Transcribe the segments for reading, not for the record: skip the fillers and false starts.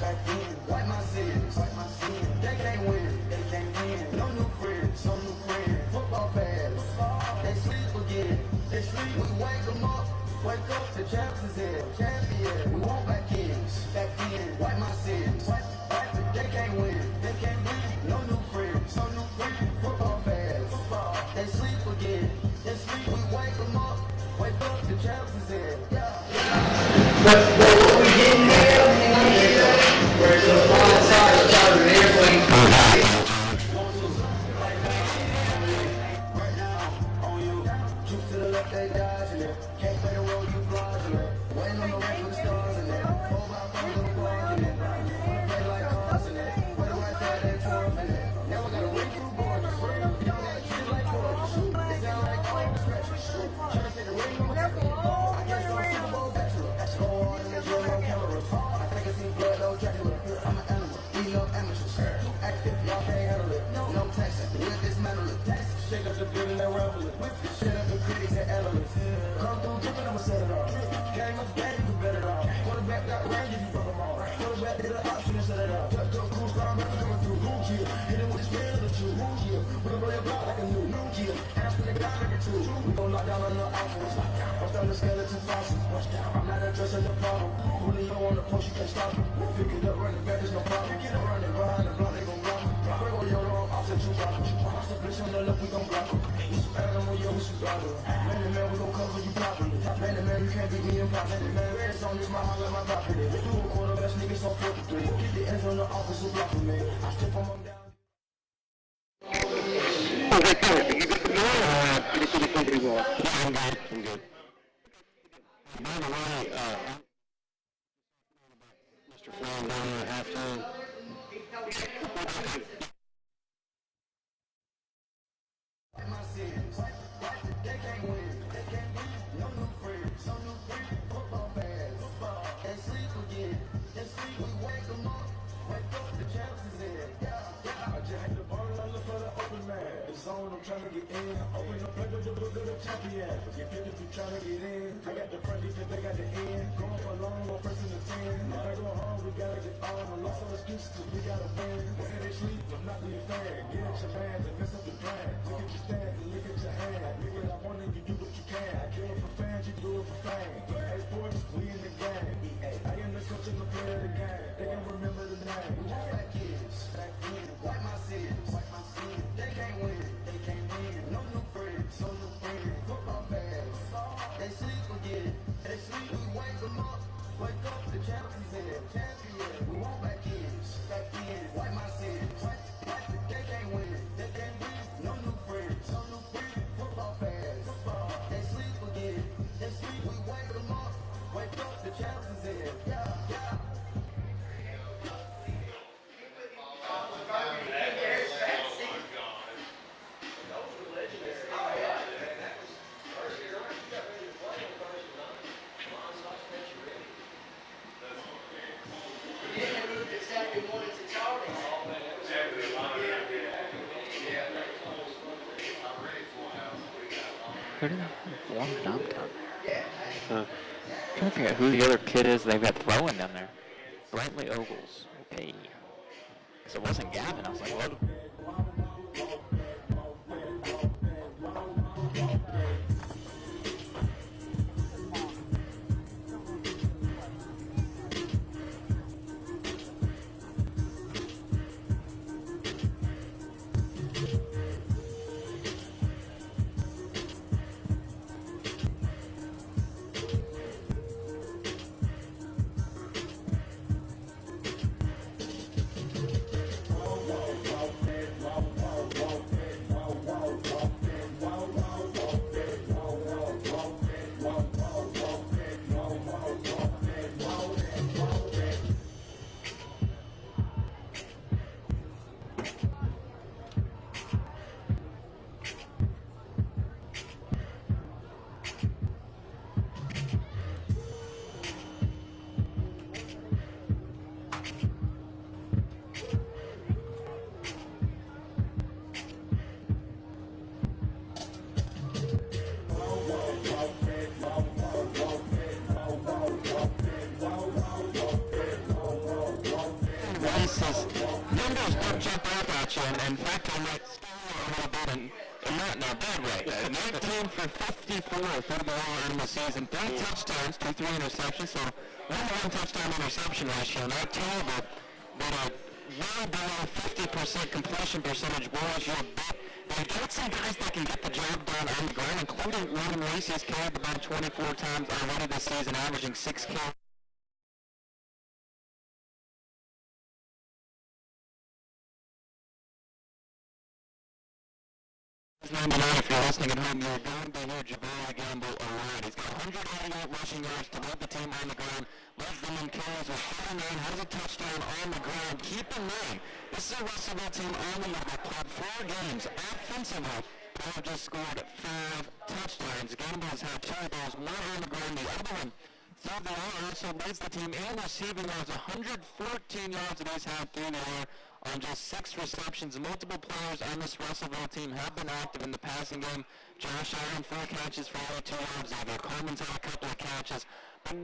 back in, wipe my sins, wipe my sins. They can't win, they can't win. No new friends, no new friends. Football fans, they sleep again, they sleep. We wake them up, wake up, the champs is in, champion. We want back in, wipe my sins, wipe it. They can't win, they can't win. No new friends, no new friends. Football fans, they sleep again, they sleep. We wake them up, wake up, the champs is in. But what we didn't have, where's the flying side charter an airplane? Right now, on you, shoot to the left, they dodging it. Can't play the road, you flogging it. Waiting on the right for the stars in it. 4x4 little block in it. Wanna play like cars in it. Where the right side, they in it. Now we gotta wait through gorgeous. Y'all gotta treat it like gorgeous. It sound like cold scratches. Trying to say the ring on my team. I guess I'm Super Bowl veteran. Go on in the drill, no cameras. I think I see blood, no Dracula. I'm an animal, eating up amateurs. Too active, y'all can't handle it. No texting, with this mental it. Shake up the building and rumble it. Shut up the critics and analysts. Come through dripping, I'ma set it off. Game up bad, you can bet it off. Quarterback got range if you broke them all. Quarterback did an option and set it off. Touch cool star, I'm coming through. Who kill? Hit him with his spin of the two. Who kill? We gon' blow your block like a new kill. Ask for the guy like a two. We gon' lock down on the offense. Watch down the skeleton fossil. I'm not addressing the problem. Julio on the post, you can't stop him. Pick it up, running back, there's no problem. Pick it up, running behind the block, they gon' block him. Break on your arm, offset you block him. Watch the bitch on the left, we gon' block him. Animal, yo, we should block him. Man, we gon' cover you properly. Man, you can't beat me in pop. Man, red song is my holler, my property. Do a quarter, best niggas on 43. Get the ends on the office, who block me. I step on them down. Oh, they good. You got the mail or pretty well? Yeah, I'm good. By the way, Mr. Flynn down there at halftime. My sins, they can't win, they can't win. No new friends, no new friends. Football fans, they sleep again, they sleep. We wake them up, wake up, the champs is in. I just had the ball, I look for the open man. The zone, I'm trying to get in. Open up, play with the book of the champion. You feel if you trying to get in. I got the front defense, they got the end. Going for long, one person to 10. If I go home, we gotta get on. I lost all excuses, cause we gotta win. When they sleep, I'm not being fan. Get at your man and mess up the plan. Look at your stand and look at your hand. Nigga, I want it, you do what you can. I do it for fans, you do it for fame. Hey, sports, we in the game. I am the coach and the player of the game. They can remember the name. Back in, wipe my sins, wipe my sins. They can't win, they can't win. No new friends, no new friends. Football fans, they sleep again, they sleep. We wake them up, wake up, the champs is in, champion. We want back in, wipe my sins. They can't win, they can't win. No new friends, no new friends. Football fans, they sleep again, they sleep. We wake them up, wake up, the champs is in. Who did they warm it up down there? I'm trying to figure out who the other kid is they've got throwing down there. Brantley Ogles. Okay. Because it wasn't Gavin. I was like, what? In fact, I might steal a little bit and not in a bad way. 19 for 54 through the air in the season. 3 touchdowns, 2-3 interceptions, so 1 touchdown interception ratio. Not terrible, but well below 50% completion percentage was your bet. They got some guys that can get the job done on the ground, including Logan Reese. He's carried the ball 24 times already this season, averaging 6 carries. If you're listening at home, you're going to hear Jabari Gamble a lot. He's got 188 rushing yards to lead the team on the ground. Leads them in carries with 49, has a touchdown on the ground. Keep in mind, this is a Russellville team on the year that played 4 games offensively. Paul just scored 5 touchdowns. Gamble has had 2 of those, 1 on the ground, the other one through the air. Also leads the team in receiving yards, 114 yards that he's had through the air on just 6 receptions. Multiple players on this Russellville team have been active in the passing game. Josh Allen, 4 catches for 82 yards. Xavier Coleman's had a couple of catches. But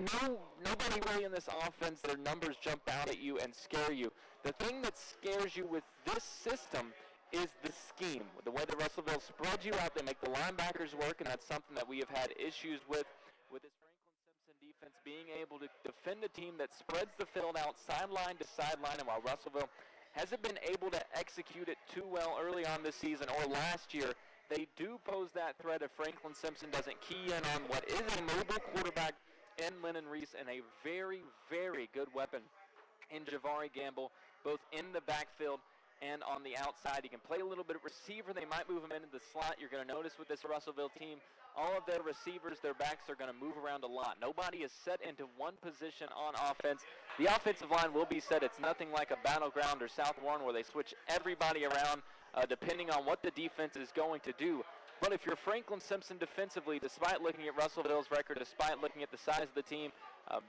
nobody really in this offense, their numbers jump out at you and scare you. The thing that scares you with this system is the scheme. The way that Russellville spreads you out, they make the linebackers work, and that's something that we have had issues with this Franklin Simpson defense being able to defend a team that spreads the field out sideline to sideline, and while Russellville hasn't been able to execute it too well early on this season or last year, they do pose that threat if Franklin Simpson doesn't key in on what is a mobile quarterback in Lennon Reese and a very, very good weapon in Jabari Gamble, both in the backfield and on the outside. He can play a little bit of receiver. They might move him into the slot. You're going to notice with this Russellville team, all of their receivers, their backs are going to move around a lot. Nobody is set into one position on offense. The offensive line will be set. It's nothing like a Battleground or South Warren where they switch everybody around depending on what the defense is going to do. But if you're Franklin Simpson defensively, despite looking at Russellville's record, despite looking at the size of the team,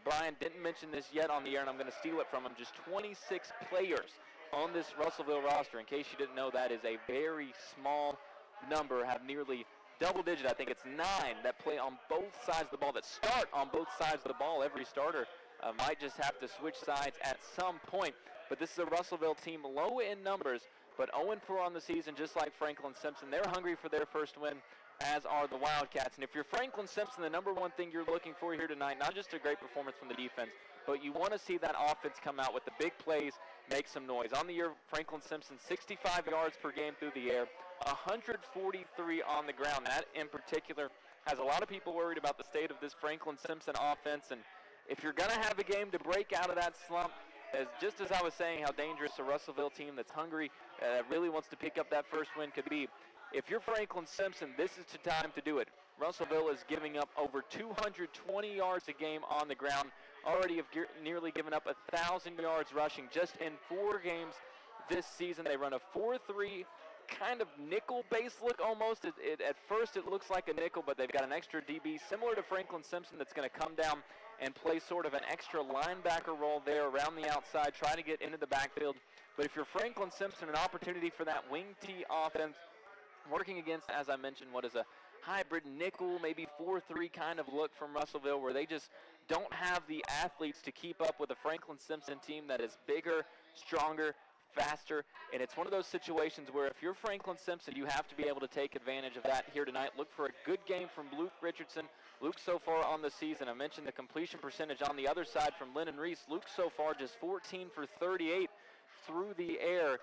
Brian didn't mention this yet on the air, and I'm going to steal it from him, just 26 players on this Russellville roster. In case you didn't know, that is a very small number, have nearly double-digit. I think it's 9 that play on both sides of the ball, that start on both sides of the ball. Every starter might just have to switch sides at some point. But this is a Russellville team low in numbers, but 0-4 on the season, just like Franklin Simpson. They're hungry for their first win, as are the Wildcats. And if you're Franklin Simpson, the number one thing you're looking for here tonight, not just a great performance from the defense, but you want to see that offense come out with the big plays, make some noise. On the year, Franklin Simpson, 65 yards per game through the air, 143 on the ground. That, in particular, has a lot of people worried about the state of this Franklin Simpson offense. And if you're going to have a game to break out of that slump, just as I was saying how dangerous a Russellville team that's hungry, really wants to pick up that first win could be, if you're Franklin Simpson, this is the time to do it. Russellville is giving up over 220 yards a game on the ground, already have nearly given up 1,000 yards rushing just in 4 games this season. They run a 4-3 kind of nickel-based look almost. At first it looks like a nickel, but they've got an extra DB similar to Franklin Simpson that's going to come down and play sort of an extra linebacker role there around the outside, trying to get into the backfield. But if you're Franklin Simpson, an opportunity for that wing T offense, working against, as I mentioned, what is a hybrid nickel, maybe 4-3 kind of look from Russellville, where they just don't have the athletes to keep up with a Franklin Simpson team that is bigger, stronger, faster, and it's one of those situations where if you're Franklin Simpson, you have to be able to take advantage of that here tonight. Look for a good game from Luke Richardson. Luke so far on the season, I mentioned the completion percentage on the other side from Lennon Reese. Luke so far just 14 for 38 through the air.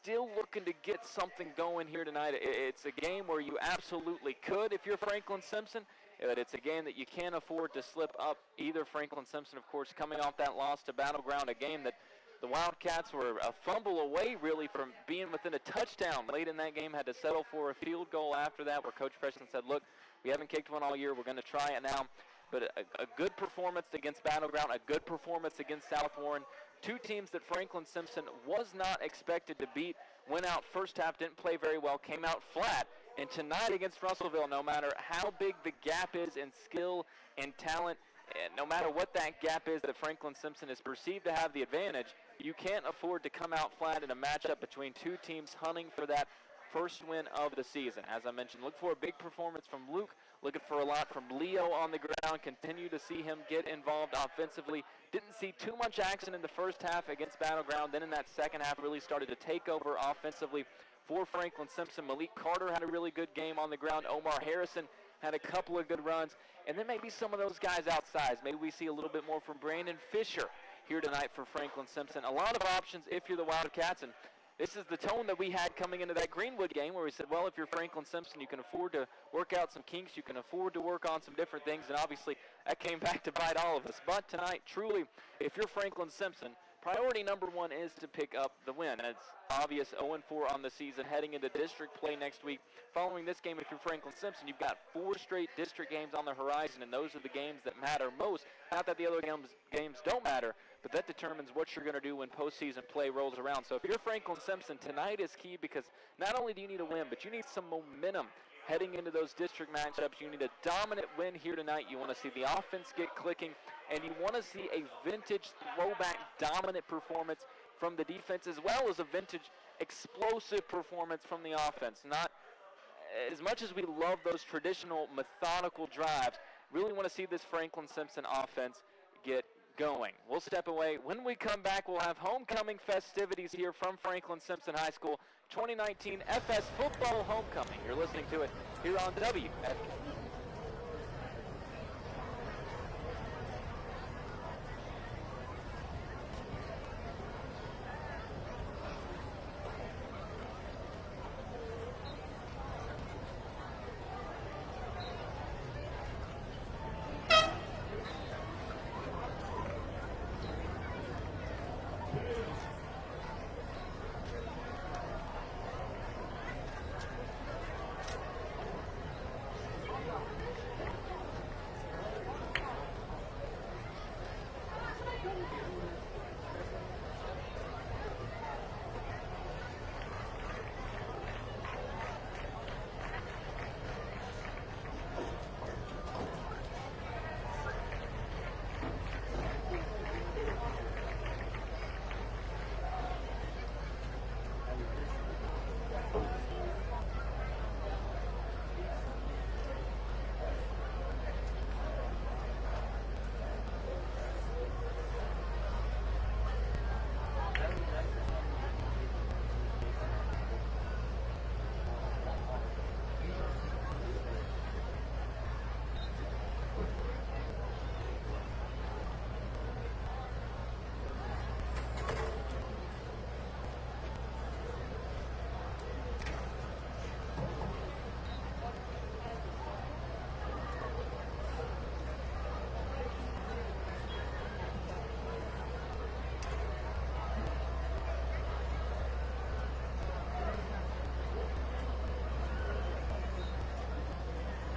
Still looking to get something going here tonight. It's a game where you absolutely could if you're Franklin Simpson, but it's a game that you can't afford to slip up either. Franklin Simpson, of course, coming off that loss to Battleground, a game that the Wildcats were a fumble away, really, from being within a touchdown late in that game. Had to settle for a field goal after that, where Coach Preston said, look, we haven't kicked one all year. We're going to try it now. But a good performance against Battleground, a good performance against South Warren. 2 teams that Franklin Simpson was not expected to beat. Went out first half, didn't play very well, came out flat. And tonight against Russellville, no matter how big the gap is in skill and talent, and no matter what that gap is that Franklin Simpson is perceived to have the advantage, you can't afford to come out flat in a matchup between 2 teams hunting for that first win of the season. As I mentioned, look for a big performance from Luke. Looking for a lot from Leo on the ground. Continue to see him get involved offensively. Didn't see too much action in the first half against Battleground. Then in that second half really started to take over offensively for Franklin Simpson. Malik Carter had a really good game on the ground. Omar Harrison had a couple of good runs. And then maybe some of those guys outside. Maybe we see a little bit more from Brandon Fisher here tonight for Franklin Simpson. A lot of options if you're the Wildcats, and this is the tone that we had coming into that Greenwood game where we said, well, if you're Franklin Simpson, you can afford to work out some kinks, you can afford to work on some different things, and obviously that came back to bite all of us. But tonight, truly, if you're Franklin Simpson, priority number one is to pick up the win. And it's obvious 0-4 on the season heading into district play next week. Following this game, if you're Franklin Simpson, you've got 4 straight district games on the horizon, and those are the games that matter most. Not that the other games don't matter, but that determines what you're going to do when postseason play rolls around. So if you're Franklin Simpson, tonight is key because not only do you need a win, but you need some momentum heading into those district matchups. You need a dominant win here tonight. You want to see the offense get clicking, and you want to see a vintage throwback dominant performance from the defense as well as a vintage explosive performance from the offense. Not as much as we love those traditional methodical drives, really want to see this Franklin Simpson offense get going. We'll step away. When we come back, we'll have homecoming festivities here from Franklin Simpson High School 2019 FS Football Homecoming. You're listening to it here on WFK.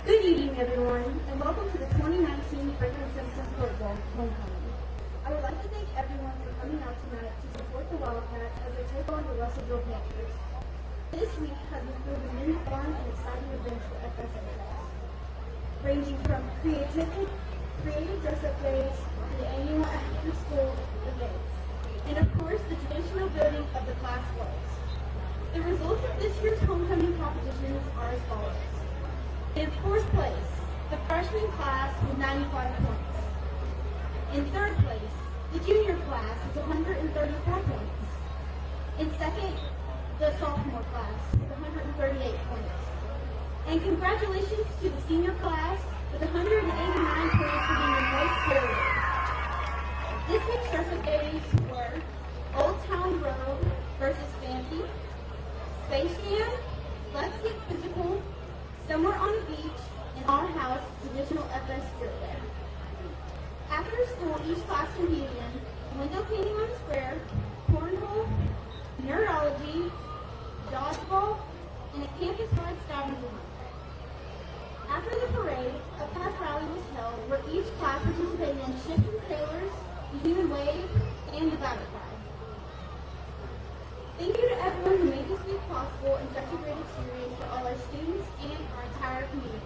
Good evening, everyone, and welcome to the 2019 Franklin Simpson Football Homecoming. I would like to thank everyone for coming out tonight to support the Wildcats as they take on the Russellville Panthers. This week has included many fun and exciting events for FSHS, ranging from creative dress-up days to the annual after-school events, and of course, the traditional building of the class floats. The results of this year's homecoming competitions are as follows. In fourth place, the freshman class with 95 points. In third place, the junior class with 134 points. In second, the sophomore class with 138 points. And congratulations to the senior class with 189 points for being the most scored. This week's dress-up days were Old Town Road versus Fancy, Space Jam, Let's Get Physical, Somewhere on the Beach, and Our House traditional FS Spirit Wear. After school, each class competed in window painting on the square, cornhole, nerdology, dodgeball, and a campus-wide scavenger hunt. After the parade, a class rally was held where each class participated in Ships and Sailors, the Human Wave, and the Battle Cry. Thank you to everyone who made this week possible and such a great experience for all our students and our entire community.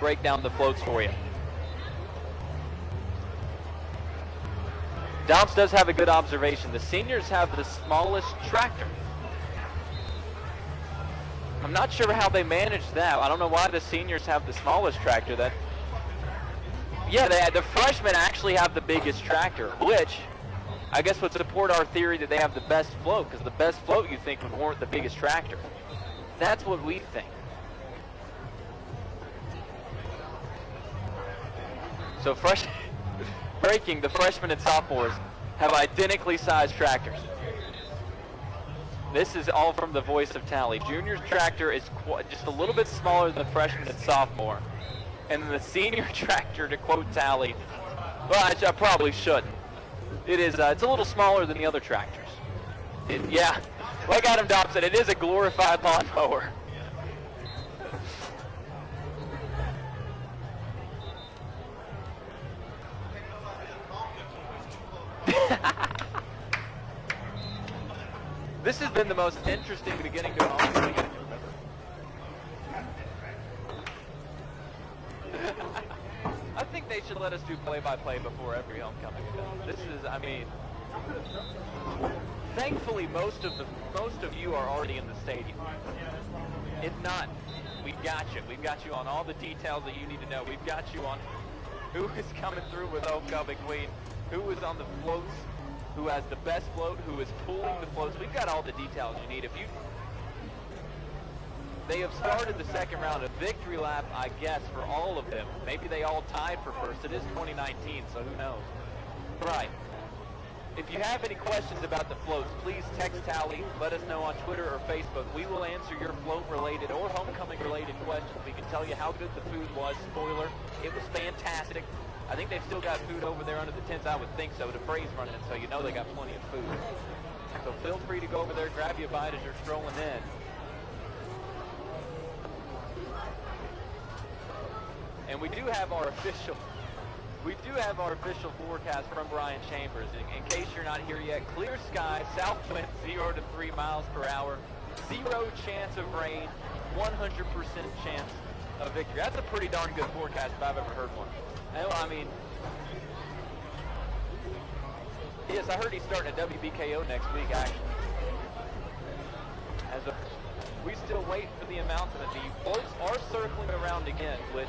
break down the floats for you. Dobbs does have a good observation. The seniors have the smallest tractor. I'm not sure how they managed that. I don't know why the seniors have the smallest tractor. The freshmen actually have the biggest tractor, which I guess would support our theory that they have the best float, because the best float you think would warrant the biggest tractor. That's what we think. So breaking, the freshmen and sophomores have identically sized tractors. This is all from the voice of Tally. Junior's tractor is just a little bit smaller than the freshman and sophomore. And the senior tractor, to quote Tally, well, I probably shouldn't. It's a little smaller than the other tractors. Like Adam Dobbs said, it is a glorified lawnmower. This has been the most interesting beginning to a homecoming I can remember. I think they should let us do play-by-play before every homecoming event. This is, thankfully most of you are already in the stadium. If not, we've got you. We've got you on all the details that you need to know. We've got you on who is coming through with homecoming queen, who is on the floats, who has the best float, who is pulling the floats. We've got all the details you need. They have started the second round, a victory lap, I guess, for all of them. Maybe they all tied for first. It is 2019, so who knows? Right. If you have any questions about the floats, please text Tally. Let us know on Twitter or Facebook. We will answer your float-related or homecoming-related questions. We can tell you how good the food was. Spoiler, it was fantastic. I think they've still got food over there under the tents. I would think so. The parade's running, so you know they got plenty of food. So feel free to go over there, grab you a bite as you're strolling in. And we do have our official forecast from Brian Chambers. In case you're not here yet, clear sky, south wind 0 to 3 miles per hour, 0 chance of rain, 100% chance of victory. That's a pretty darn good forecast if I've ever heard one. Yes, I heard he's starting at WBKO next week, actually. We still wait for the announcement. The floats are circling around again, which,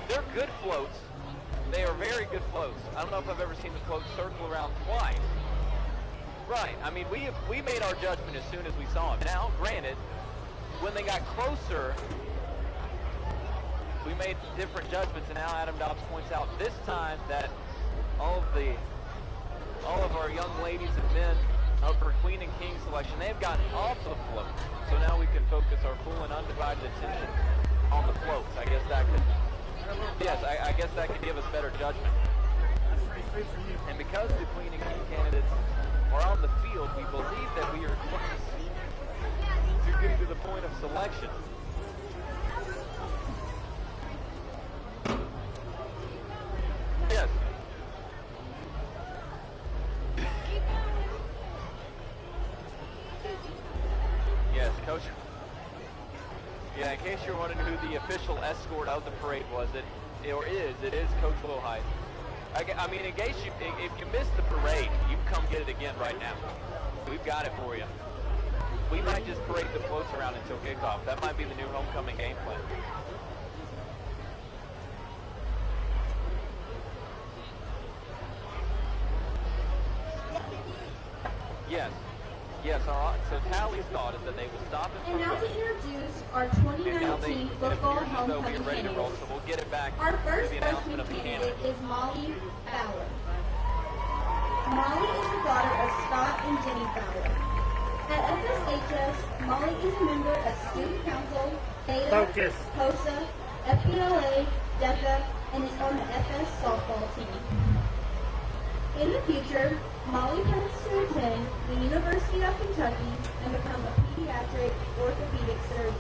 they're good floats. They are very good floats. I don't know if I've ever seen the floats circle around twice. Right, we made our judgment as soon as we saw them. Now, granted, when they got closer, we made different judgments, and now Adam Dobbs points out this time that all of our young ladies and men up for Queen and King selection, they have gotten off the float. So now we can focus our full and undivided attention on the floats. I guess that could give us better judgment. And because the Queen and King candidates are on the field, we believe that we are close to getting to the point of selection. Yes. Yes, Coach. Yeah, in case you're wondering who the official escort of the parade was, it is Coach Wilhite. In case if you missed the parade, you can come get it again right now. We've got it for you. We might just parade the floats around until kickoff. That might be the new homecoming game plan. Yes, all right. So Tally's thought is that they will stop it. And now to introduce our 2019 football homecoming candidates. So we'll get it back. Our first to the announcement freshman of the candidate candidates. is Molly Fowler. Molly is the daughter of Scott and Jenny Fowler. At FSHS, Molly is a member of Student Council, Theta, COSA, FPLA, DECA, and is on the FS softball team. In the future, Molly plans to attend the University of Kentucky and become a pediatric orthopedic surgeon.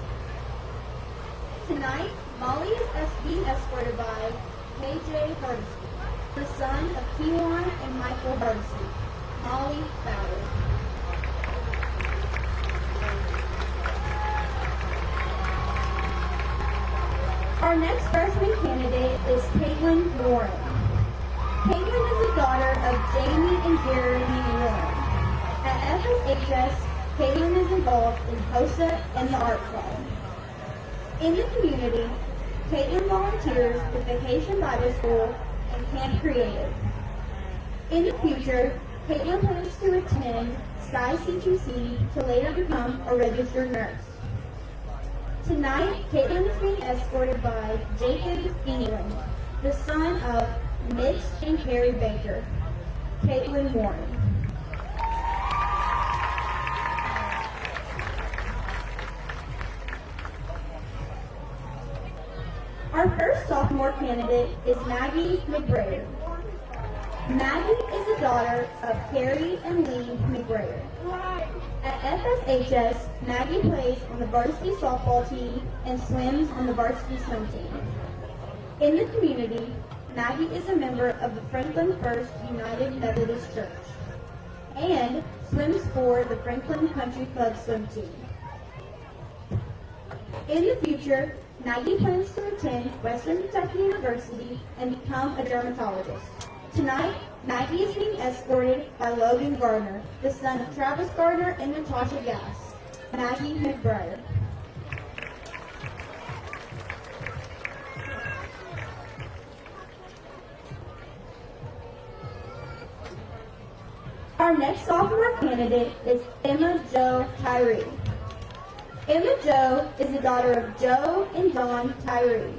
Tonight, Molly is being escorted by KJ Hardesty, the son of Kewan and Michael Hardesty. Molly Fowler. candidate is Caitlin Warren. Caitlin is the daughter of Jamie and Jeremy Warren. At FSHS, Caitlin is involved in HOSA and the Art Club. In the community, Caitlin volunteers with Vacation Bible School and Camp Creative. In the future, Caitlin plans to attend Sky CTC to later become a registered nurse. Tonight, Caitlin is being escorted by Jacob England, the son of Mitch and Carrie Baker. Caitlin Warren. Our first sophomore candidate is Maggie McBrayer. Maggie is the daughter of Carrie and Lee McBrayer. At FSHS, Maggie plays on the varsity softball team and swims on the varsity swim team. In the community, Maggie is a member of the Franklin First United Methodist Church and swims for the Franklin Country Club swim team. In the future, Maggie plans to attend Western Kentucky University and become a dermatologist. Tonight, Maggie is being escorted by Logan Gardner, the son of Travis Gardner and Natasha Gass. Maggie McBride. Our next sophomore candidate is Emma Jo Tyree. Emma Jo is the daughter of Joe and Dawn Tyree.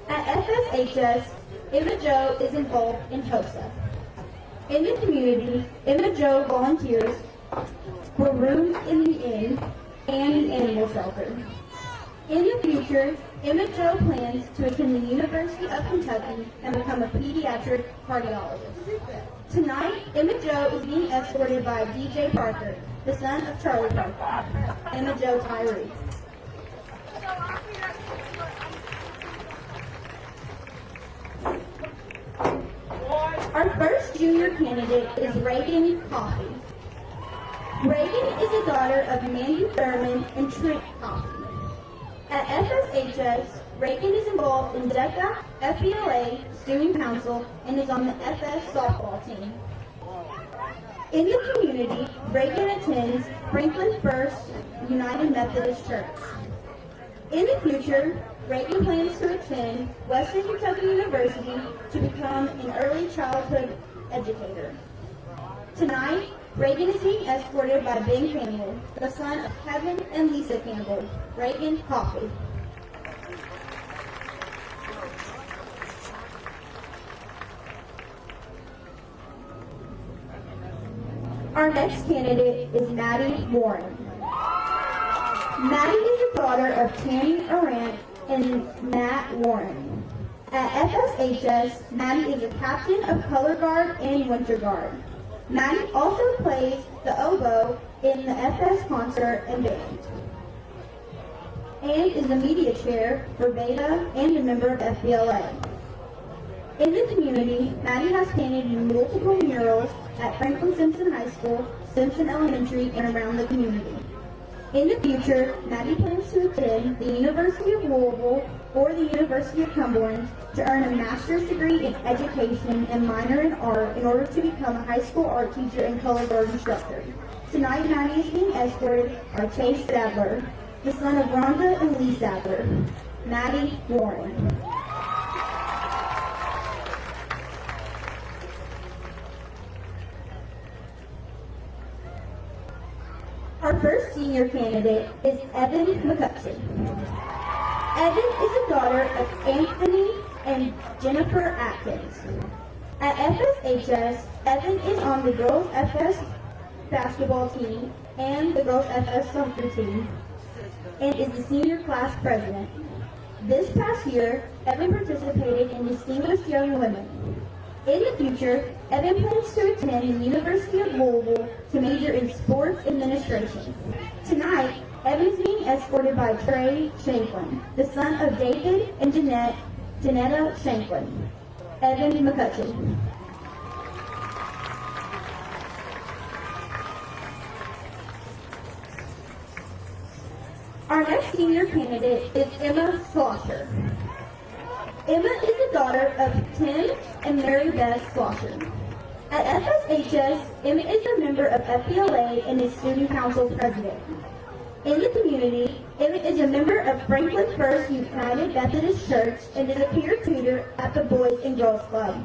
At FSHS, Emma Jo is involved in HOSA. In the community, Emma Jo volunteers for rooms in the inn and the animal shelter. In the future, Emma Jo plans to attend the University of Kentucky and become a pediatric cardiologist. Tonight, Emma Jo is being escorted by DJ Parker, the son of Charlie Parker. Emma Jo Tyree. Our first junior candidate is Reagan Coffey. Reagan is the daughter of Mandy Thurman and Trent Coffey. At FSHS, Reagan is involved in DECA, FBLA, Student Council, and is on the FS softball team. In the community, Reagan attends Franklin First United Methodist Church. In the future, Reagan plans to attend Western Kentucky University to become an early childhood educator. Tonight, Reagan is being escorted by Ben Campbell, the son of Kevin and Lisa Campbell. Reagan Coffey. Our next candidate is Maddie Warren. Maddie is the daughter of Tammy Arant and Matt Warren. At FSHS, Maddie is a captain of color guard and winter guard. Maddie also plays the oboe in the FS concert and band, and is the media chair for Beta and a member of FBLA. In the community, Maddie has painted multiple murals at Franklin Simpson High School, Simpson Elementary, and around the community. In the future, Maddie plans to attend the University of Louisville or the University of Cumberland to earn a master's degree in education and minor in art in order to become a high school art teacher and color guard instructor. Tonight, Maddie is being escorted by Chase Sadler, the son of Rhonda and Lee Sadler. Maddie Warren. Our first senior candidate is Evan McCutcheon. Evan is the daughter of Anthony and Jennifer Atkins. At FSHS, Evan is on the girls FS basketball team and the girls FS soccer team, and is the senior class president. This past year, Evan participated in Distinguished Young Women. In the future, Evan plans to attend the University of Louisville to major in sports administration. Tonight, Evan is being escorted by Trey Shanklin, the son of David and Janetta Shanklin. Evan McCutcheon. Our next senior candidate is Emma Slosher. Emma is the daughter of Tim and Mary Beth Slosher. At FSHS, Emma is a member of FBLA and is student council president. In the community, Emma is a member of Franklin First United Methodist Church and is a peer tutor at the Boys and Girls Club.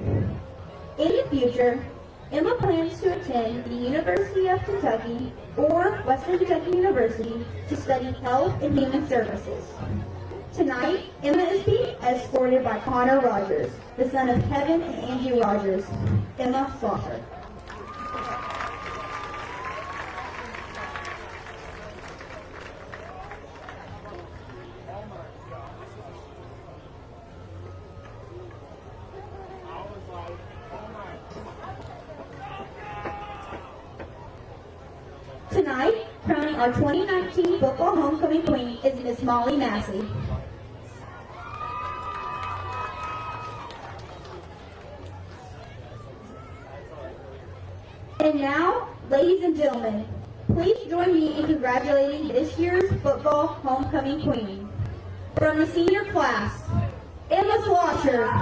In the future, Emma plans to attend the University of Kentucky or Western Kentucky University to study health and human services. Tonight, Emma is being escorted by Connor Rogers, the son of Kevin and Angie Rogers. Emma Slosher. Tonight, crowning our 2019 football homecoming queen is Miss Molly Massey. And now, ladies and gentlemen, please join me in congratulating this year's football homecoming queen. From the senior class, Emma Slosher.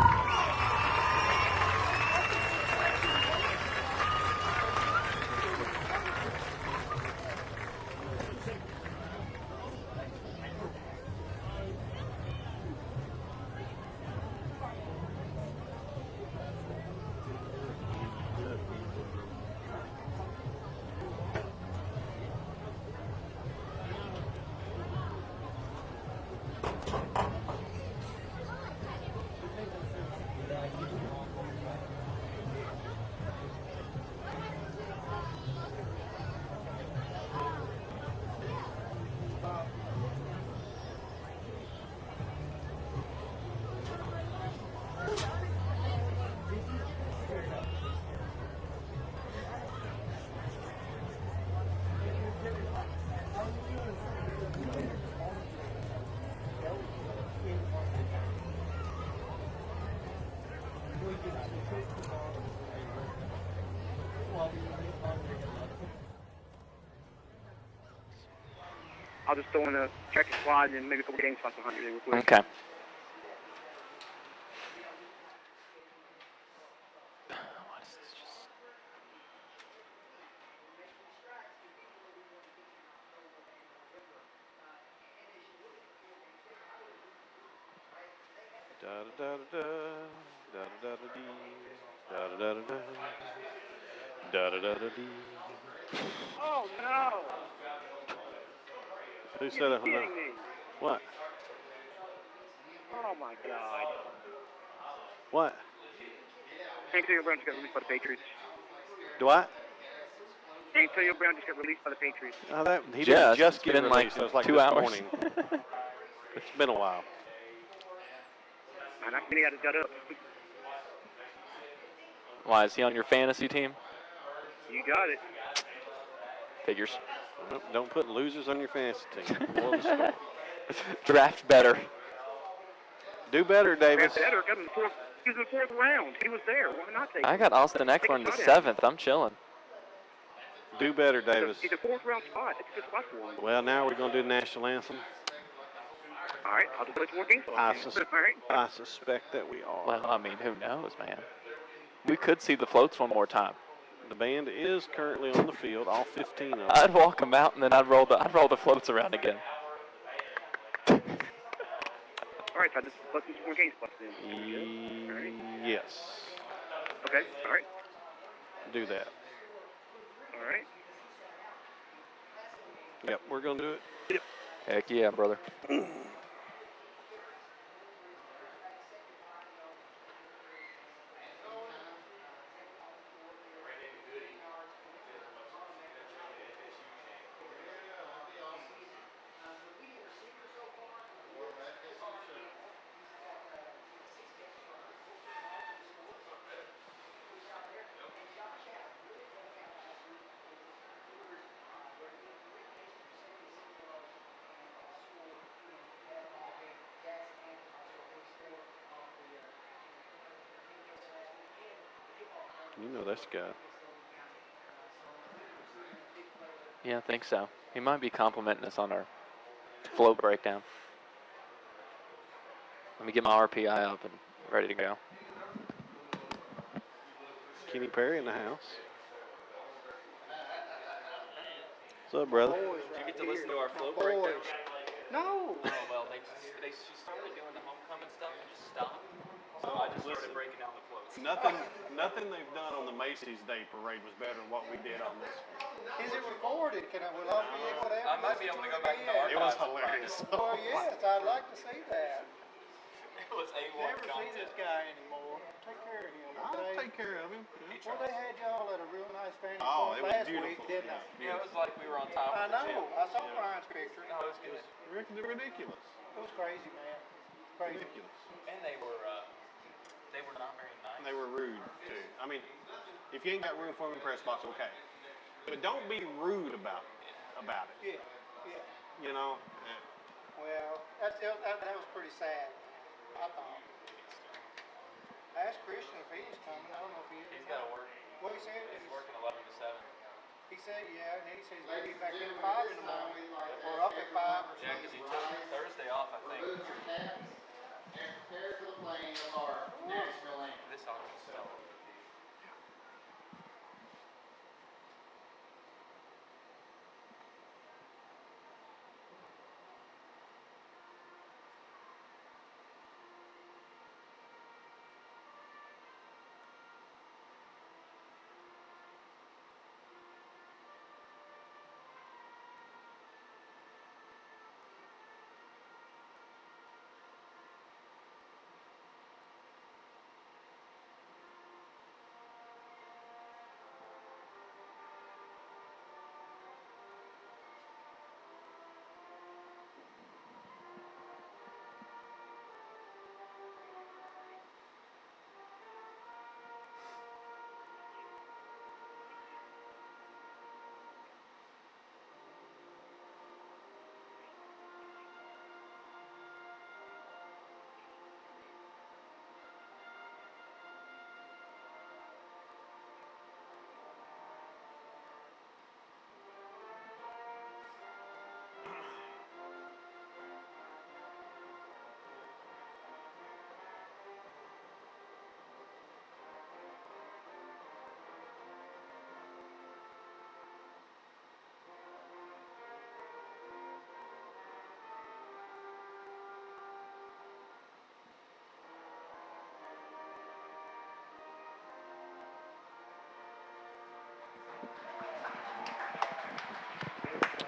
I'll just throw in a check squad and maybe a couple game spots behind you real quick. Okay. What is this just? Oh, no! Who said You're it? kidding me. What? Oh, my God. What? Antonio Brown just got released by the Patriots. Do I? Antonio Brown just got released by the Patriots. He didn't just get been released. like It was like 2 this hours. morning. It's been a while. And I think he had his gut up. Why, is he on your fantasy team? You got it. Figures. Well, don't put losers on your fantasy team. More of the score. Draft better. Do better, Davis. Better. Got him he was in the fourth round. He was there. Why not take I him? got Austin Eckler in the 7th. I'm chilling. Do better, Davis. He's a fourth round spot. It's a good spot for him. Well, now we're going to do the national anthem. All right. I'll just play some more games. All right. I suspect that we are. Well, I mean, who knows, man? We could see the floats one more time. The band is currently on the field, all 15 of them. I'd walk them out and then I'd roll the floats around again. All right. So I just play some more game spots then. Yes. Okay. All right. Do that. All right. Yep, we're going to do it. Yep. Heck yeah, brother. You know this guy. Yeah, I think so. He might be complimenting us on our float breakdown. Let me get my RPI up and Ready to go. Kenny Perry in the house. What's up, brother? Did you get to listen to our float breakdown? No. Oh, well, she started doing the homecoming stuff and just stopped. So I just started breaking down the floats. Nothing they've done on the Macy's Day Parade was better than what we did on this one. Is it recorded? Will I be able to? I might be able to go back to the archives. It was hilarious. Well, yes, I'd like to see that. It was A1 Never see content. this guy anymore. Take care of him. I'll Okay? take care of him. Well, they had y'all at a real nice fancy Oh, it was last beautiful. week, didn't they? Yeah, it was like we were on top I of the gym. know. I saw Brian's picture. No, it was good. Ridiculous. It was crazy, man. Crazy. Ridiculous. And they were not very nice. They were rude, too. I mean, if you ain't got room for them in the press box, okay. But don't be rude about it. Yeah, yeah. You know? Well, that was pretty sad, I thought. I asked Christian if he was coming. I don't know if he is. He's got to work. What he said? He's working 11 to 7. He said, yeah, and then he says maybe back in at 5 in the morning. Or up at 5 or Yeah, because he took Thursday off, I think. And prepare for the playing of our national anthem. This ought to sell.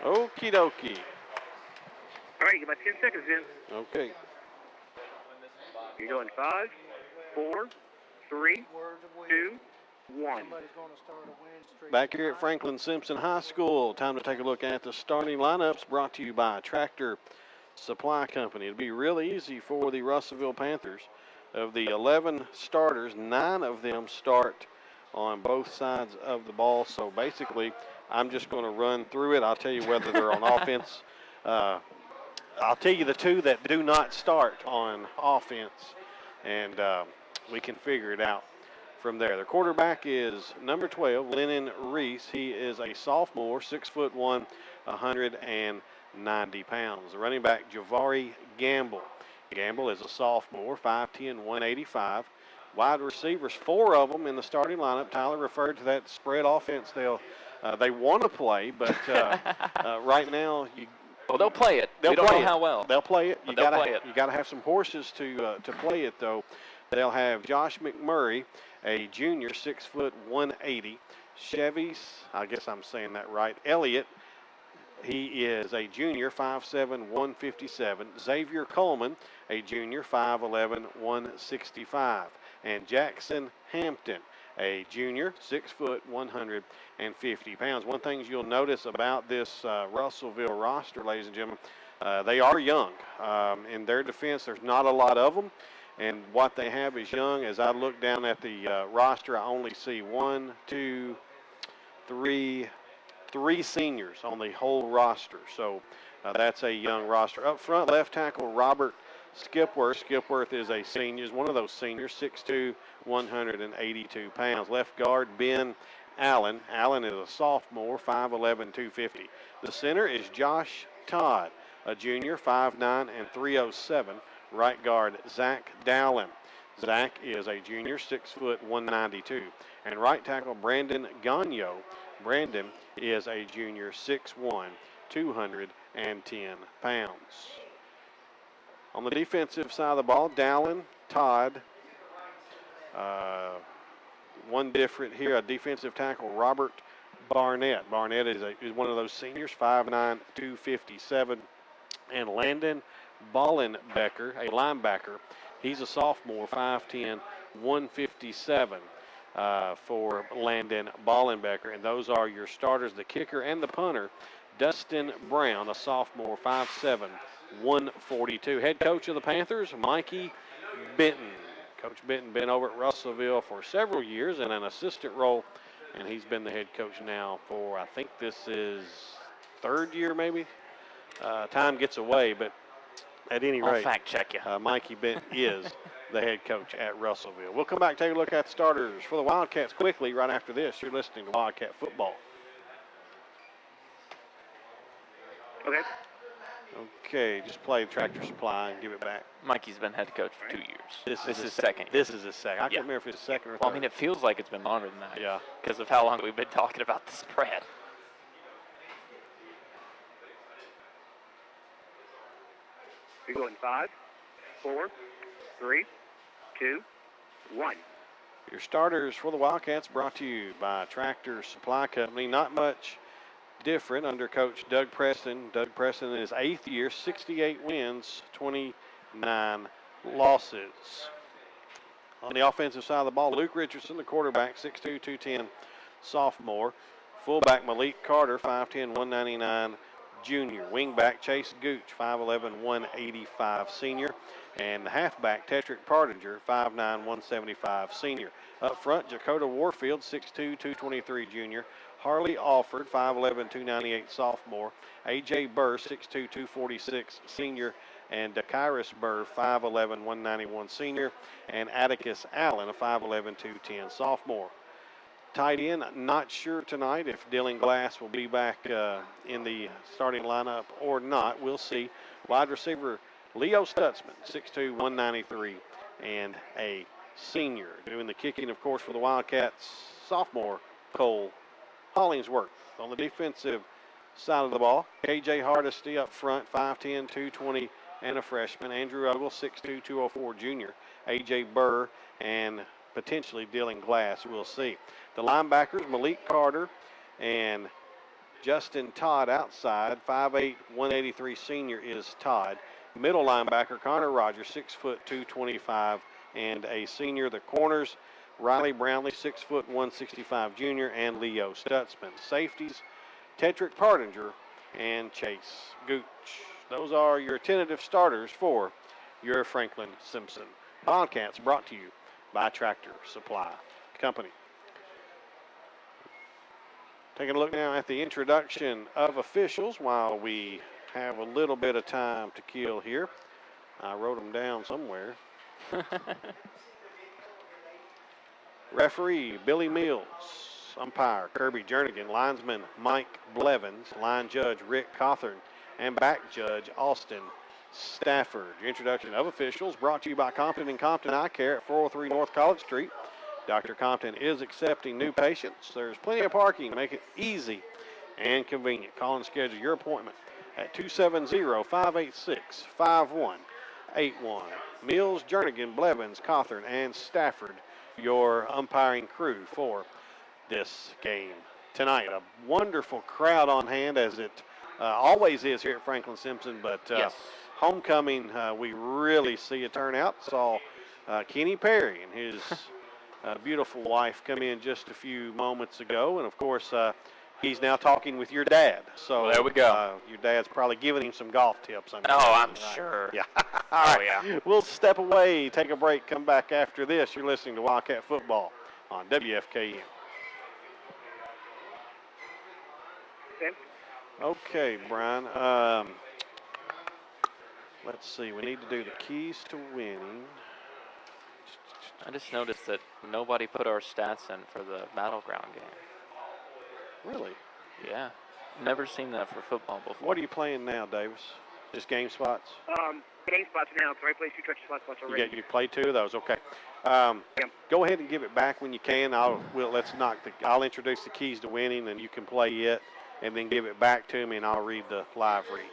Okie dokie. All right, you got about 10 seconds in. Okay. You're going 5, 4, 3, 2, 1. Somebody's going to start a win streak. Back here at Franklin Simpson High School, time to take a look at the starting lineups brought to you by Tractor Supply Company. It'll be really easy for the Russellville Panthers. Of the 11 starters, 9 of them start on both sides of the ball. So basically, I'm just going to run through it. I'll tell you whether they're on offense. I'll tell you the 2 that do not start on offense, and we can figure it out from there. The quarterback is number 12, Lennon Reese. He is a sophomore, 6'1", 190 pounds. The running back, Javari Gamble. Gamble is a sophomore, 5'10", 185. Wide receivers, 4 of them in the starting lineup. Tyler referred to that spread offense they want to play, but right now Well, they'll play it. They'll we don't play know it. how well. They'll play it. But they'll play it. You got to have some horses to play it, though. They'll have Josh McMurray, a junior, 6', 180. Chevy's, I guess I'm saying that right. Elliott, he is a junior, 5'7", 157. Xavier Coleman, a junior, 5'11", 165. And Jackson Hampton, a junior, 6', 150 pounds. One thing you'll notice about this Russellville roster, ladies and gentlemen, they are young. In their defense, there's not a lot of them. And what they have is young. As I look down at the roster, I only see 3 seniors on the whole roster. So that's a young roster. Up front, left tackle Robert Skipworth. Skipworth is a senior, is one of those seniors, 6'2", 182 pounds. Left guard, Ben Allen. Allen is a sophomore, 5'11", 250. The center is Josh Todd, a junior, 5'9", and 307. Right guard, Zach Dowling. Zach is a junior, 6 foot 192. And right tackle Brandon Gagno. Brandon is a junior, 6'1", 210 pounds. On the defensive side of the ball, Dallin, Todd. One different here, a defensive tackle, Robert Barnett. Barnett is one of those seniors, 5'9", 257. And Landon Ballenbecker, a linebacker. He's a sophomore, 5'10", 157 for Landon Ballenbecker. And those are your starters, the kicker and the punter. Dustin Brown, a sophomore, 5'7", 142. Head coach of the Panthers, Mikey Benton. Coach Benton been over at Russellville for several years in an assistant role, and he's been the head coach now for, I think this is third year maybe. Time gets away, but at any rate, I'll fact check you. Mikey Benton is the head coach at Russellville. We'll come back and take a look at the starters for the Wildcats quickly right after this. You're listening to Wildcat Football. Okay. Okay, just play Tractor Supply and give it back. Mikey's been head coach for 2 years. This is his second. This is his second. I Yeah. can't remember if it's second or third. Well, I mean, it feels like it's been longer than that. Yeah. Because of how long we've been talking about the spread. You're going 5, 4, 3, 2, 1. Your starters for the Wildcats brought to you by Tractor Supply Company. Not much different under Coach Doug Preston. Doug Preston in his 8th year, 68 wins, 29 losses. On the offensive side of the ball, Luke Richardson, the quarterback, 6'2", 210, sophomore. Fullback Malik Carter, 5'10", 199, junior. Wingback Chase Gooch, 5'11", 185, senior. And the halfback Tetrick Partinger, 5'9", 175, senior. Up front, Jakota Warfield, 6'2", 223, junior. Harley Alford, 5'11", 298, sophomore. A.J. Burr, 6'2", 246, senior. And Dakairis Burr, 5'11", 191, senior. And Atticus Allen, a 5'11", 210, sophomore. Tight end, not sure tonight if Dylan Glass will be back in the starting lineup or not. We'll see. Wide receiver Leo Stutzman, 6'2", 193, and a senior. Doing the kicking, of course, for the Wildcats, sophomore Cole Hollingsworth. On the defensive side of the ball, K.J. Hardesty up front, 5'10", 220, and a freshman. Andrew Ogle, 6'2", 204, junior. A.J. Burr and potentially Dylan Glass, we'll see. The linebackers, Malik Carter and Justin Todd outside. 5'8", 183 senior is Todd. Middle linebacker, Connor Rogers, 6 foot 225 and a senior. The corners, Riley Brownlee, 6 foot 165 junior, and Leo Stutzman. Safeties, Tetrick Partinger and Chase Gooch. Those are your tentative starters for your Franklin Simpson Wildcats, brought to you by Tractor Supply Company. Taking a look now at the introduction of officials while we have a little bit of time to kill here. I wrote them down somewhere. Referee Billy Mills. Umpire Kirby Jernigan. Linesman Mike Blevins. Line judge Rick Cawthorn. And back judge Austin Stafford. Your introduction of officials brought to you by Compton and Compton Eye Care at 403 North College Street. Dr. Compton is accepting new patients. There's plenty of parking to make it easy and convenient. Call and schedule your appointment at 270-586-5181. Mills, Jernigan, Blevins, Cawthorn, and Stafford, your umpiring crew for this game tonight. A wonderful crowd on hand, as it always is here at Franklin Simpson, but Yes. homecoming, we really see a turnout. Saw Kenny Perry and his beautiful wife come in just a few moments ago, and of course he's now talking with your dad. So Well, there we go. Your dad's probably giving him some golf tips. I'm sure. Yeah. All right. Yeah. We'll step away, take a break, come back after this. You're listening to Wildcat Football on WFKM. Okay, Brian. Let's see. We need to do the keys to winning. I just noticed that nobody put our stats in for the battleground game. Really? Yeah. Never seen that for football before. What are you playing now, Davis? Just game spots? Game spots now. So I play 2 touch spots already. You play 2 of those, okay. Yep. Go ahead and give it back when you can. I'll introduce the keys to winning, and you can play it, and then give it back to me, and I'll read the live read.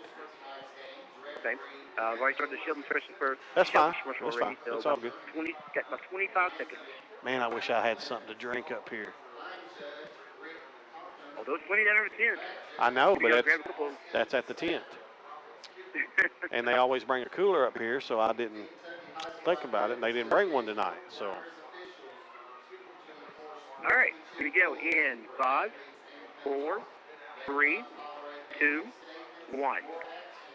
Okay. I've already started the shield insertion for That's fine. commercial That's already. fine. So That's all good. Got about 25 seconds. Man, I wish I had something to drink up here. Oh, those 20 down over the tent. I know, but grab a couple. that's at the tent. And they always bring a cooler up here, so I didn't think about it. And they didn't bring one tonight, so. All right, here we go. In 5, 4, 3, 2, 1.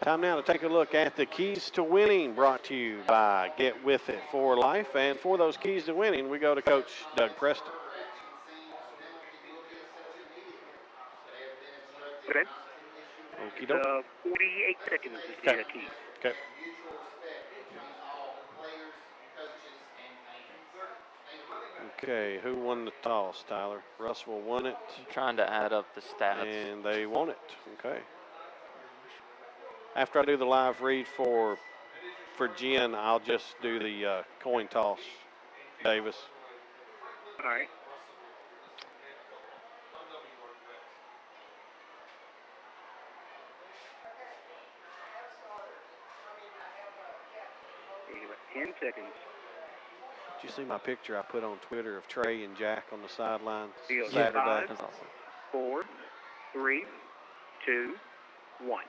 Time now to take a look at the keys to winning, brought to you by Get With It for Life. And for those keys to winning, we go to Coach Doug Preston. Okay. Okey doke. 48 seconds to see that key. Okay. Okay, who won the toss, Tyler? Russellville won it. I'm trying to add up the stats. And they won it. Okay. After I do the live read for Jen, I'll just do the coin toss, Davis. All right. You got 10 seconds. Did you see my picture I put on Twitter of Trey and Jack on the sideline Yeah. Saturday? 5, 4, 3, 2, 1.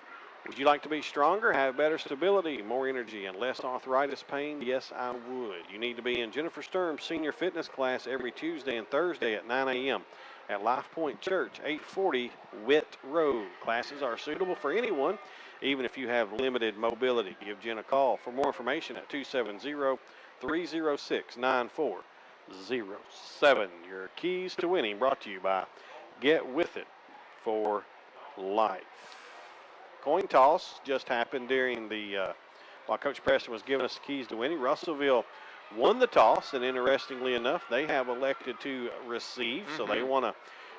Would you like to be stronger, have better stability, more energy, and less arthritis pain? Yes, I would. You need to be in Jennifer Sturm's senior fitness class every Tuesday and Thursday at 9 a.m. at Life Point Church, 840 Witt Road. Classes are suitable for anyone, even if you have limited mobility. Give Jen a call for more information at 270-306-9407. Your keys to winning brought to you by Get With It for Life. Coin toss just happened during the, while Coach Preston was giving us the keys to winning. Russellville won the toss, and interestingly enough, they have elected to receive, so they want to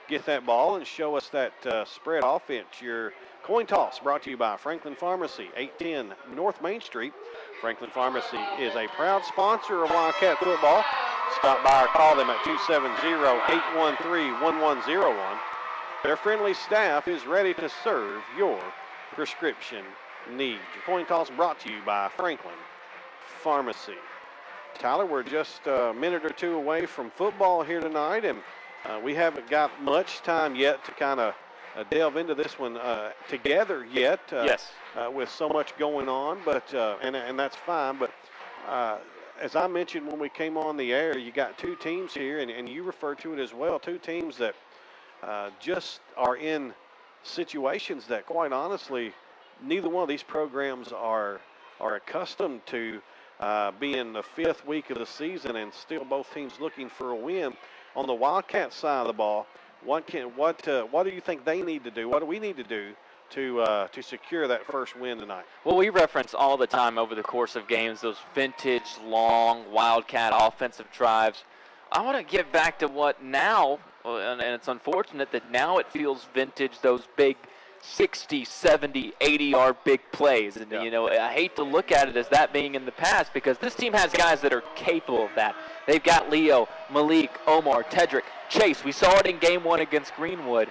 get that ball and show us that spread offense. Your coin toss brought to you by Franklin Pharmacy, 810 North Main Street. Franklin Pharmacy is a proud sponsor of Wildcat football. Stop by or call them at 270-813-1101. Their friendly staff is ready to serve your prescription needs. Your coin toss brought to you by Franklin Pharmacy. Tyler, we're just a minute or two away from football here tonight, and we haven't got much time yet to kind of delve into this one together yet. Yes. With so much going on, but and that's fine. But as I mentioned when we came on the air, you got 2 teams here, and you referred to it as well. 2 teams that just are in situations that, quite honestly, neither one of these programs are accustomed to. Being the 5th week of the season, and still both teams looking for a win. On the Wildcat side of the ball, what do you think they need to do? What do we need to do to secure that first win tonight? Well, we reference all the time over the course of games those vintage, long Wildcat offensive drives. I want to get back to what now, and it's unfortunate that now it feels vintage, those big 60, 70, 80-yard big plays. And, you know, I hate to look at it as that being in the past because this team has guys that are capable of that. They've got Leo, Malik, Omar, Tedrick, Chase. We saw it in Game 1 against Greenwood.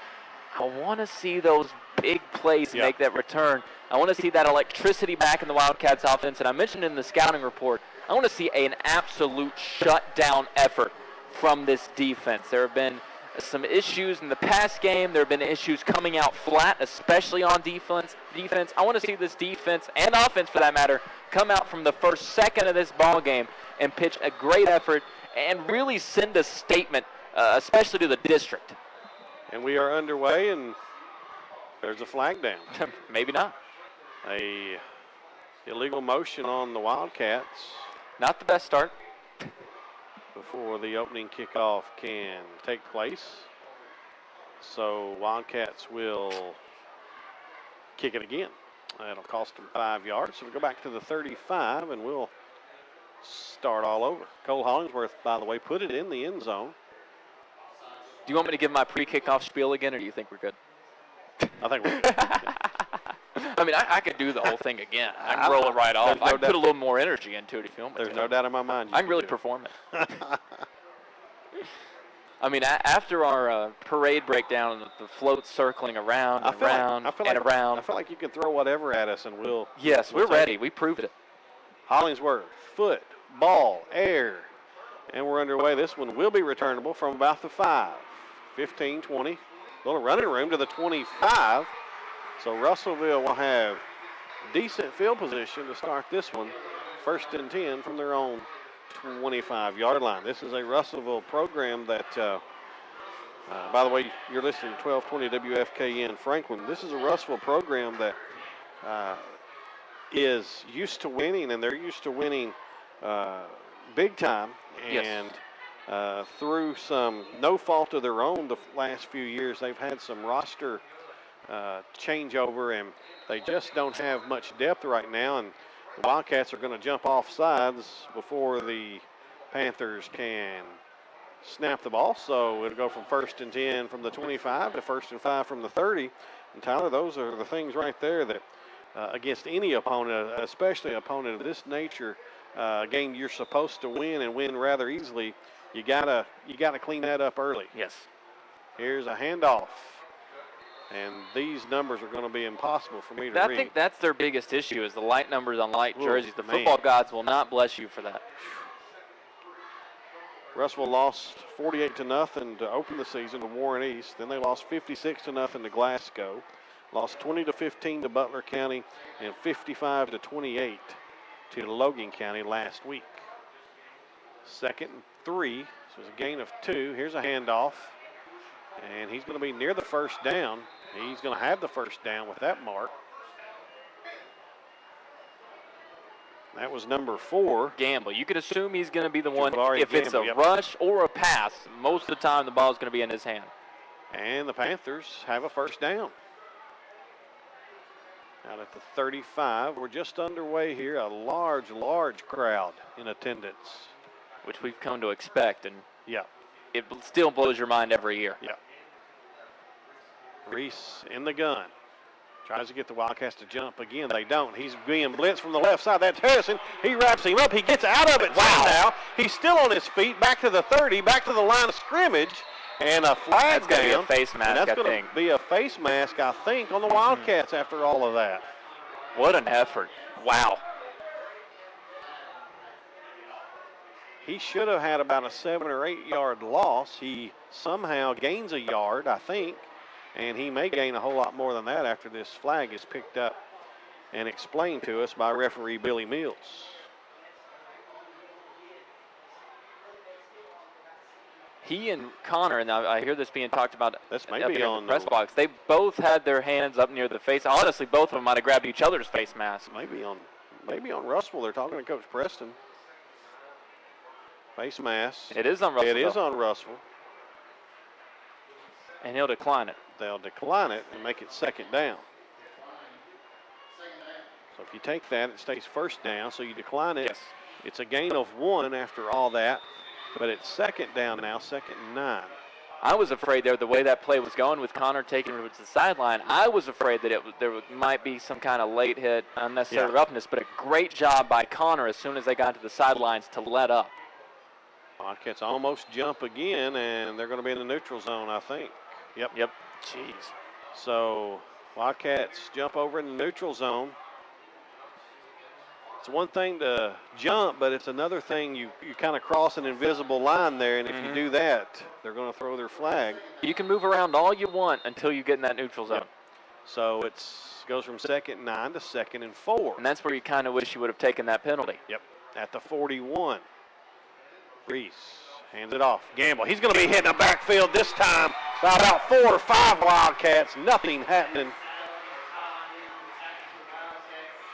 I want to see those big plays make that return. I want to see that electricity back in the Wildcats offense. And I mentioned in the scouting report, I want to see an absolute shutdown effort from this defense. There have been some issues in the pass game. There have been issues coming out flat, especially on defense. I want to see this defense and offense, for that matter, come out from the first second of this ball game and pitch a great effort and really send a statement, especially to the district. And we are underway, and there's a flag down. Maybe not. A illegal motion on the Wildcats. Not the best start. Before the opening kickoff can take place. So Wildcats will kick it again. That'll cost them 5 yards. So we'll go back to the 35, and we'll start all over. Cole Hollingsworth, by the way, put it in the end zone. Do you want me to give my pre-kickoff spiel again, or do you think we're good? I think we're good. I mean, I could do the whole thing again. I can roll it right off. I can put a little more energy into it if you want me to. There's no doubt in my mind. I can really perform it. I mean, after our parade breakdown, the float circling around and around and around. I feel like you can throw whatever at us and we'll. Yes, we're ready. We proved it. Hollingsworth, foot, ball, air. And we're underway. This one will be returnable from about the 5. 15, 20. Little running room to the 25. So Russellville will have decent field position to start this one. 1st and 10 from their own 25-yard line. This is a Russellville program that, by the way, you're listening to 1220 WFKN Franklin. This is a Russellville program that is used to winning, and they're used to winning big time. And through some no fault of their own the last few years, they've had some roster changeover, and they just don't have much depth right now. And the Wildcats are going to jump off sides before the Panthers can snap the ball. So it'll go from 1st and 10 from the 25 to 1st and 5 from the 30. And Tyler, those are the things right there that against any opponent, especially an opponent of this nature, a game you're supposed to win and win rather easily, you gotta clean that up early. Yes. Here's a handoff. And these numbers are going to be impossible for me to read. I think that's their biggest issue is the light numbers on light jerseys. The football gods will not bless you for that. Russellville lost 48-0 to open the season to Warren East. Then they lost 56-0 to Glasgow. Lost 20-15 to Butler County and 55-28 to Logan County last week. 2nd and 3. This was a gain of 2. Here's a handoff. And he's going to be near the 1st down. He's going to have the 1st down with that mark. That was number 4. Gamble. You can assume he's going to be the one. If it's a Gamble, rush or a pass, most of the time the ball is going to be in his hand. And the Panthers have a 1st down. Out at the 35. We're just underway here. A large, large crowd in attendance. Which we've come to expect. And yeah, it still blows your mind every year. Yeah. Reese in the gun. Tries to get the Wildcats to jump again. They don't. He's being blitzed from the left side. That's Harrison. He wraps him up. He gets out of it. Wow. Now he's still on his feet. Back to the 30. Back to the line of scrimmage. And a flag down. That's going to be a face mask, that's going to be a face mask, I think, on the Wildcats after all of that. What an effort. Wow. He should have had about a 7 or 8 yard loss. He somehow gains a yard, I think. And he may gain a whole lot more than that after this flag is picked up and explained to us by referee Billy Mills. He and Connor, and I hear this being talked about this up here in the press box, they both had their hands up near the face. Honestly, both of them might have grabbed each other's face masks. Maybe on Russellville. They're talking to Coach Preston. Face mask. It is on Russellville. It is on Russellville. And he'll decline it. They'll decline it and make it 2nd down. So if you take that, it stays 1st down. So you decline it. Yes. It's a gain of 1 after all that. But it's 2nd down now, 2nd and 9. I was afraid there, the way that play was going with Connor taking it to the sideline, I was afraid that there might be some kind of late hit, unnecessary roughness, but a great job by Connor as soon as they got to the sidelines to let up. Wildcats almost jump again, and they're going to be in the neutral zone, I think. Yep. Jeez. So Wildcats jump over in the neutral zone. It's one thing to jump, but it's another thing you kind of cross an invisible line there, and if you do that, they're going to throw their flag. You can move around all you want until you get in that neutral zone. Yep. So it goes from 2nd and 9 to 2nd and 4. And that's where you kind of wish you would have taken that penalty. Yep. At the 41. Reese hands it off. Gamble. He's going to be hitting the backfield this time by about 4 or 5 Wildcats. Nothing happening.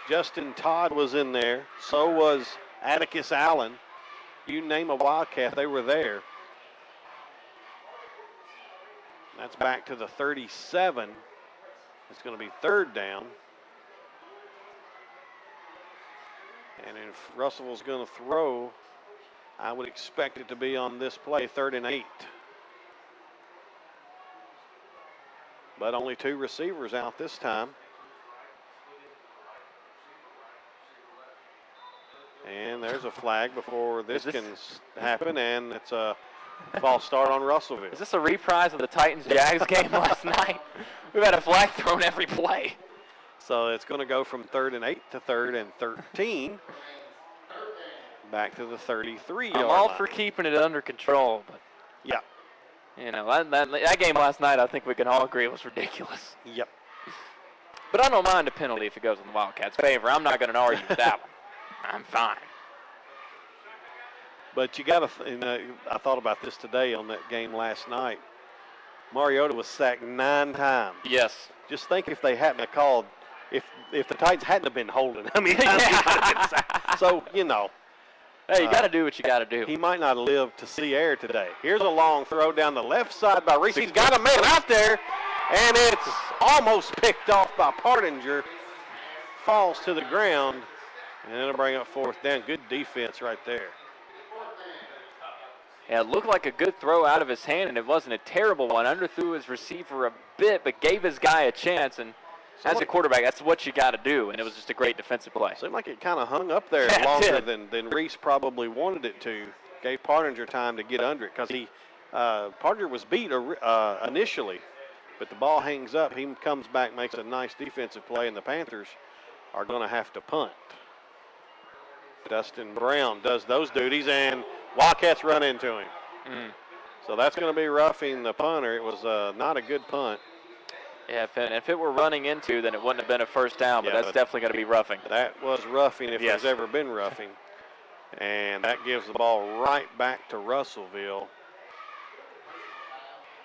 Justin Todd was in there. So was Atticus Allen. You name a Wildcat, they were there. That's back to the 37. It's going to be 3rd down. And if Russellville's going to throw, I would expect it to be on this play, 3rd and 8. But only 2 receivers out this time. flag before this can happen, and it's a false start on Russellville. Is this a reprise of the Titans-Jags game last night? We've had a flag thrown every play. So it's going to go from 3rd and 8 to 3rd and 13. Back to the 33-yard line. I'm all for keeping it under control, but yeah, you know that game last night, I think we can all agree was ridiculous. Yep. But I don't mind a penalty if it goes in the Wildcats' favor. I'm not going to argue with that one. I'm fine. But you got to, I thought about this today on that game last night. Mariota was sacked 9 times. Yes. Just think if they hadn't have called, if the Titans hadn't have been holding, I mean, so, you know. Hey, you got to do what you got to do. He might not live to see air today. Here's a long throw down the left side by Reese. He's got a man out there, and it's almost picked off by Partinger. Falls to the ground, and it'll bring up 4th down. Good defense right there. Yeah, it looked like a good throw out of his hand, and it wasn't a terrible one. Underthrew his receiver a bit, but gave his guy a chance. And as a quarterback, that's what you got to do. And it was just a great defensive play. Seemed like it kind of hung up there longer than Reese probably wanted it to. Gave Partinger time to get under it because Partinger was beat initially, but the ball hangs up. He comes back, makes a nice defensive play, and the Panthers are going to have to punt. Dustin Brown does those duties, and Wildcats run into him. So that's going to be roughing the punter. It was not a good punt. Yeah, if it were running into, then it wouldn't have been a first down, but that's definitely going to be roughing. That was roughing if there's ever been roughing. And that gives the ball right back to Russellville.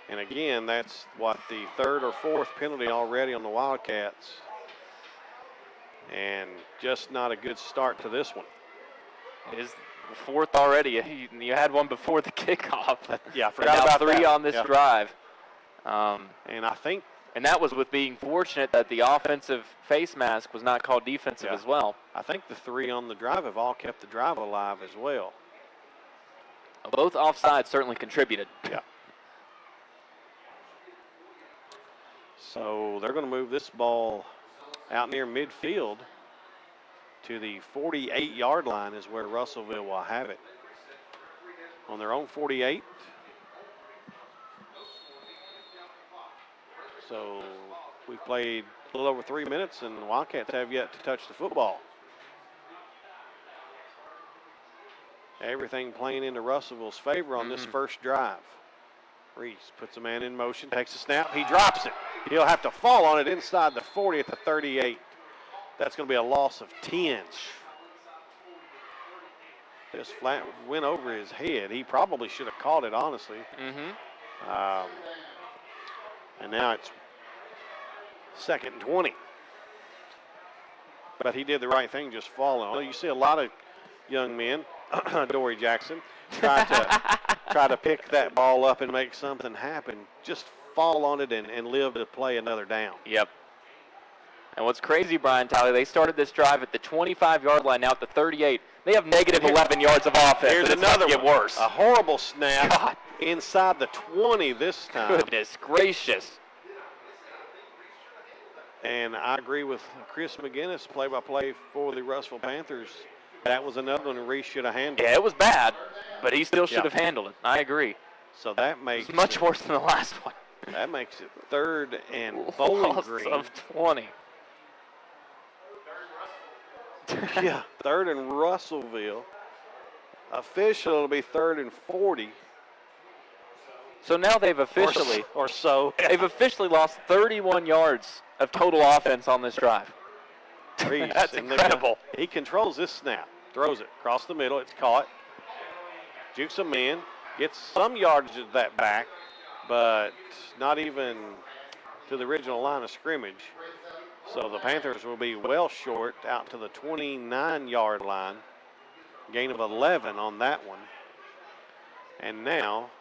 And again, that's what, the 3rd or 4th penalty already on the Wildcats. And just not a good start to this one. It is 4th already. You had one before the kickoff. Yeah, I forgot about 3 on this drive. And I think. And that was with being fortunate that the offensive face mask was not called defensive as well. I think the 3 on the drive have all kept the drive alive as well. Both offsides certainly contributed. Yeah. So they're going to move this ball out near midfield to the 48-yard line is where Russellville will have it. On their own 48. So we've played a little over 3 minutes, and the Wildcats have yet to touch the football. Everything playing into Russellville's favor on this first drive. Reese puts a man in motion, takes a snap, he drops it. He'll have to fall on it inside the 40 at the 38. That's going to be a loss of 10. Just flat went over his head. He probably should have caught it, honestly. And now it's 2nd and 20. But he did the right thing, just falling on it. You see a lot of young men, Dory Jackson, try to pick that ball up and make something happen. Just fall on it and live to play another down. Yep. And what's crazy, Brian Talley, they started this drive at the 25-yard line, now at the 38. They have negative 11 yards of offense. Here's another one. Get worse. A horrible snap inside the 20 this time. Goodness gracious. And I agree with Chris McGinnis, play-by-play for the Russellville Panthers. That was another one Reese should have handled. Yeah, it was bad, but he still should have handled it. I agree. So that makes it's much worse than the last one. That makes it 3rd and Bowling Green. Of 20. Yeah, 3rd and Russellville. Official, it'll be 3rd and 40. So now they've officially they've officially lost 31 yards of total offense on this drive. That's incredible. He controls this snap, throws it across the middle. It's caught. Jukes him in, gets some yardage of that back, but not even to the original line of scrimmage. So the Panthers will be well short out to the 29-yard line. Gain of 11 on that one. And now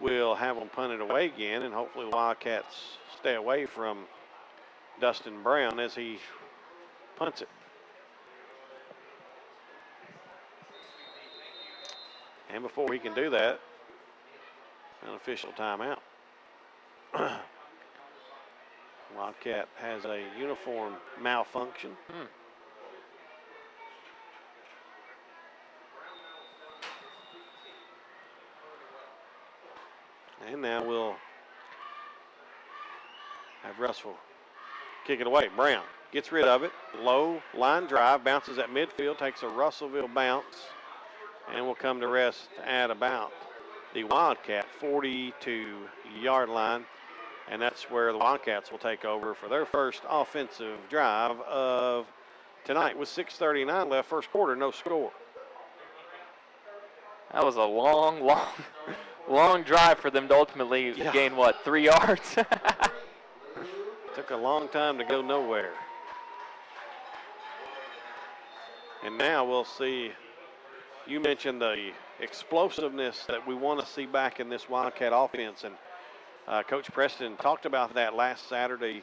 we'll have them punted away again, and hopefully the Wildcats stay away from Dustin Brown as he punts it. And before he can do that, an official timeout. Wildcat has a uniform malfunction. And now we'll have Russell kick it away. Brown gets rid of it. Low line drive, bounces at midfield, takes a Russellville bounce, and will come to rest at about the Wildcat 42-yard line. And that's where the Wildcats will take over for their first offensive drive of tonight with 6:39 left, first quarter, no score. That was a long, long drive for them to ultimately gain, what, 3 yards? Took a long time to go nowhere. And now we'll see, you mentioned the explosiveness that we want to see back in this Wildcat offense. And Coach Preston talked about that last Saturday,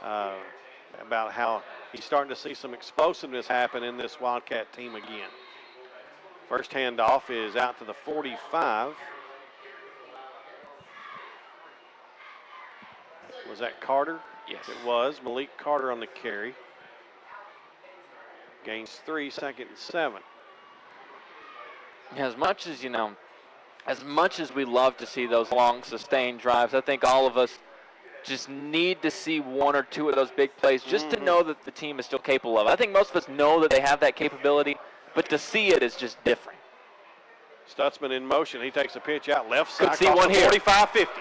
about how he's starting to see some explosiveness happen in this Wildcat team again. First handoff is out to the 45. Was that Carter? Yes. It was. Malik Carter on the carry. Gains 3, second and 7. Yeah, as much as we love to see those long, sustained drives, I think all of us just need to see 1 or 2 of those big plays just to know that the team is still capable of it. I think most of us know that they have that capability, but to see it is just different. Stutzman in motion. He takes a pitch out left side. Could see one here. 45, 50.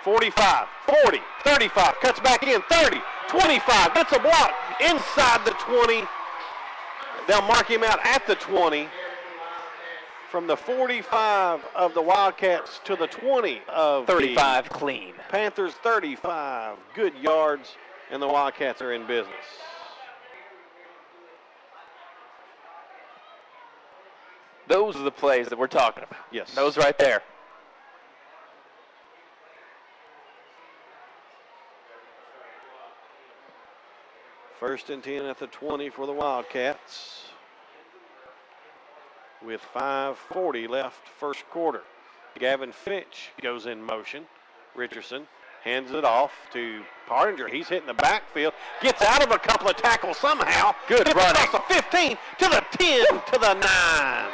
45, 40, 35. Cuts back in. 30, 25. Gets a block inside the 20. They'll mark him out at the 20. From the 45 of the Wildcats to the 20 of 35 clean. Panthers. 35 good yards, and the Wildcats are in business. Those are the plays that we're talking about. Yes. Those right there. First and 10 at the 20 for the Wildcats. With 5:40 left, first quarter. Gavin Finch goes in motion. Richardson hands it off to Partinger. He's hitting the backfield. Gets out of a couple of tackles somehow. Good running. Across the 15 to the 10 to the 9.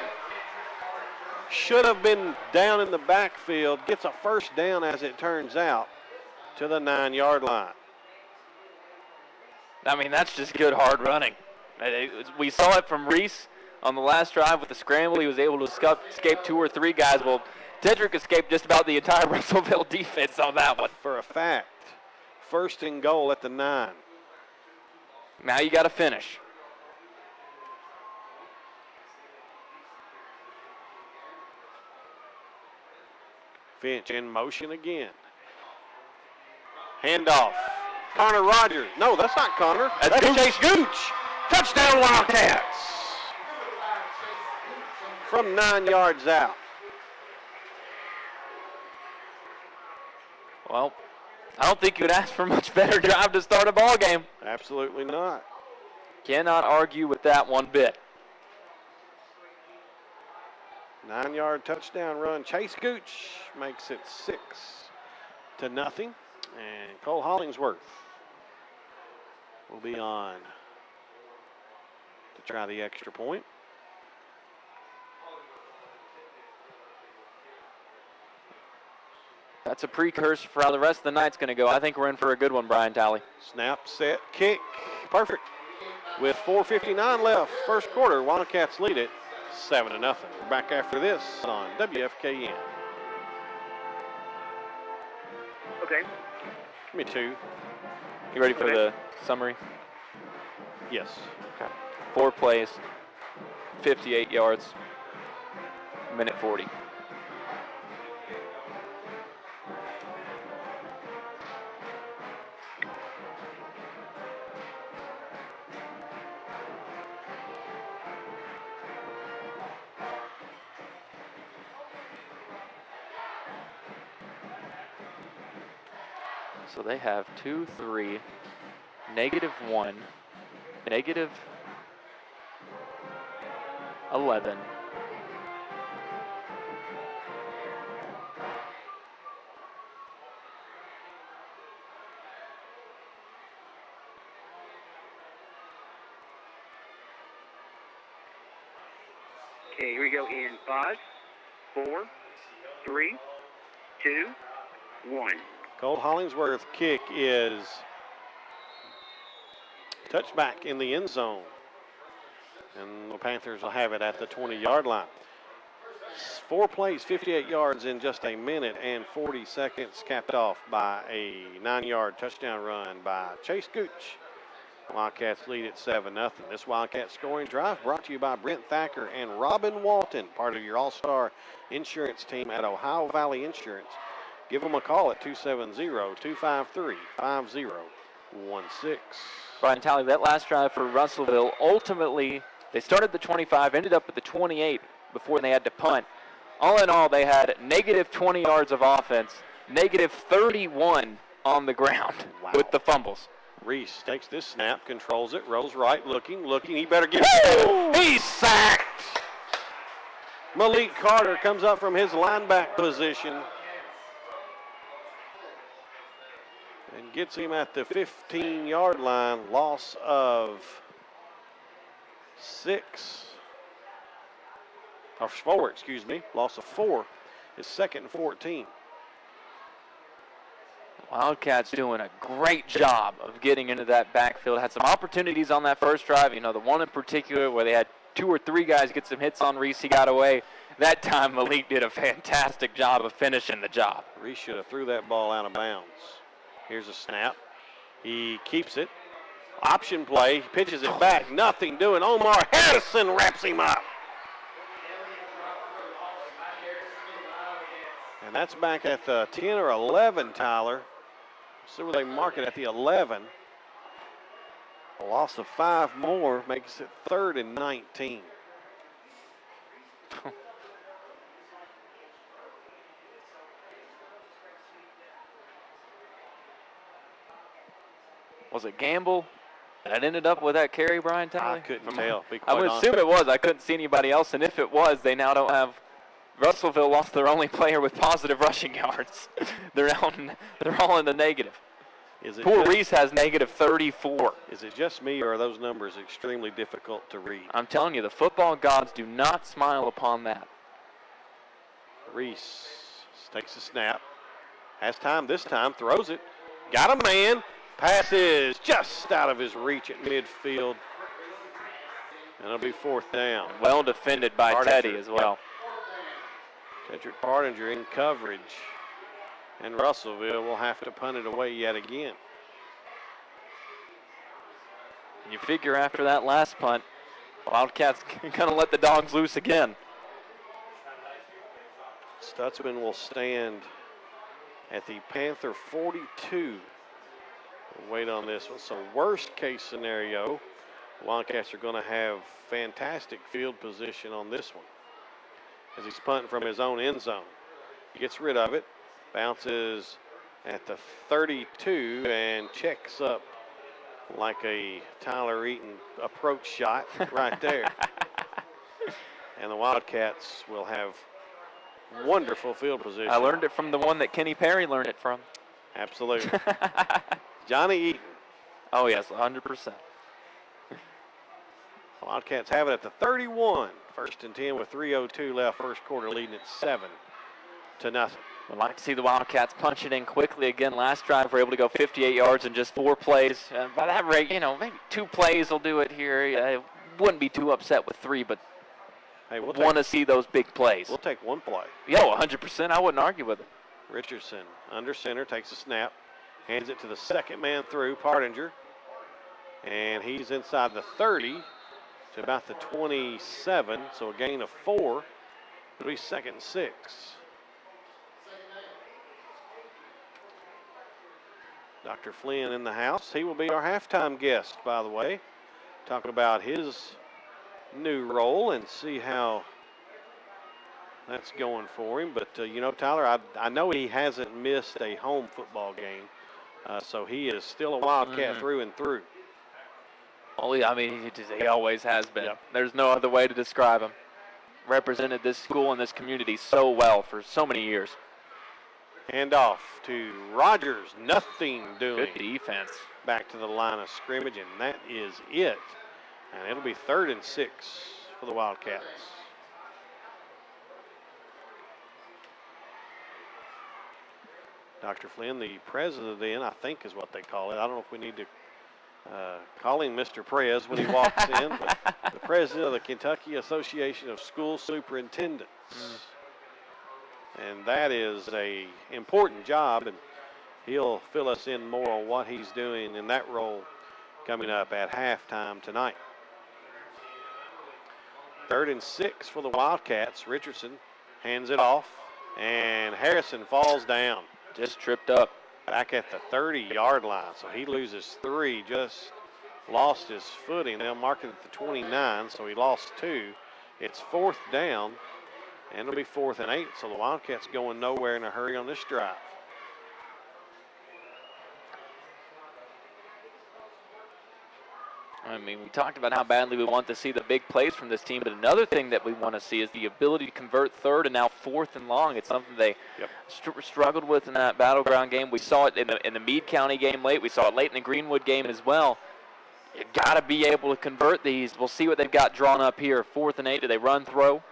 Should have been down in the backfield. Gets a first down as it turns out to the 9-yard line. I mean, that's just good hard running. We saw it from Reese on the last drive with the scramble. He was able to escape 2 or 3 guys. Well, Tedrick escaped just about the entire Russellville defense on that one. For a fact, first and goal at the 9. Now you got to finish. Finch in motion again. Handoff. Connor Rogers. No, that's not Connor. That's Chase Gooch. Touchdown Wildcats. From 9 yards out. Well, I don't think you would ask for a much better drive to start a ball game. Absolutely not. Cannot argue with that one bit. 9-yard touchdown run. Chase Gooch makes it 6-0. And Cole Hollingsworth will be on to try the extra point. That's a precursor for how the rest of the night's going to go. I think we're in for a good one, Brian Talley. Snap, set, kick. Perfect. With 4:59 left, first quarter, Wildcats lead it 7-0. We're back after this on WFKN. Okay. Give me 2. You ready for the summary? Yes. Okay. 4 plays, 58 yards, minute 40. So they have 2, 3, -1, -11, Okay, here we go in 5, 4, 3, 2, 1. Cole Hollingsworth kick is touched back in the end zone. And the Panthers will have it at the 20-yard line. 4 plays, 58 yards in just a minute and 40 seconds, capped off by a 9-yard touchdown run by Chase Gooch. Wildcats lead at 7-0. This Wildcat scoring drive brought to you by Brent Thacker and Robin Walton, part of your all-star insurance team at Ohio Valley Insurance. Give them a call at 270-253-5016. Brian Talley, that last drive for Russellville, ultimately, they started the 25, ended up at the 28 before they had to punt. All in all, they had negative 20 yards of offense, negative 31 on the ground with the fumbles. Reese takes this snap, controls it, rolls right, looking. He better get it. He's sacked. Malik Carter comes up from his linebacker position and gets him at the 15-yard line. Loss of 4, excuse me. Loss of 4. It's 2nd and 14. Wildcats doing a great job of getting into that backfield. Had some opportunities on that first drive. You know, the one in particular where they had 2 or 3 guys get some hits on Reese. He got away. That time, Malik did a fantastic job of finishing the job. Reese should have threw that ball out of bounds. Here's a snap. He keeps it. Option play. Pitches it back. Nothing doing. Omar Harrison wraps him up. And that's back at the 10 or 11, Tyler. See where they mark it at the 11. A loss of 5 more makes it 3rd and 19. Was it Gamble that ended up with that carry, Brian Talley? I couldn't tell. I would assume it was. I couldn't see anybody else. And if it was, they now don't have. Russellville lost their only player with positive rushing yards. They're all in the negative. Poor Reese has negative 34. Is it just me, or are those numbers extremely difficult to read? I'm telling you, the football gods do not smile upon that. Reese takes a snap. Has time this time. Throws it. Got a man. Passes just out of his reach at midfield. And it'll be 4th down. Well defended by Teddy as well. Cedric Partinger in coverage. And Russellville will have to punt it away yet again. You figure after that last punt, Wildcats going to let the dogs loose again. Stutzman will stand at the Panther 42. We'll wait on this one. So worst case scenario, Wildcats are going to have fantastic field position on this one as he's punting from his own end zone. He gets rid of it, bounces at the 32 and checks up like a Tyler Eaton approach shot right there. And the Wildcats will have wonderful field position. I learned it from the one that Kenny Perry learned it from. Absolutely. Johnny Eaton. Oh, yes, 100%. Wildcats have it at the 31. 1st and 10 with 3:02 left. First quarter leading at 7-0. I'd like to see the Wildcats punch it in quickly again. Last drive, we're able to go 58 yards in just 4 plays. By that rate, you know, maybe 2 plays will do it here. I wouldn't be too upset with 3, but hey, we'll want to see those big plays. We'll take 1 play. Yeah, 100%. I wouldn't argue with it. Richardson under center, takes a snap, hands it to the second man through, Partinger. And he's inside the 30 to about the 27, so a gain of 4. It'll be 2nd and 6. Dr. Flynn in the house. He will be our halftime guest, by the way. Talk about his new role and see how that's going for him. But, you know, Tyler, I know he hasn't missed a home football game, so he is still a Wildcat through and through. Well, I mean, he always has been. Yep. There's no other way to describe him. Represented this school and this community so well for so many years. Hand off to Rogers. Nothing doing. Good defense. Back to the line of scrimmage, and that is it. And it'll be 3rd and 6 for the Wildcats. Dr. Flynn, the president, I think is what they call it. I don't know if we need to call him Mr. Prez when he walks in, but the president of the Kentucky Association of School Superintendents. And that is a important job, and he'll fill us in more on what he's doing in that role coming up at halftime tonight. 3rd and 6 for the Wildcats. Richardson hands it off, and Harrison falls down. Just tripped up. Back at the 30-yard line, so he loses 3, just lost his footing. They'll mark it at the 29, so he lost 2. It's 4th down, and it'll be 4th and 8, so the Wildcats going nowhere in a hurry on this drive. I mean, we talked about how badly we want to see the big plays from this team, but another thing that we want to see is the ability to convert 3rd and now 4th and long. It's something they struggled with in that battleground game. We saw it in the Meade County game late. We saw it late in the Greenwood game as well. You got to be able to convert these. We'll see what they've got drawn up here. 4th and 8. Do they run, throw?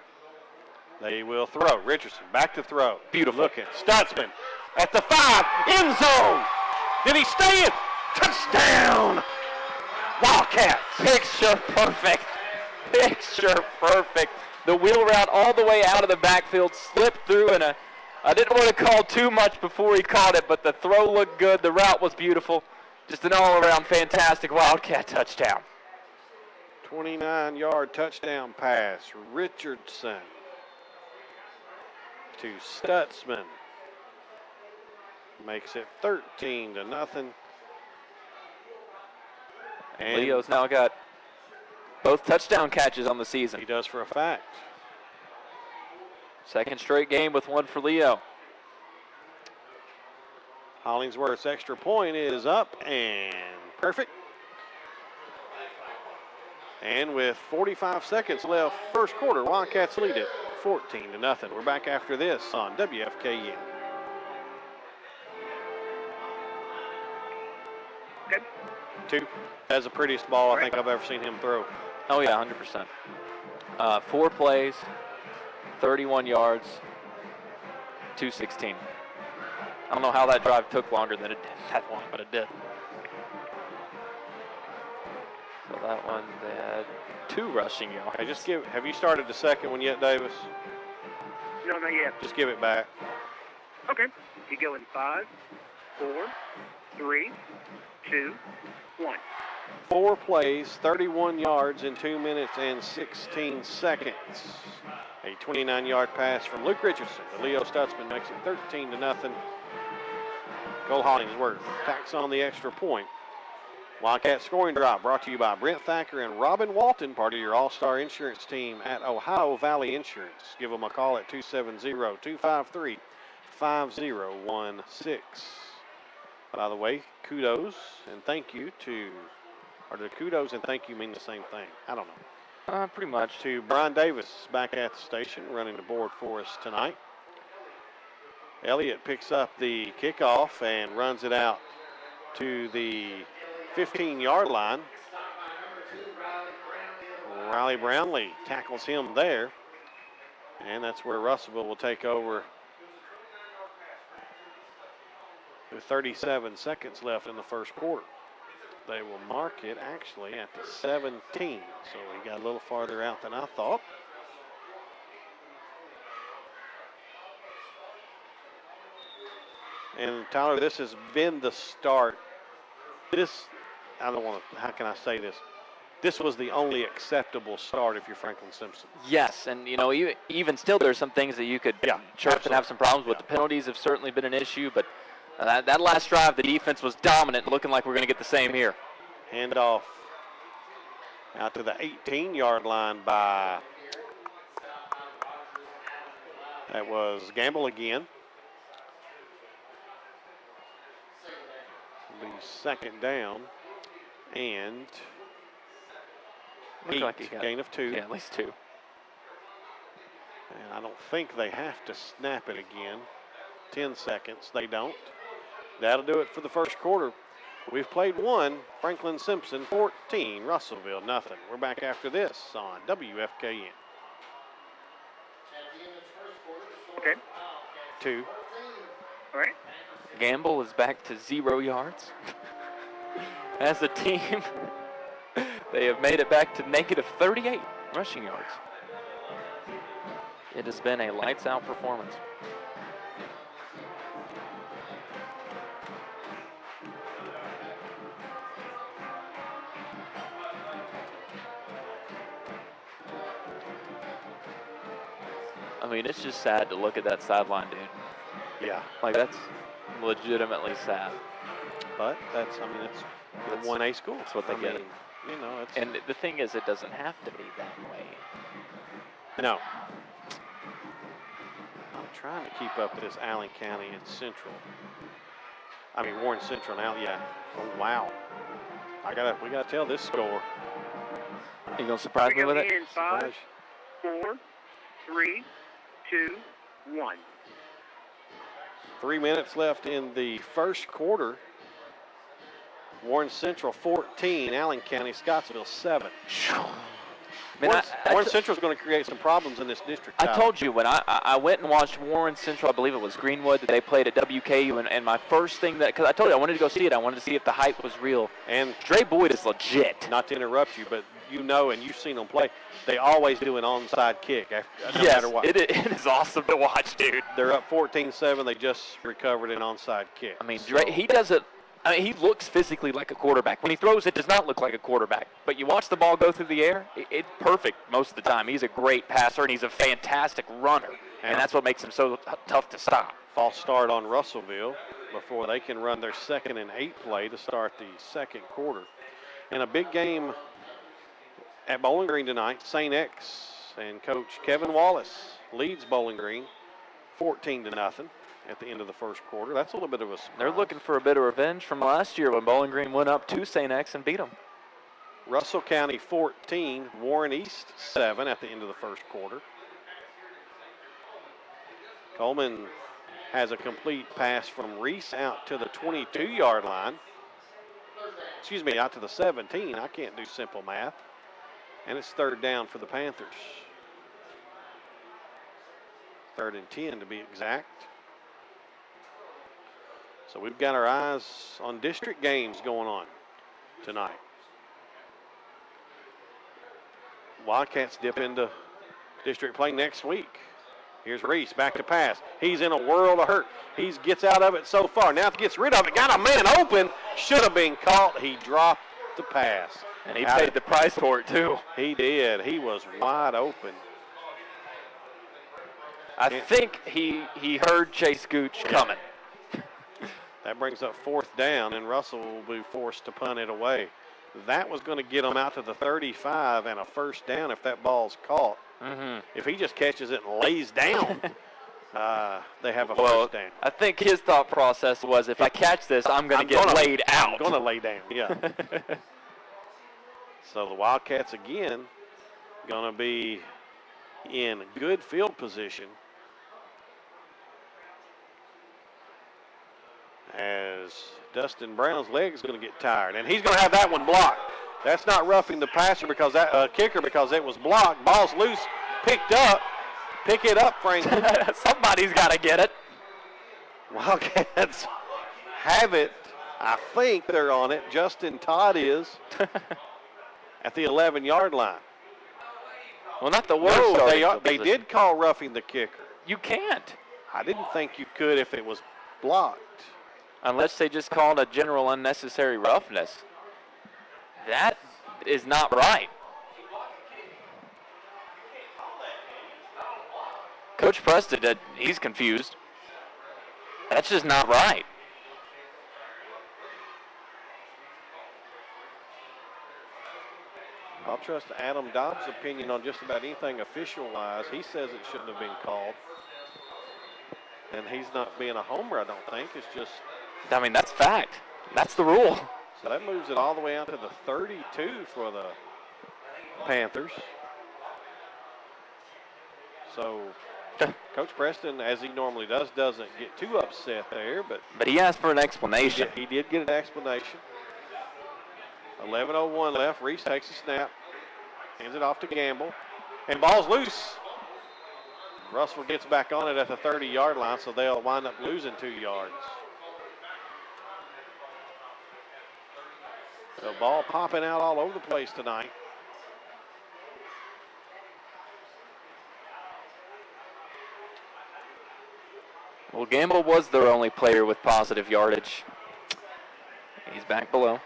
They will throw. Richardson back to throw. Beautiful. Look at Stutzman at the 5, end zone. Did he stay in? Touchdown! Wildcats. Picture perfect. Picture perfect. The wheel route all the way out of the backfield, slipped through, and I didn't want to call too much before he caught it, but the throw looked good. The route was beautiful. Just an all-around fantastic Wildcat touchdown. 29-yard touchdown pass. Richardson to Stutzman. Makes it 13-0. And Leo's now got both touchdown catches on the season. He does for a fact. Second straight game with one for Leo. Hollingsworth's extra point is up and perfect. And with 45 seconds left, first quarter, Wildcats lead it 14-0. We're back after this on WFKN. Okay. 2. That's the prettiest ball I think I've ever seen him throw. Oh, yeah, 100%. 4 plays, 31 yards, 216. I don't know how that drive took longer than it did, that long, but it did. So that one, they had 2 rushing yards. Hey, have you started the second one yet, Davis? No, not yet. Just give it back. Okay. You go in 5, 4, 3, 2, 1. 4 plays, 31 yards in 2 minutes and 16 seconds. A 29-yard pass from Luke Richardson to Leo Stutzman makes it 13-0. Cole Hollingsworth tacks on the extra point. Wildcat scoring drive brought to you by Brent Thacker and Robin Walton, part of your all-star insurance team at Ohio Valley Insurance. Give them a call at 270-253-5016. By the way, kudos and thank you to, or the kudos and thank you mean the same thing? I don't know. Pretty much. To Brian Davis back at the station running the board for us tonight. Elliott picks up the kickoff and runs it out to the 15-yard line. Riley Brownlee tackles him there. And that's where Russellville will take over with 37 seconds left in the first quarter. They will mark it actually at the 17. So we got a little farther out than I thought. And Tyler, this has been the start. How can I say this? This was the only acceptable start if you're Franklin Simpson. Yes, and you know, even still, there's some things that you could chirp and have some problems with. The penalties have certainly been an issue, but that last drive, the defense was dominant, looking like we're going to get the same here. Handoff out to the 18-yard line by, that was Gamble again. It'll be second down and gain of 2. Yeah, at least 2. And I don't think they have to snap it again. 10 seconds, they don't. That'll do it for the first quarter. We've played 1, Franklin Simpson 14, Russellville nothing. We're back after this on WFKN. Okay. 2. All right. Gamble is back to 0 yards. As a team, they have made it back to negative 38 rushing yards. It has been a lights-out performance. I mean, it's just sad to look at that sideline, dude. Yeah. Like, that's legitimately sad. But that's, I mean, it's a 1A school. That's what they get. Mean, you know, it's. And the thing is, it doesn't have to be that way. No. I'm trying to keep up with this Allen County and Central. I mean, Warren Central now, yeah. Oh, wow. We gotta tell this score. You gonna surprise me with it? In 5, 4, 3, 2, 1. 3 minutes left in the first quarter. Warren Central 14, Allen County, Scottsville 7. Man, Warren Central is going to create some problems in this district. I told you when I went and watched Warren Central, I believe it was Greenwood, that they played at WKU, and my first thing because I told you I wanted to go see it, I wanted to see if the hype was real. And Dre Boyd is legit. Not to interrupt you, but you know, and you've seen them play, they always do an onside kick no matter what. It is awesome to watch, dude. They're up 14-7. They just recovered an onside kick. I mean, Dre, he does it. I mean, he looks physically like a quarterback. When he throws, it does not look like a quarterback. But you watch the ball go through the air, it's perfect most of the time. He's a great passer, and he's a fantastic runner. And that's what makes him so tough to stop. False start on Russellville before they can run their 2nd and 8 play to start the second quarter. And a big game at Bowling Green tonight. St. X and Coach Kevin Wallace leads Bowling Green 14-0. At the end of the first quarter. That's a little bit of a surprise. They're looking for a bit of revenge from last year when Bowling Green went up to St. X and beat them. Russell County 14, Warren East 7 at the end of the first quarter. Coleman has a complete pass from Reese out to the 22-yard line. Excuse me, out to the 17. I can't do simple math. And it's 3rd down for the Panthers. 3rd and 10 to be exact. So we've got our eyes on district games going on tonight. Wildcats dip into district play next week. Here's Reese back to pass. He's in a world of hurt. He gets out of it so far. Now gets rid of it. Got a man open. Should have been caught. He dropped the pass. And he paid the price for it too. He did. He was wide open. I think he heard Chase Gooch coming. That brings up 4th down, and Russell will be forced to punt it away. That was going to get them out to the 35 and a 1st down if that ball's caught. If he just catches it and lays down, they have a 1st down. I think his thought process was, if I catch this, I'm going to get laid out. I'm going to lay down, yeah. So the Wildcats, again, going to be in good field position as Dustin Brown's leg's going to get tired, and he's going to have that one blocked. That's not roughing the passer because that kicker because it was blocked. Ball's loose, picked up. Pick it up, Franklin. Somebody's got to get it. Wildcats have it. I think they're on it. Justin Todd is at the 11-yard line. Well, not the worst. They did call roughing the kicker. You can't. I didn't think you could if it was blocked. Unless they just called a general unnecessary roughness. That is not right. Coach Preston, he's confused. That's just not right. I'll trust Adam Dobbs' opinion on just about anything official-wise. He says it shouldn't have been called. And he's not being a homer, I don't think. It's just... I mean, that's fact. That's the rule. So that moves it all the way out to the 32 for the Panthers. So Coach Preston, as he normally does, doesn't get too upset there. But he asked for an explanation. He did get an explanation. 11:01 left. Reese takes a snap. Hands it off to Gamble. And ball's loose. Russell gets back on it at the 30-yard line, so they'll wind up losing 2 yards. The ball popping out all over the place tonight. Well, Gamble was their only player with positive yardage. He's back below.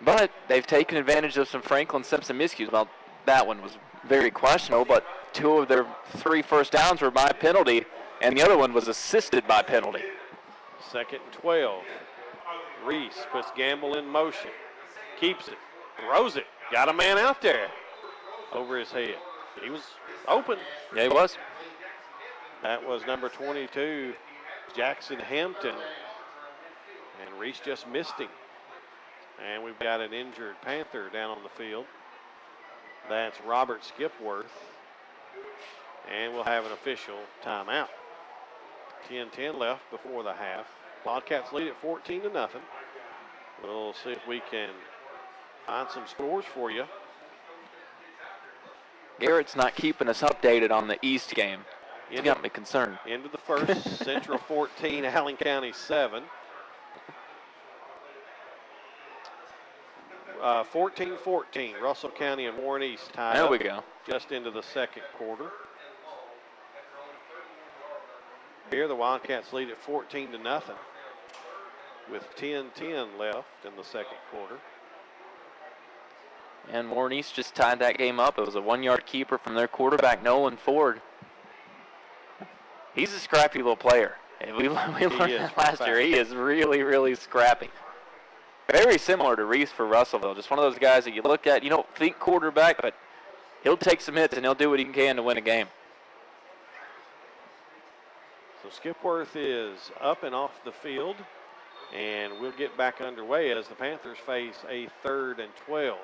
But they've taken advantage of some Franklin Simpson miscues. Well, that one was very questionable, but 2 of their 3 first downs were by penalty, and the other one was assisted by penalty. 2nd and 12. Reese puts Gamble in motion. Keeps it. Throws it. Got a man out there. Over his head. He was open. Yeah, he was. That was number 22, Jackson Hampton. And Reese just missed him. And we've got an injured Panther down on the field. That's Robert Skipworth. And we'll have an official timeout. 10-10 left before the half. Wildcats lead at 14-0. We'll see if we can find some scores for you. Garrett's not keeping us updated on the East game. It's got me concerned. Into the first, Central 14, Allen County 7. 14-14, Russell County and Warren East tied There up we go. just into the second quarter. Here the Wildcats lead at 14-0 with 10-10 left in the second quarter. And Warren East just tied that game up. It was a 1-yard keeper from their quarterback, Nolan Ford. He's a scrappy little player. And we learned that last year. He is really, really scrappy. Very similar to Reese for Russellville. Just one of those guys that you look at, you don't think quarterback, but he'll take some hits and he'll do what he can to win a game. So Skipworth is up and off the field, and we'll get back underway as the Panthers face a 3rd and 12.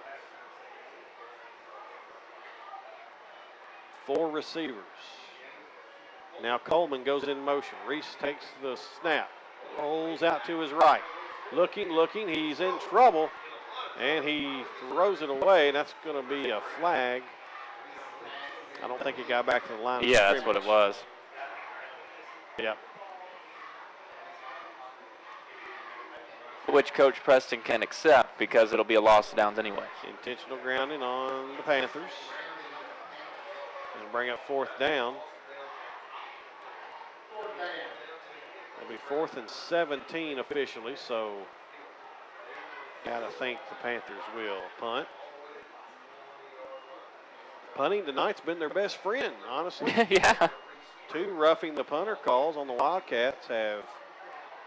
4 receivers. Now Coleman goes in motion. Reese takes the snap, rolls out to his right. Looking, he's in trouble, and he throws it away, and that's going to be a flag. I don't think he got back to the line of scrimmage. Yeah, that's what it was. Yep. Which Coach Preston can accept because it'll be a loss of downs anyway. Intentional grounding on the Panthers. And bring up 4th down. It'll be 4th and 17 officially, so gotta think the Panthers will punt. Punting tonight's been their best friend, honestly. Yeah. 2 roughing the punter calls on the Wildcats have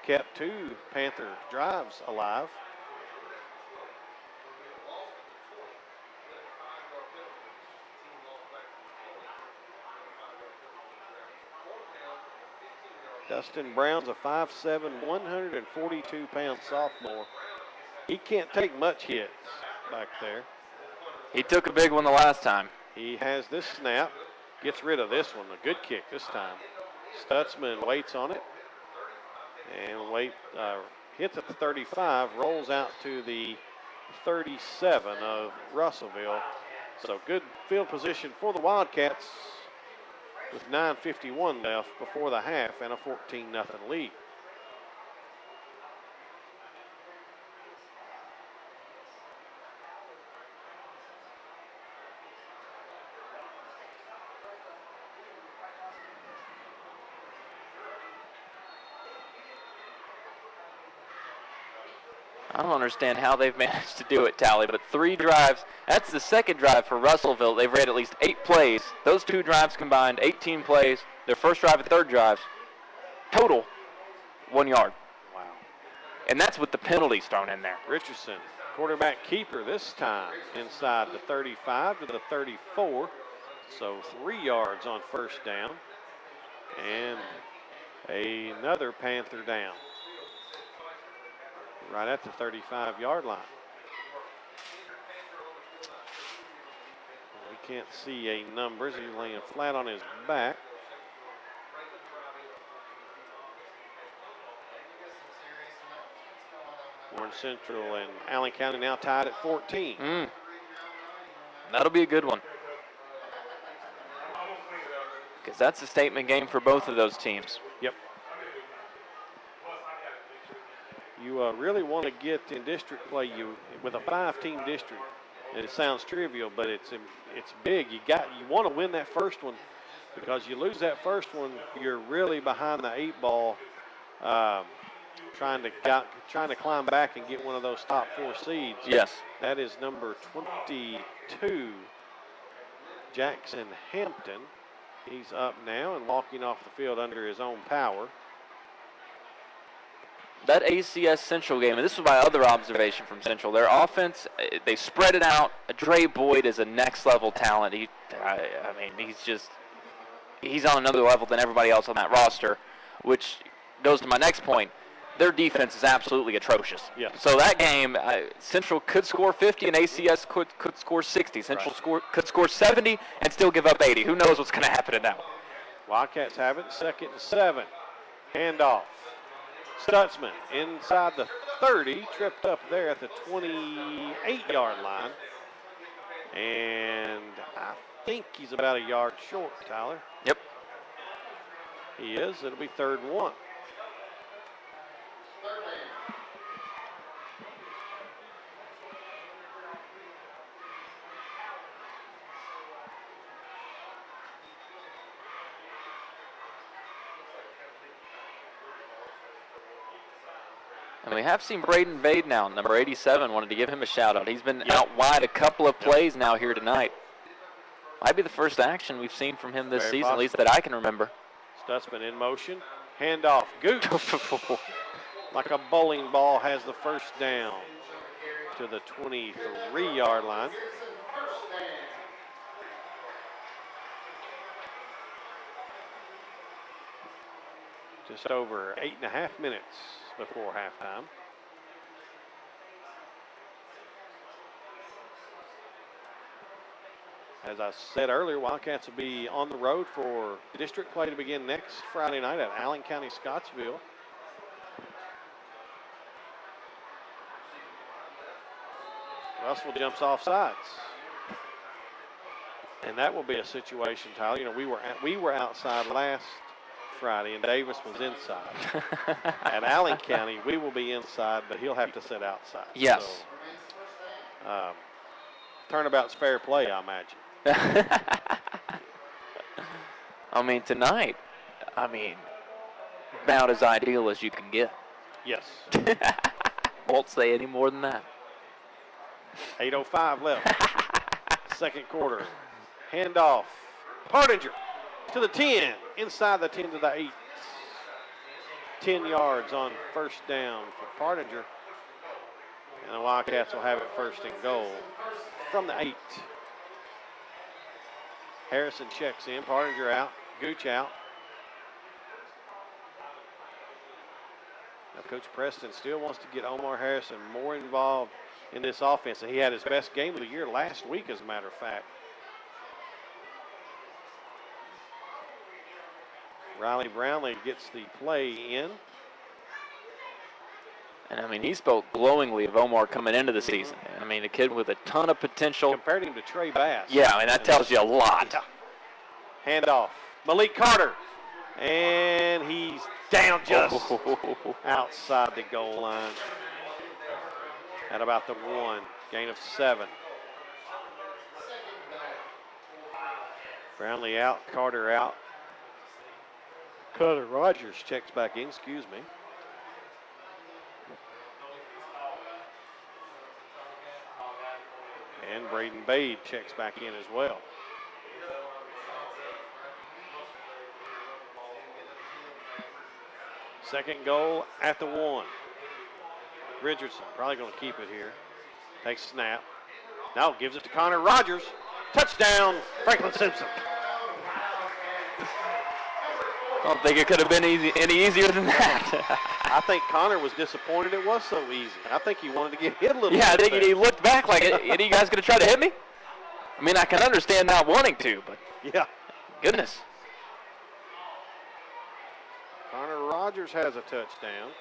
kept 2 Panther drives alive. Dustin Brown's a 5'7", 142-pound sophomore. He can't take much hits back there. He took a big one the last time. He has this snap, gets rid of this one, a good kick this time. Stutzman waits on it, and hits at the 35, rolls out to the 37 of Russellville. So good field position for the Wildcats with 9:51 left before the half and a 14-0 lead. I don't understand how they've managed to do it, Tally, but 3 drives. That's the second drive for Russellville. They've ran at least 8 plays. Those 2 drives combined, 18 plays. Their first drive and third drives, total 1 yard. Wow. And that's with the penalties thrown in there. Richardson, quarterback keeper this time, inside the 35 to the 34. So 3 yards on first down. And another Panther down. Right at the 35-yard line. We can't see a numbers. He's laying flat on his back. Warren Central and Allen County now tied at 14. That'll be a good one. Because that's a statement game for both of those teams. Yep. you really want to get in district play. You with a 5-team district, and it sounds trivial, but it's big. You want to win that first one, because you lose that first one, you're really behind the 8 ball, trying to climb back and get one of those top 4 seeds. Yes. That is number 22, Jackson Hampton. He's up now and walking off the field under his own power. That ACS Central game, and this was my other observation from Central, their offense, they spread it out. Dre Boyd is a next-level talent. He's on another level than everybody else on that roster, which goes to my next point. Their defense is absolutely atrocious. Yes. So that game, Central could score 50 and ACS could score 60. Central could score 70 and still give up 80. Who knows what's going to happen in that one? Wildcats have it, 2nd and 7. Handoff. Stutzman inside the 30, tripped up there at the 28-yard line. And I think he's about a yard short, Tyler. Yep. He is. It'll be 3rd and 1. And we have seen Braden Bade now, number 87. Wanted to give him a shout-out. He's been out wide a couple of plays now here tonight. Might be the first action we've seen from him this season, at least that I can remember. Stutzman in motion. Handoff. Gooch. Like a bowling ball, has the first down to the 23-yard line. Just over 8.5 minutes before halftime. As I said earlier, Wildcats will be on the road for district play to begin next Friday night at Allen County, Scottsville. Russellville jumps off sides. And that will be a situation, Tyler. You know, we were outside last Friday, and Davis was inside. At Allen County, we will be inside, but he'll have to sit outside. Yes. So, turnabout's fair play, I imagine. I mean, tonight, about as ideal as you can get. Yes. Won't say any more than that. 8:05 left. Second quarter. Handoff. Partinger to the 10. Inside the 10 to the 8. 10 yards on first down for Partinger. And the Wildcats will have it 1st and goal from the 8. Harrison checks in. Partinger out. Gooch out. Now Coach Preston still wants to get Omar Harrison more involved in this offense. And he had his best game of the year last week, as a matter of fact. Riley Brownlee gets the play in. And, he spoke glowingly of Omar coming into the season. A kid with a ton of potential. Compared him to Trey Bass. Yeah, that tells you a lot. Handoff. Malik Carter. And he's down just outside the goal line. At about the 1. Gain of 7. Brownlee out. Carter out. Carter Rogers checks back in. Excuse me. And Braden Bade checks back in as well. Second goal at the 1. Richardson probably going to keep it here. Takes snap. Now gives it to Connor Rogers. Touchdown, Franklin Simpson. I don't think it could have been any easier than that. I think Connor was disappointed it was so easy. I think he wanted to get hit a little bit. Yeah, I think he looked back like, are you guys going to try to hit me? I can understand not wanting to, but yeah, goodness. Connor Rogers has a touchdown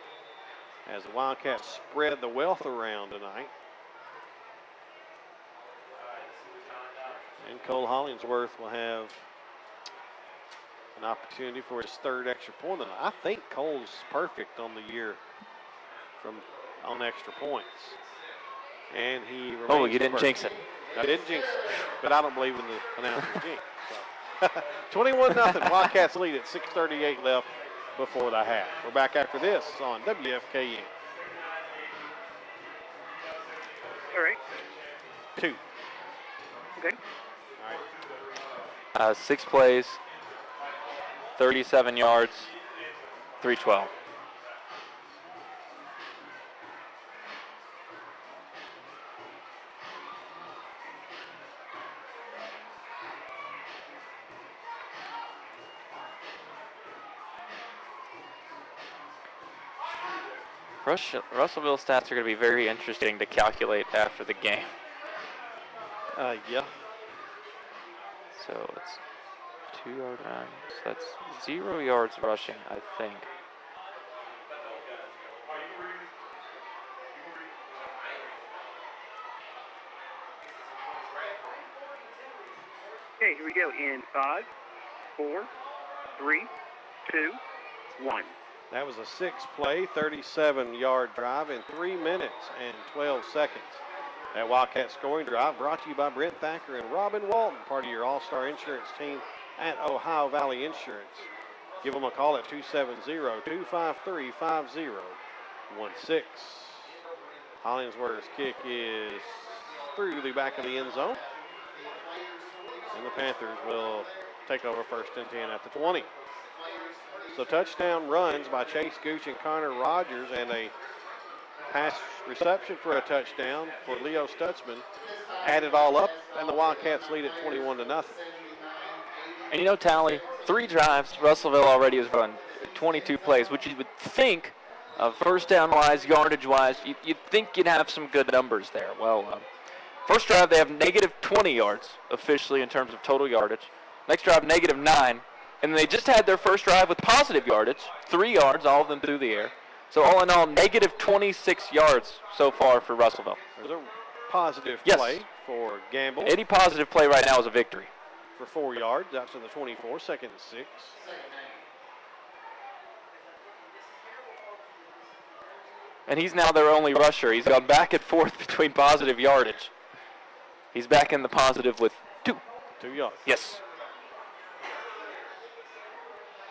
as the Wildcats spread the wealth around tonight. And Cole Hollingsworth will have an opportunity for his 3rd extra point. I think Cole's perfect on the year from on extra points. And he remains. Oh, you didn't jinx it. I didn't jinx it, but I don't believe in the announcer's jinx. So. 21-0. Wildcats lead at 6:38 left before the half. We're back after this on WFKN. All right. 2. Okay. All right. 6 plays, 37 yards, 312. Russellville stats are going to be very interesting to calculate after the game. Yeah. So it's 2-yard run. So that's 0 yards rushing, I think. Okay, here we go. In 5, 4, 3, 2, 1. That was a 6-play, 37-yard drive in 3 minutes and 12 seconds. That Wildcat scoring drive brought to you by Brent Thacker and Robin Walton, part of your All-Star Insurance team at Ohio Valley Insurance. Give them a call at 270-253-5016. Hollingsworth's kick is through the back of the end zone. And the Panthers will take over first and 10 at the 20. So touchdown runs by Chase Gooch and Connor Rogers, and a pass reception for a touchdown for Leo Stutzman. Add it all up, and the Wildcats lead at 21-0. And you know, Tally, 3 drives, Russellville already has run 22 plays, which you would think, first down-wise, yardage-wise, you'd think you'd have some good numbers there. Well, first drive, they have negative 20 yards officially in terms of total yardage. Next drive, negative 9. And they just had their first drive with positive yardage, 3 yards, all of them through the air. So all in all, negative 26 yards so far for Russellville. There's a positive Yes. play for Gamble. Any positive play right now is a victory. For 4 yards, that's to the 24, second and 6. And he's now their only rusher. He's gone back and forth between positive yardage. He's back in the positive with 2. 2 yards. Yes.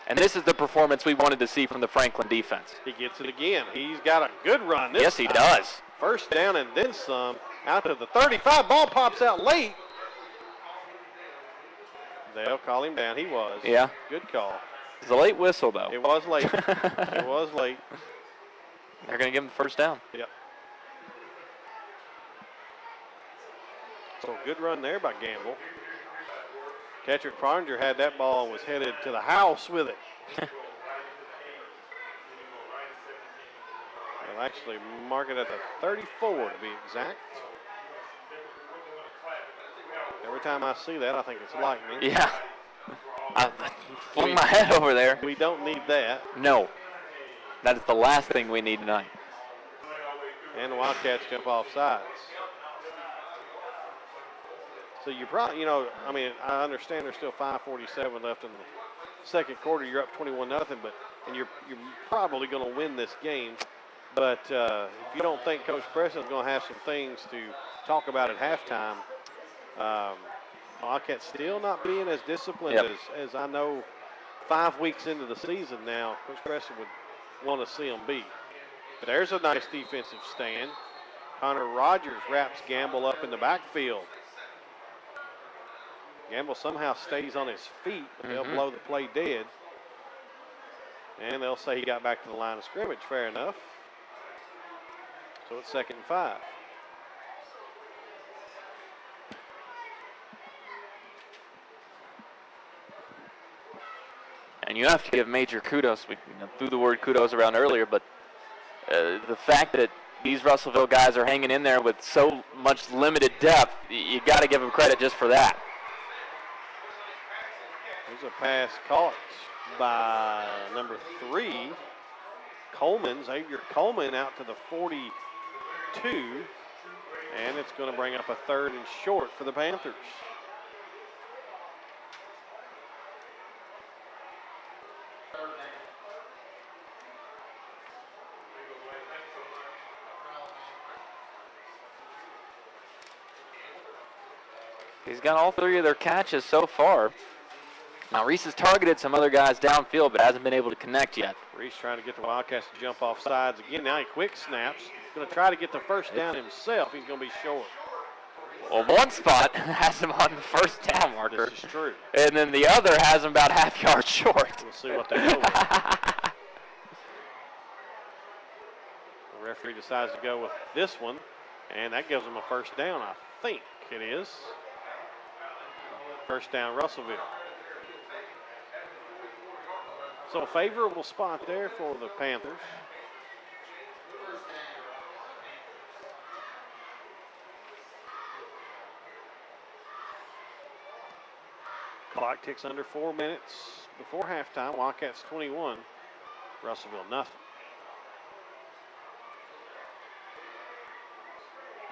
And this is the performance we wanted to see from the Franklin defense. He gets it again. He's got a good run this Yes, he time. does. First down and then some. Out to the 35. Ball pops out late. They'll call him down. He was. Yeah. Good call. It's a late whistle, though. It was late. It was late. They're going to give him the first down. Yep. So good run there by Gamble. Catcher Parnger had that ball and was headed to the house with it. They'll actually mark it at the 34 to be exact. Every time I see that, I think it's lightning. Yeah. I flung my head over there. We don't need that. No. That is the last thing we need tonight. And the Wildcats jump off sides. So you probably, I I understand there's still 5:47 left in the second quarter. You're up 21-0, and you're probably going to win this game. But if you don't think Coach Preston's going to have some things to talk about at halftime, Wildcats still not being as disciplined as I know 5 weeks into the season now, Coach Preston would want to see them be. But there's a nice defensive stand. Connor Rogers wraps Gamble up in the backfield. Gamble somehow stays on his feet, but they'll blow the play dead. And they'll say he got back to the line of scrimmage. Fair enough. So it's 2nd and 5. And you have to give major kudos. We threw the word kudos around earlier, but the fact that these Russellville guys are hanging in there with so much limited depth, you got to give them credit just for that. There's a pass caught by number 3, Coleman, Xavier Coleman, out to the 42. And it's going to bring up a 3rd and short for the Panthers. He's got all 3 of their catches so far. Now, Reese has targeted some other guys downfield, but hasn't been able to connect yet. Reese trying to get the Wildcats to jump off sides again. Now he quick snaps. Going to try to get the first down himself. He's going to be short. Well, one spot has him on the first down marker. This is true. And then the other has him about half yard short. We'll see what they go with. The referee decides to go with this one, and that gives them a first down, I think it is. First down, Russellville. So a favorable spot there for the Panthers. Clock ticks under 4 minutes before halftime. Wildcats 21, Russellville nothing.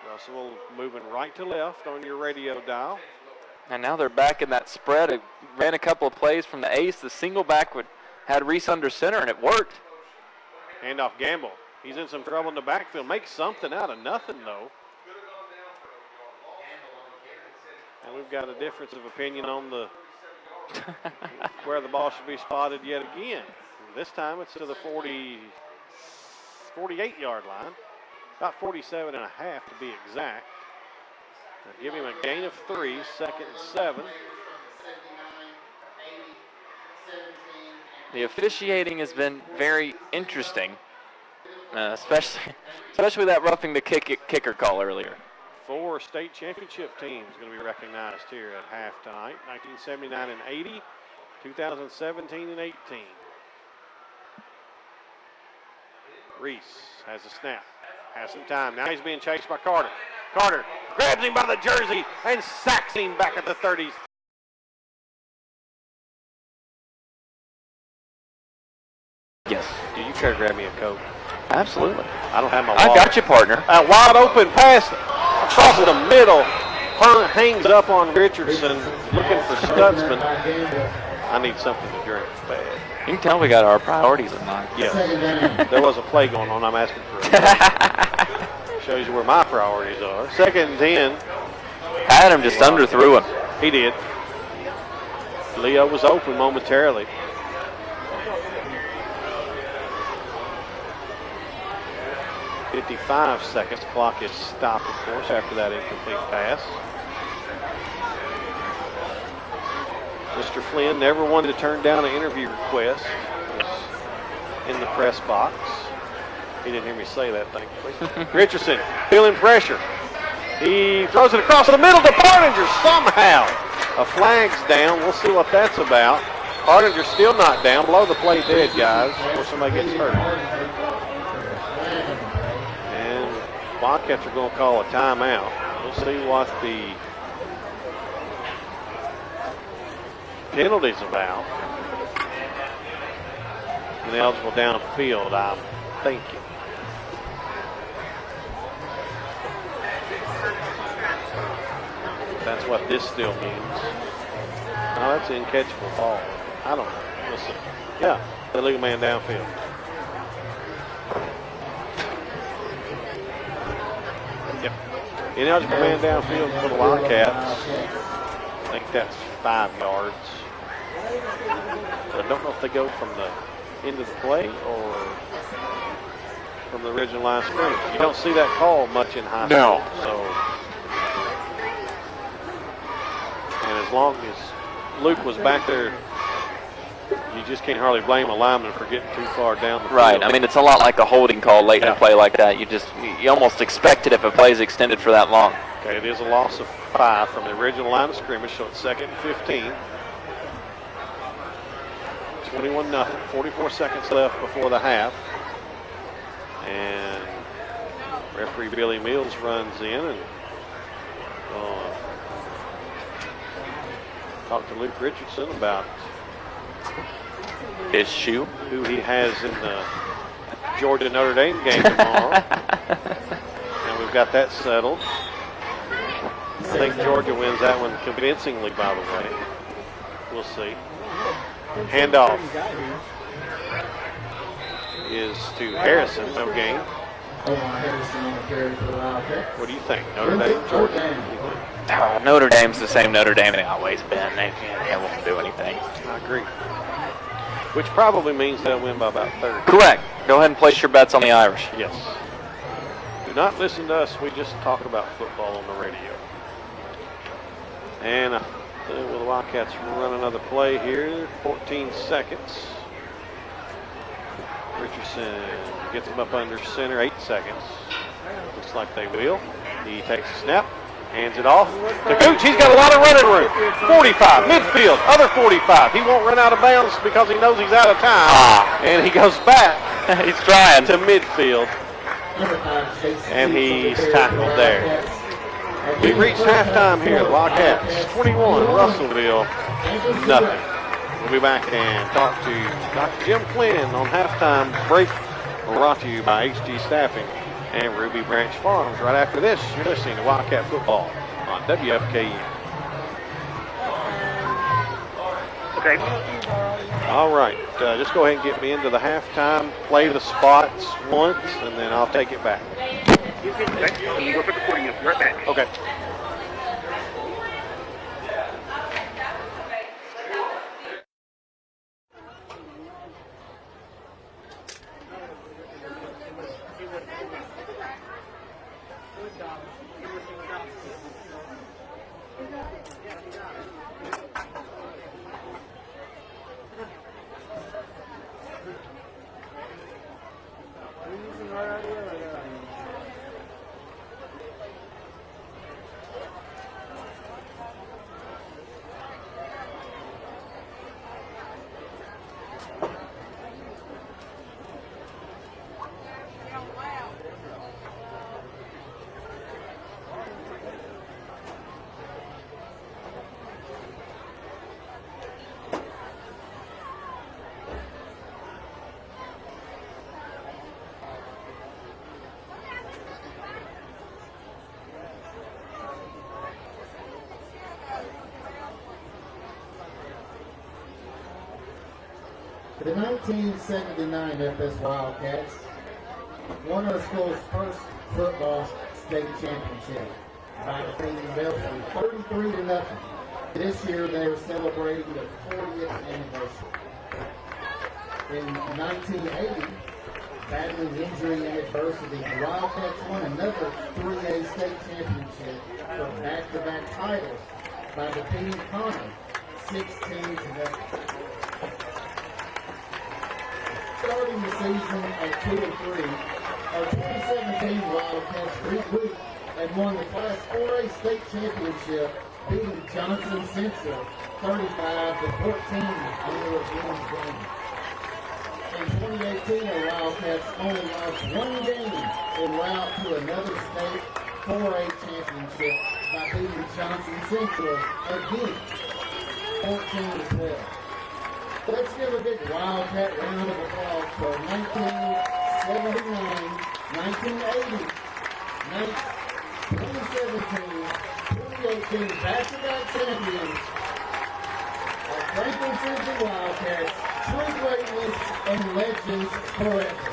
Russellville moving right to left on your radio dial. And now they're back in that spread. It ran a couple of plays from the ace. The single back had Reese under center, and it worked. Handoff Gamble. He's in some trouble in the backfield. Makes something out of nothing, though. And we've got a difference of opinion on the where the ball should be spotted yet again. This time it's to the 48-yard line. About 47 and a half to be exact. They'll give him a gain of 3, second and 7. The officiating has been very interesting, especially that roughing the kicker call earlier. 4 state championship teams going to be recognized here at halftime. 1979 and 80, 2017 and 18. Reese has a snap, has some time. Now he's being chased by Carter. Carter grabs him by the jersey and sacks him back at the 30s. Yes. Do you care to grab me a Coke? Absolutely. I don't have my I wallet. got you, partner. A wide open pass across the middle. Hangs up on Richardson, looking for Stutzman. I need something to drink bad. You can tell we got our priorities in mind. Yes. There was a play going on. I'm asking for it. Shows you where my priorities are. Second and 10. Had him, just underthrew him. He did. Leo was open momentarily. .55 seconds. Clock is stopped, of course, after that incomplete pass. Mr. Flynn never wanted to turn down an interview request. He was in the press box. He didn't hear me say that, thankfully. Richardson feeling pressure. He throws it across the middle to Barninger somehow. A flag's down. We'll see what that's about. Barninger still not down. Below the play dead, guys, before somebody gets hurt. And Wildcats are going to call a timeout. We'll see what the penalty's about. Ineligible downfield, I'm thinking. That's what this still means. No, that's an uncatchable ball. I don't know. We'll see. Yeah, the legal man downfield. Yep. Ineligible man downfield for the Wildcats. I think that's 5 yards. But I don't know if they go from the end of the play or from the original line of scrimmage. You don't see that call much in high school. No. So, and as long as Luke was back there, you just can't hardly blame a lineman for getting too far down the field. Right. I mean, it's a lot like a holding call late in a play like that. You almost expect it if a play is extended for that long. Okay, it is a loss of 5 from the original line of scrimmage, so it's second and 15. 21-0, 44 seconds left before the half. And referee Billy Mills runs in and talk to Luke Richardson about his shoe, who he has in the Georgia-Notre Dame game tomorrow. And we've got that settled. I think Georgia wins that one convincingly, by the way. We'll see. Handoff is to Harrison, no gain. Omar Harrison on the carry for the Wildcats. What do you think? Notre Dame, Jordan? Notre Dame's the same Notre Dame they always been. They won't do anything. I agree. Which probably means they'll win by about 30. Correct. Go ahead and place your bets on the Irish. Yes. Do not listen to us. We just talk about football on the radio. And will the Wildcats run another play here? 14 seconds. Richardson gets him up under center. 8 seconds. Looks like they will. He takes a snap. Hands it off to Gooch. He's got a lot of running room. 45, midfield, other 45. He won't run out of bounds because he knows he's out of time. And he goes back. He's trying to midfield. And he's tackled there. We reached halftime here at Wildcats. 21, Russellville, nothing. We'll be back and talk to Dr. Jim Flynn on halftime break, brought to you by HG Staffing and Ruby Branch Farms. Right after this, you're listening to Wildcat Football on WFKU. Okay. All right, just go ahead and get me into the halftime, play the spots once, and then I'll take it back. Okay. I'm going to go for the recording. I'll be right back. Okay. The 1979 FS Wildcats won our school's first football state championship by defeating Belfry 33-0. This year they are celebrating the 40th anniversary. In 1980, battling injury and adversity, the Wildcats won another 3A state championship for back-to-back titles by defeating Connor 16-0. Starting the season at 2-3, our 2017 Wildcats regrouped and won the Class 4A state championship, beating Johnson Central 35-14 under a Jim's game. In 2018, our Wildcats only lost one game en route to another state 4A championship by beating Johnson Central again 14-12. Let's give a big Wildcat round of applause for 1979, 1980, 2017, 2018 back-to-back champions of Franklin Central Wildcats, true greatness and legends forever.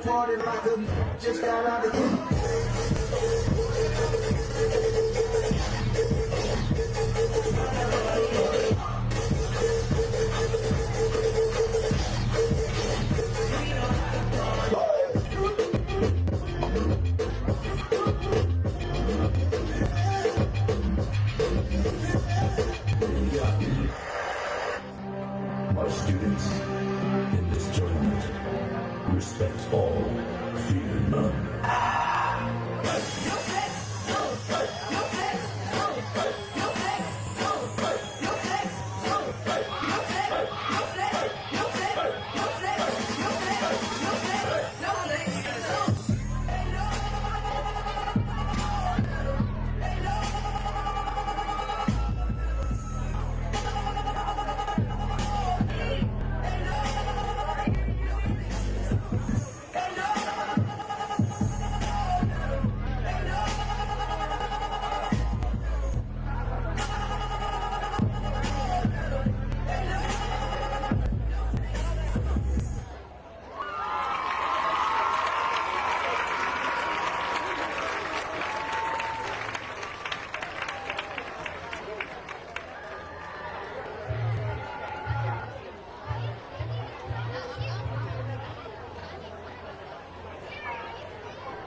Party like a just got out of Our students in this tournament respect all, fear none.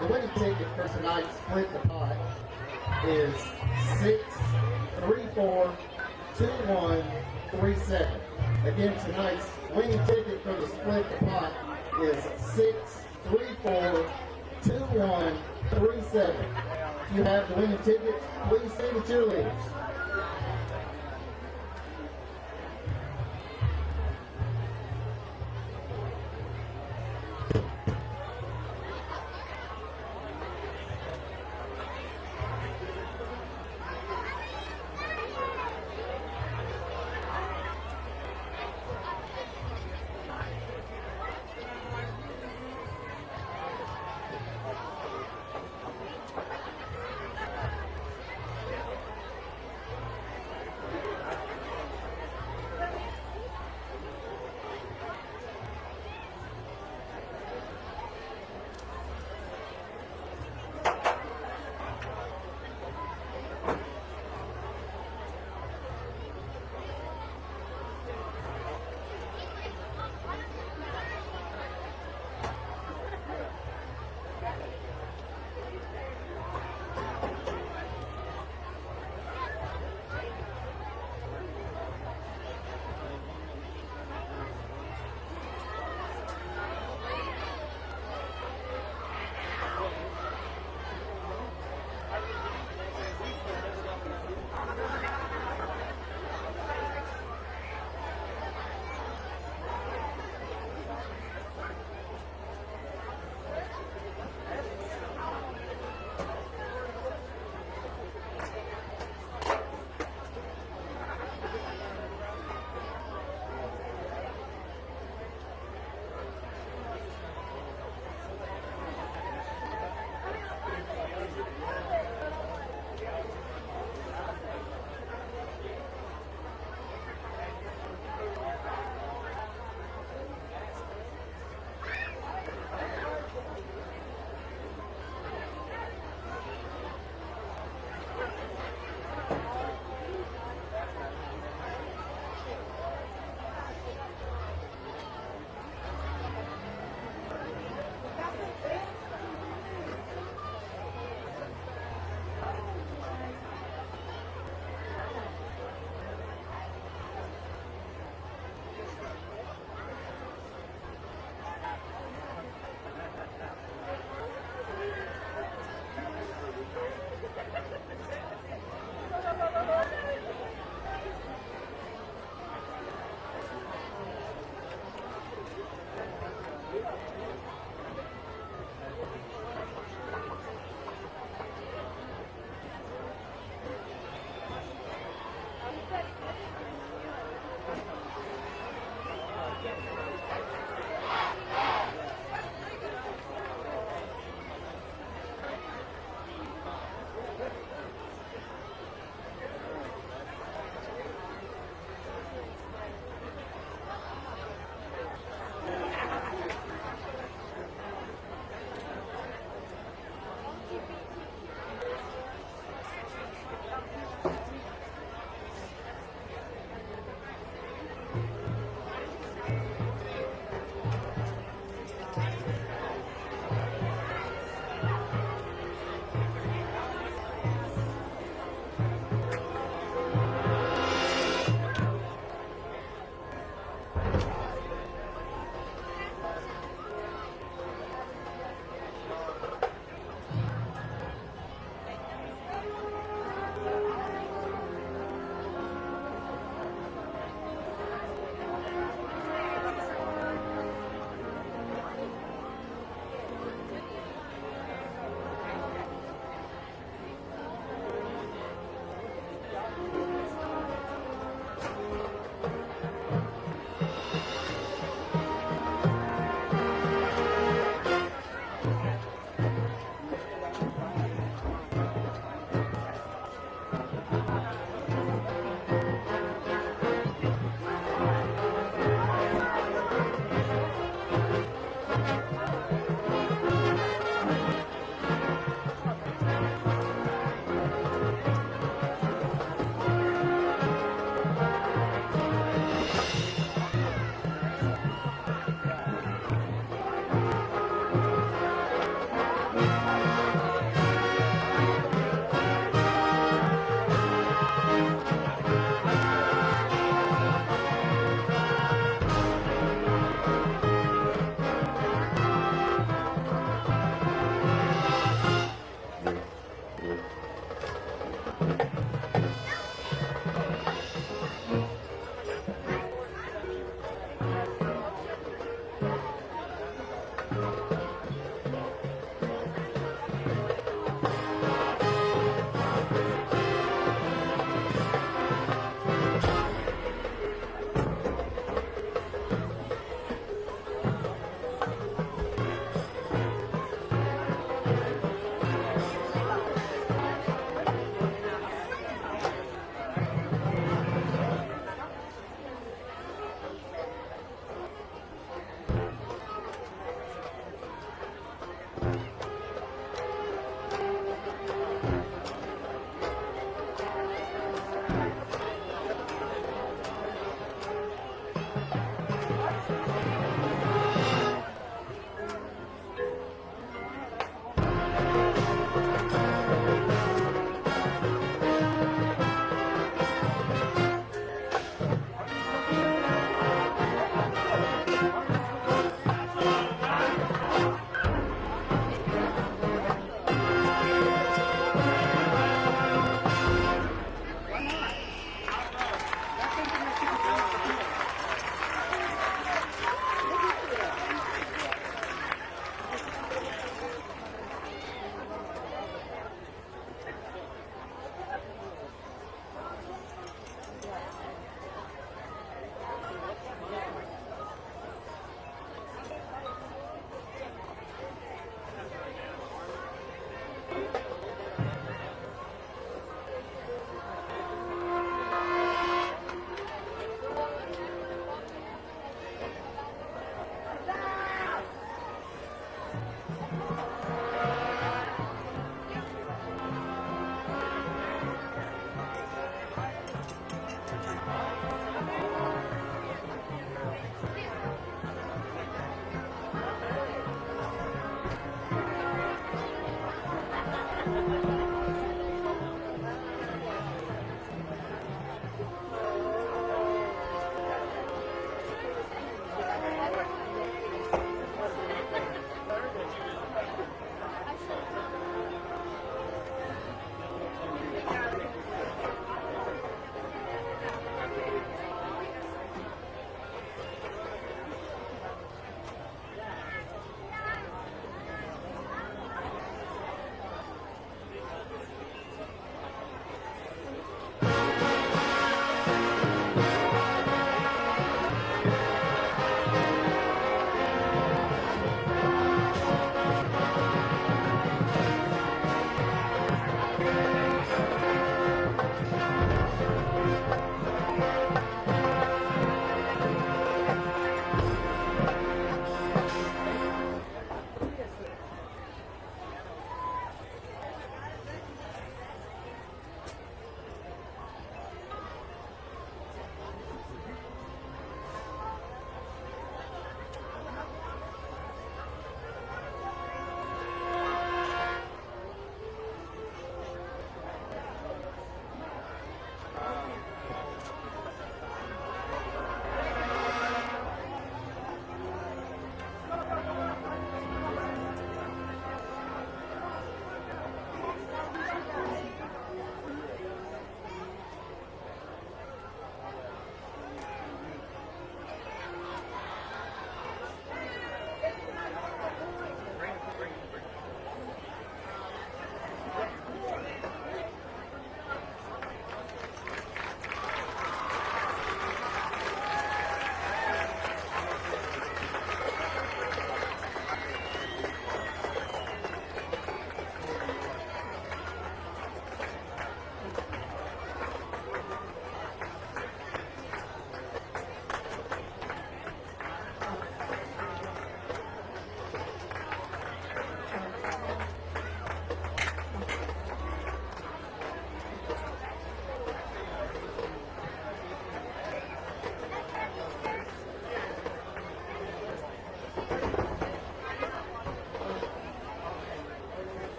The winning ticket for tonight's Split the Pot is 6342137. Again, tonight's winning ticket for the Split the Pot is 6342137. If you have the winning ticket, please sing the cheerleaders.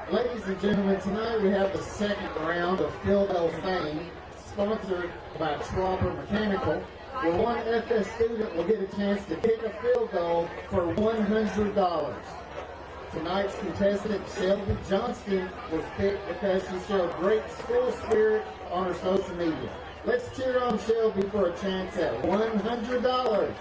Ladies and gentlemen, tonight we have the second round of Field Goal Fame, sponsored by Tromper Mechanical, where one FS student will get a chance to kick a field goal for $100. Tonight's contestant, Shelby Johnston, was picked because she showed great school spirit on her social media. Let's cheer on Shelby for a chance at $100.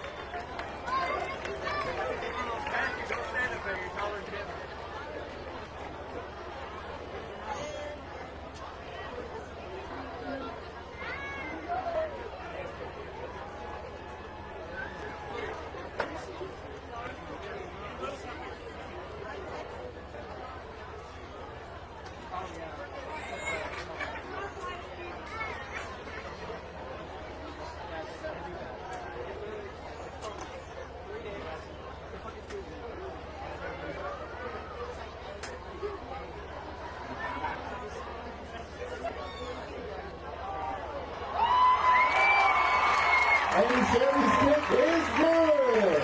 And Shelby's kick is good.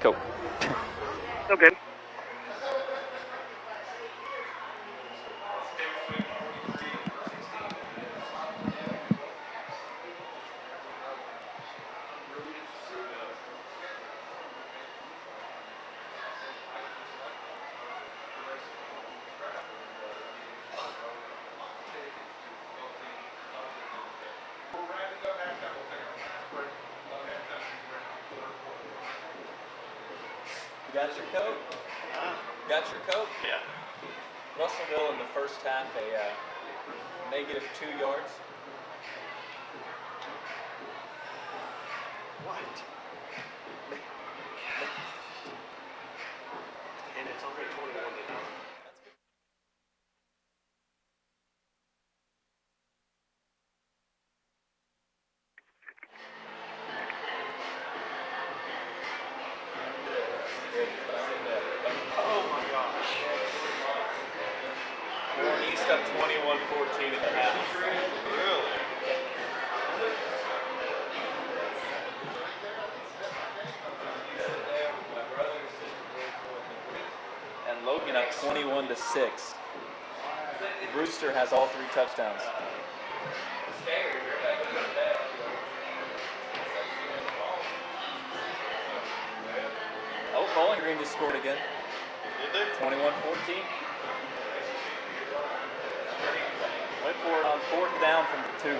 Coke. Okay. You got your Coke? Got your Coke? Yeah. Russellville in the first half, a negative 2 yards. What? And it's only 21-9. Oh my gosh. Warren East up 21-14 at the half. Really? And Logan up 21-6. Brewster has all 3 touchdowns. Oh, Bowling Green just scored again. Did they? 21-14. Went for it on 4th down from the 2.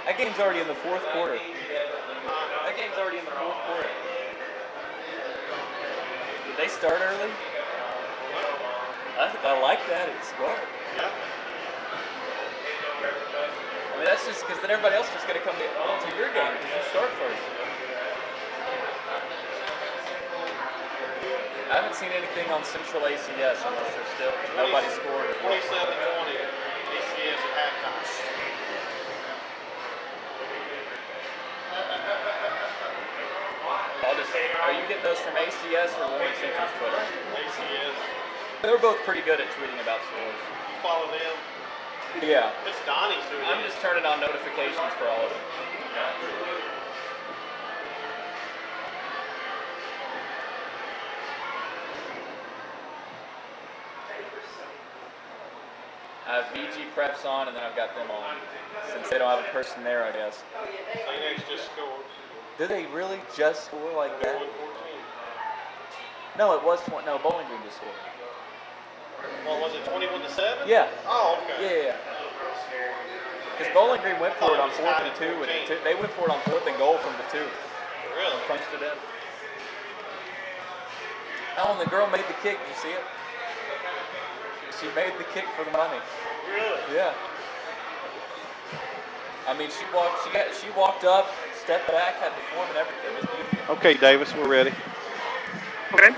That game's already in the 4th quarter. That game's already in the 4th quarter. Did they start early? I like that. It's smart. Yeah. I mean, that's just because then everybody else is going to come to your game because you start first. I haven't seen anything on Central ACS unless there's still nobody scored. 27-20. ACS at halftime. Are you getting those from ACS or Warren Central's Twitter? ACS. They're both pretty good at tweeting about scores. You follow them? Yeah. It's Donnie's doing I'm just turning on notifications for all of them. I have VG Preps on, and then I've got them on. Since they don't have a person there, I guess. Phoenix just scored. Did they really just score like that? 21-14. No, it was no. Bowling Green just scored. Well, was it 21-7? Yeah. Oh, okay. Yeah. Because Bowling Green went for it on 4th and 2. They went for it on 4th and goal from the 2. Really? Punched it in. Oh, and the girl made the kick. You see it? She made the kick for the money. Really? Yeah. I mean, she walked up, stepped back, had the form and everything. It was beautiful. Okay, Davis, we're ready. Okay. All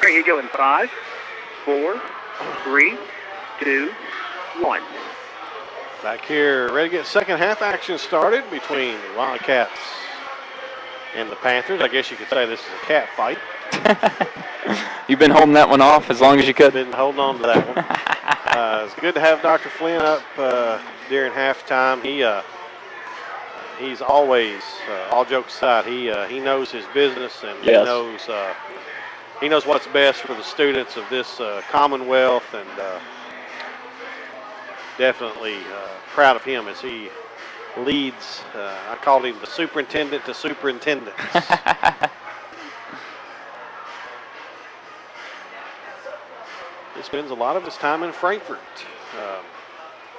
right, here you go in 5, 4, 3, 2, 1. Back here, ready to get second half action started between the Wildcats and the Panthers. I guess you could say this is a cat fight. You've been holding that one off as long as you could. Been holding on to that one. It's good to have Dr. Flynn up during halftime. He's always, all jokes aside, he knows his business, and yes. he knows what's best for the students of this Commonwealth, and definitely proud of him as he leads. I called him the superintendent to superintendents. He spends a lot of his time in Frankfurt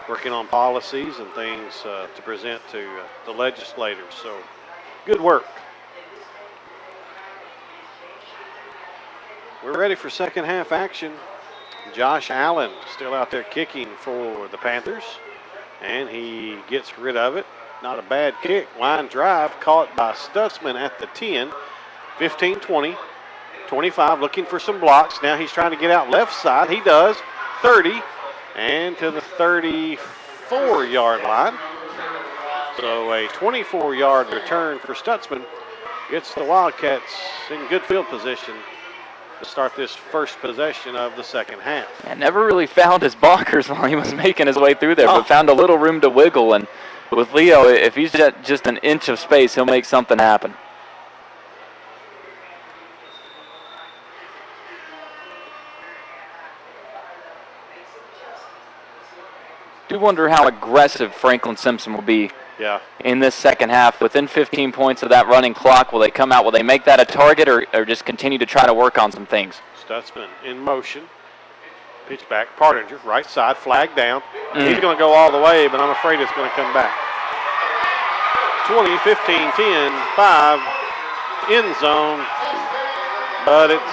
working on policies and things to present to the legislators. So good work. We're ready for second half action. Josh Allen still out there kicking for the Panthers, and he gets rid of it. Not a bad kick. Line drive caught by Stutzman at the 10. 15-20. 25 looking for some blocks. Now he's trying to get out left side. He does. 30 and to the 34-yard line. So a 24-yard return for Stutzman gets the Wildcats in good field position to start this first possession of the second half. And never really found his blockers while he was making his way through there, but found a little room to wiggle. And with Leo, if he's just an inch of space, he'll make something happen. do wonder how aggressive Franklin Simpson will be in this second half. Within 15 points of that running clock, will they come out? Will they make that a target or just continue to try to work on some things? Stutzman in motion. Pitch back. Partinger, right side, flag down. He's going to go all the way, but I'm afraid it's going to come back. 20, 15, 10, 5, end zone, but it's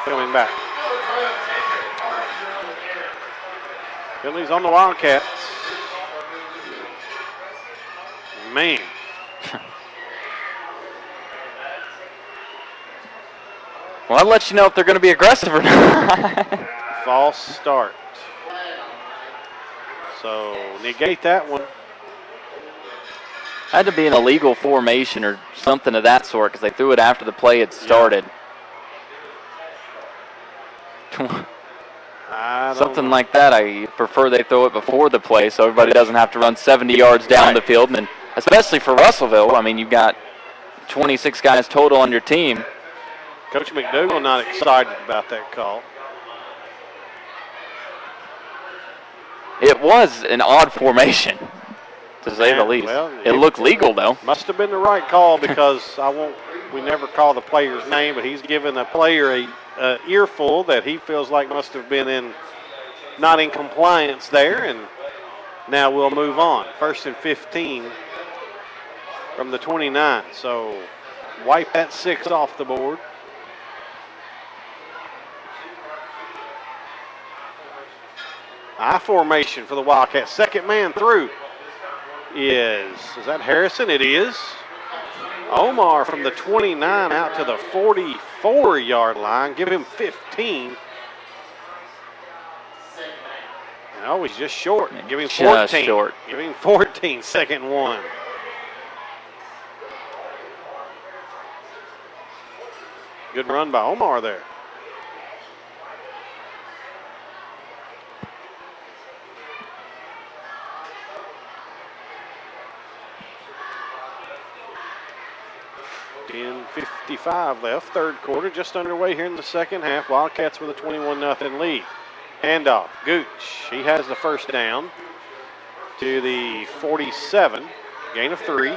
coming back. Penalties on the Wildcats. Man. Well, I'll let you know if they're going to be aggressive or not. False start. So negate that one. Had to be an illegal formation or something of that sort because they threw it after the play had started. Something like that. I prefer they throw it before the play so everybody doesn't have to run 70 yards down the field. And especially for Russellville, I mean, you've got 26 guys total on your team. Coach McDougal not excited about that call. It was an odd formation, to say the least. Well, it looked legal, though. Must have been the right call because we never call the player's name, but he's given the player a earful that he feels like must have been not in compliance there, and now we'll move on. 1st and 15 from the 29. So wipe that 6 off the board. I formation for the Wildcats. Second man through is that Harrison? It is. Omar from the 29 out to the 44-yard line. Give him 15. No, he's just short. Give him 14. Just short. Give him 14, second one. Good run by Omar there. In 55 left, third quarter, just underway here in the second half. Wildcats with a 21-0 lead. Handoff, Gooch. He has the first down to the 47, gain of 3.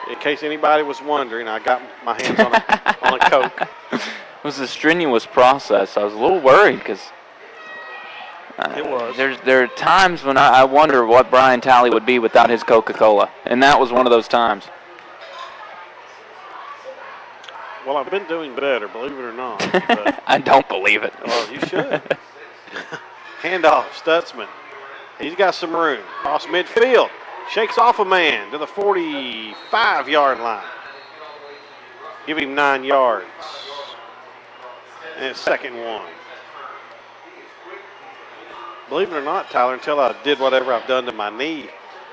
In case anybody was wondering, I got my hands on a Coke. It was a strenuous process. I was a little worried because it was. There are times when I wonder what Brian Talley would be without his Coca-Cola, and that was one of those times. Well, I've been doing better, believe it or not. I don't believe it. Well, you should. Handoff, Stutzman. He's got some room. Cross midfield. Shakes off a man to the 45-yard line. Give him 9 yards. And it's second one. Believe it or not, Tyler, until I did whatever I've done to my knee,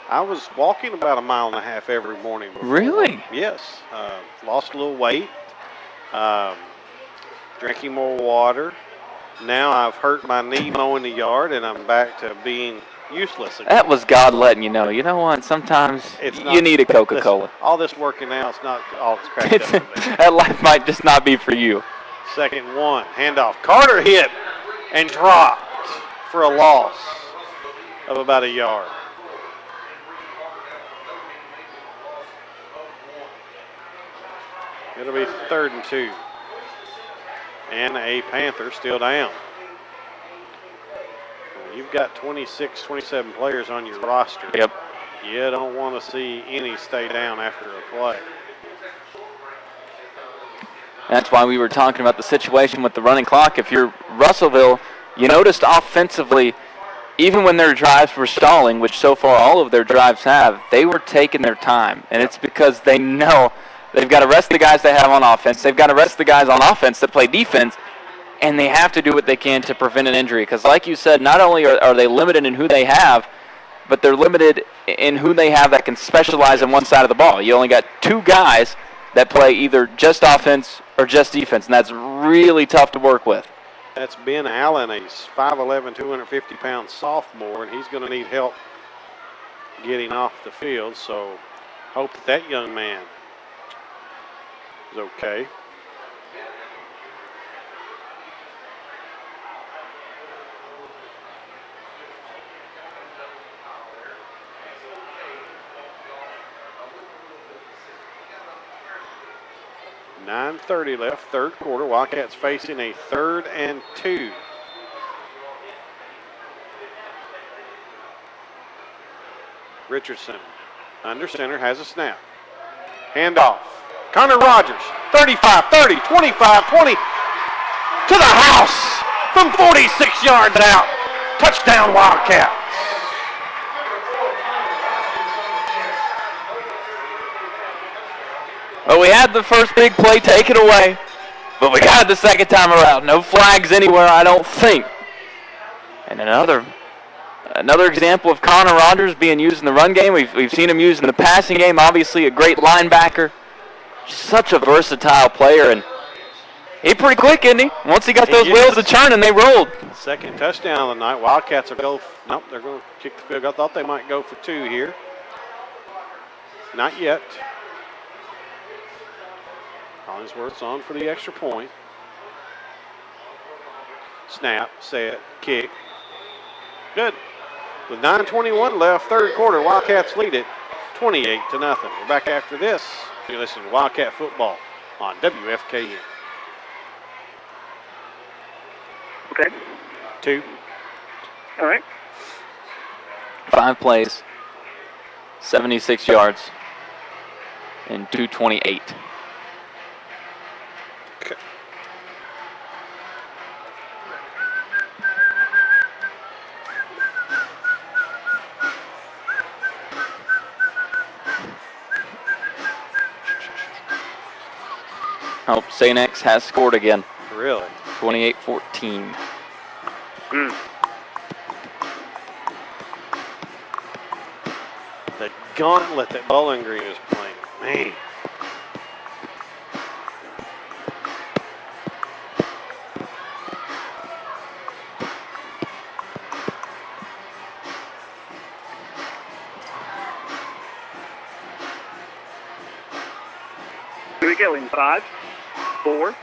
I was walking about 1.5 miles every morning before. Really? Yes. Lost a little weight. Drinking more water. Now I've hurt my knee mowing the yard, and I'm back to being useless again. That was God letting you know. You know what? Sometimes you need a Coca-Cola. All this working out, it's not all it's cracked up. That life might just not be for you. Second one. Handoff. Carter hit and dropped for a loss of about 1 yard. It'll be 3rd and 2. And a Panther still down. You've got 26, 27 players on your roster. Yep. You don't want to see any stay down after a play. That's why we were talking about the situation with the running clock. If you're Russellville, you noticed offensively, even when their drives were stalling, which so far all of their drives have, they were taking their time. And it's because they know they've got to rest the guys they have on offense. They've got to rest the guys on offense that play defense. And they have to do what they can to prevent an injury. Because like you said, not only are they limited in who they have, but they're limited in who they have that can specialize in one side of the ball. You only got 2 guys that play either just offense or just defense, and that's really tough to work with. That's Ben Allen, a 5'11", 250-pound sophomore, and he's going to need help getting off the field, so hope that young man is okay. .9:30 left, third quarter. Wildcats facing a 3rd and 2. Richardson under center, has a snap. Handoff. Connor Rogers, 35, 30, 25, 20. To the house from 46 yards out. Touchdown Wildcats. Well, we had the first big play taken away, but we got it the second time around. No flags anywhere, I don't think. And another example of Connor Rogers being used in the run game. We've seen him used in the passing game. Obviously, a great linebacker. Such a versatile player, and he's pretty quick, isn't he? Once he got those wheels to turn, and they rolled. Second touchdown of the night. Wildcats will go. Nope, they're going to kick the field goal. I thought they might go for 2 here. Not yet. Hollingsworth's on for the extra point. Snap, set, kick. Good. With 9:21 left, third quarter, Wildcats lead it 28-0. We're back after this. You listen to Wildcat Football on WFKN. Okay. 2. All right. 5 plays, 76 yards, and 228. Okay. Oh, St. X has scored again. Really? 28-14. The gauntlet that Bowling Green is playing. Man. Here we go in 5, 4,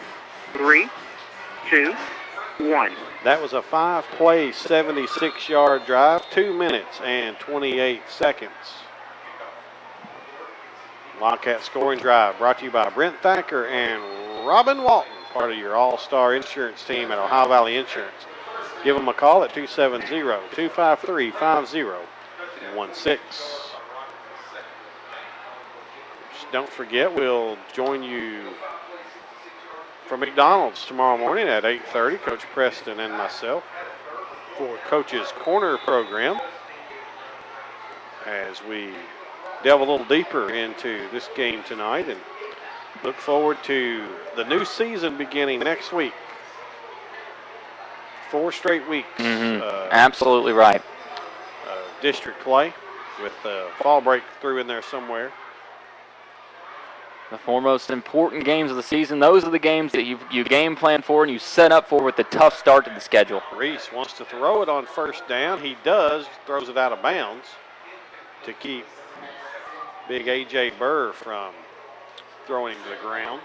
3, 2, 1. That was a 5-play, 76-yard drive, 2 minutes and 28 seconds. Wildcat scoring drive brought to you by Brent Thacker and Robin Walton, part of your all-star insurance team at Ohio Valley Insurance. Give them a call at 270-253-5016. Don't forget, we'll join you from McDonald's tomorrow morning at 8:30, Coach Preston and myself, for Coach's Corner program as we delve a little deeper into this game tonight and look forward to the new season beginning next week. 4 straight weeks. Absolutely right. District play with fall break through in there somewhere. The 4 most important games of the season, those are the games that you game plan for and you set up for with the tough start to the schedule. Reese wants to throw it on first down. He does, throws it out of bounds to keep big A.J. Burr from throwing him to the ground.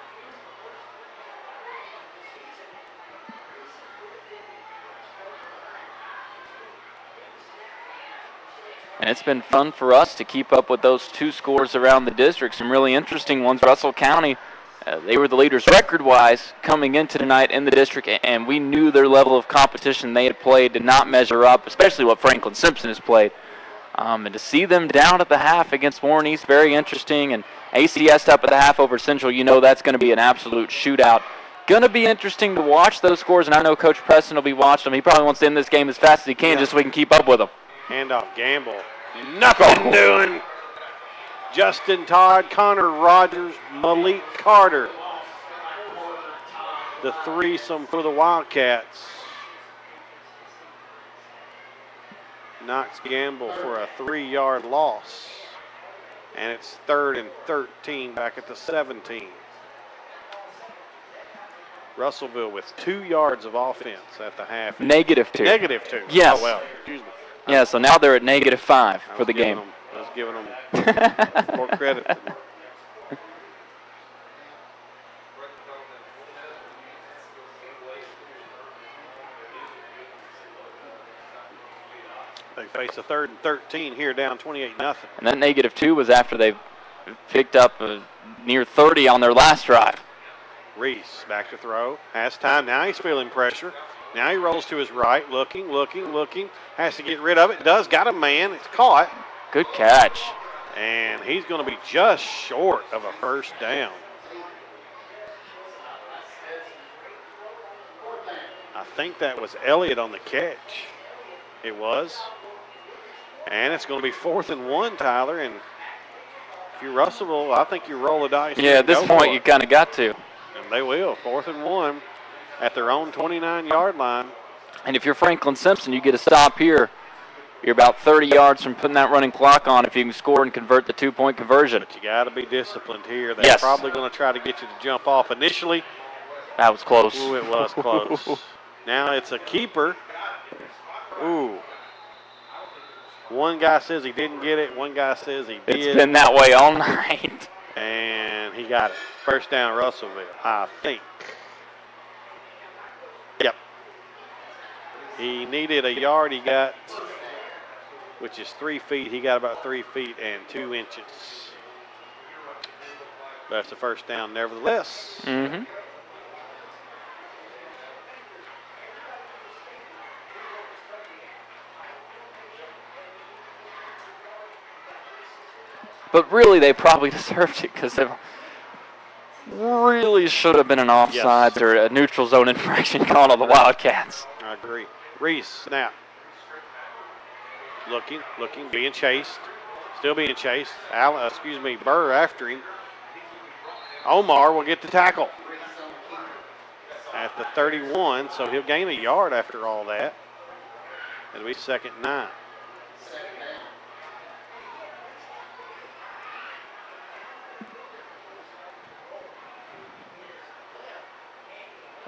And it's been fun for us to keep up with those 2 scores around the district. Some really interesting ones. Russell County, they were the leaders record-wise coming into tonight in the district, and we knew their level of competition they had played did not measure up, especially what Franklin Simpson has played. And to see them down at the half against Warren East, very interesting. And ACS up at the half over Central, you know that's going to be an absolute shootout. Going to be interesting to watch those scores, and I know Coach Preston will be watching them. He probably wants to end this game as fast as he can just so we can keep up with them. Handoff, Gamble. Nothing doing. Justin Todd, Connor Rogers, Malik Carter. The threesome for the Wildcats. Knocks Gamble for a 3-yard loss. And it's 3rd and 13 back at the 17. Russellville with 2 yards of offense at the half. -2. -2. Yes. Oh, well, excuse me. Yeah, so now they're at -5 for the game. Them, was giving them more credit. They face a 3rd and 13 here, down 28-0. And that -2 was after they picked up near 30 on their last drive. Reese back to throw. Has time. Now he's feeling pressure. Now he rolls to his right, looking. Has to get rid of it. Does. Got a man. It's caught. Good catch. And he's going to be just short of a first down. I think that was Elliott on the catch. It was. And it's going to be 4th and 1, Tyler. And if you're Russellville, I think you roll the dice. Yeah, at this point you kind of got to. And they will. 4th and 1 at their own 29-yard line. And if you're Franklin Simpson, you get a stop here. You're about 30 yards from putting that running clock on if you can score and convert the 2-point conversion. But you got to be disciplined here. They're probably going to try to get you to jump off initially. That was close. Ooh, it was close. Now it's a keeper. Ooh. One guy says he didn't get it. One guy says he did. It's been that way all night. And he got it. First down, Russellville, I think. Yep. He needed a yard. He got, which is 3 feet. He got about 3 feet and 2 inches. That's the first down, nevertheless. Mm-hmm. But really, they probably deserved it because they really should have been an offsides or a neutral zone infraction called on the Wildcats. I agree. Reese, snap. Looking, being chased. Still being chased. Burr after him. Omar will get the tackle at the 31, so he'll gain a yard after all that. It'll be 2nd and 9.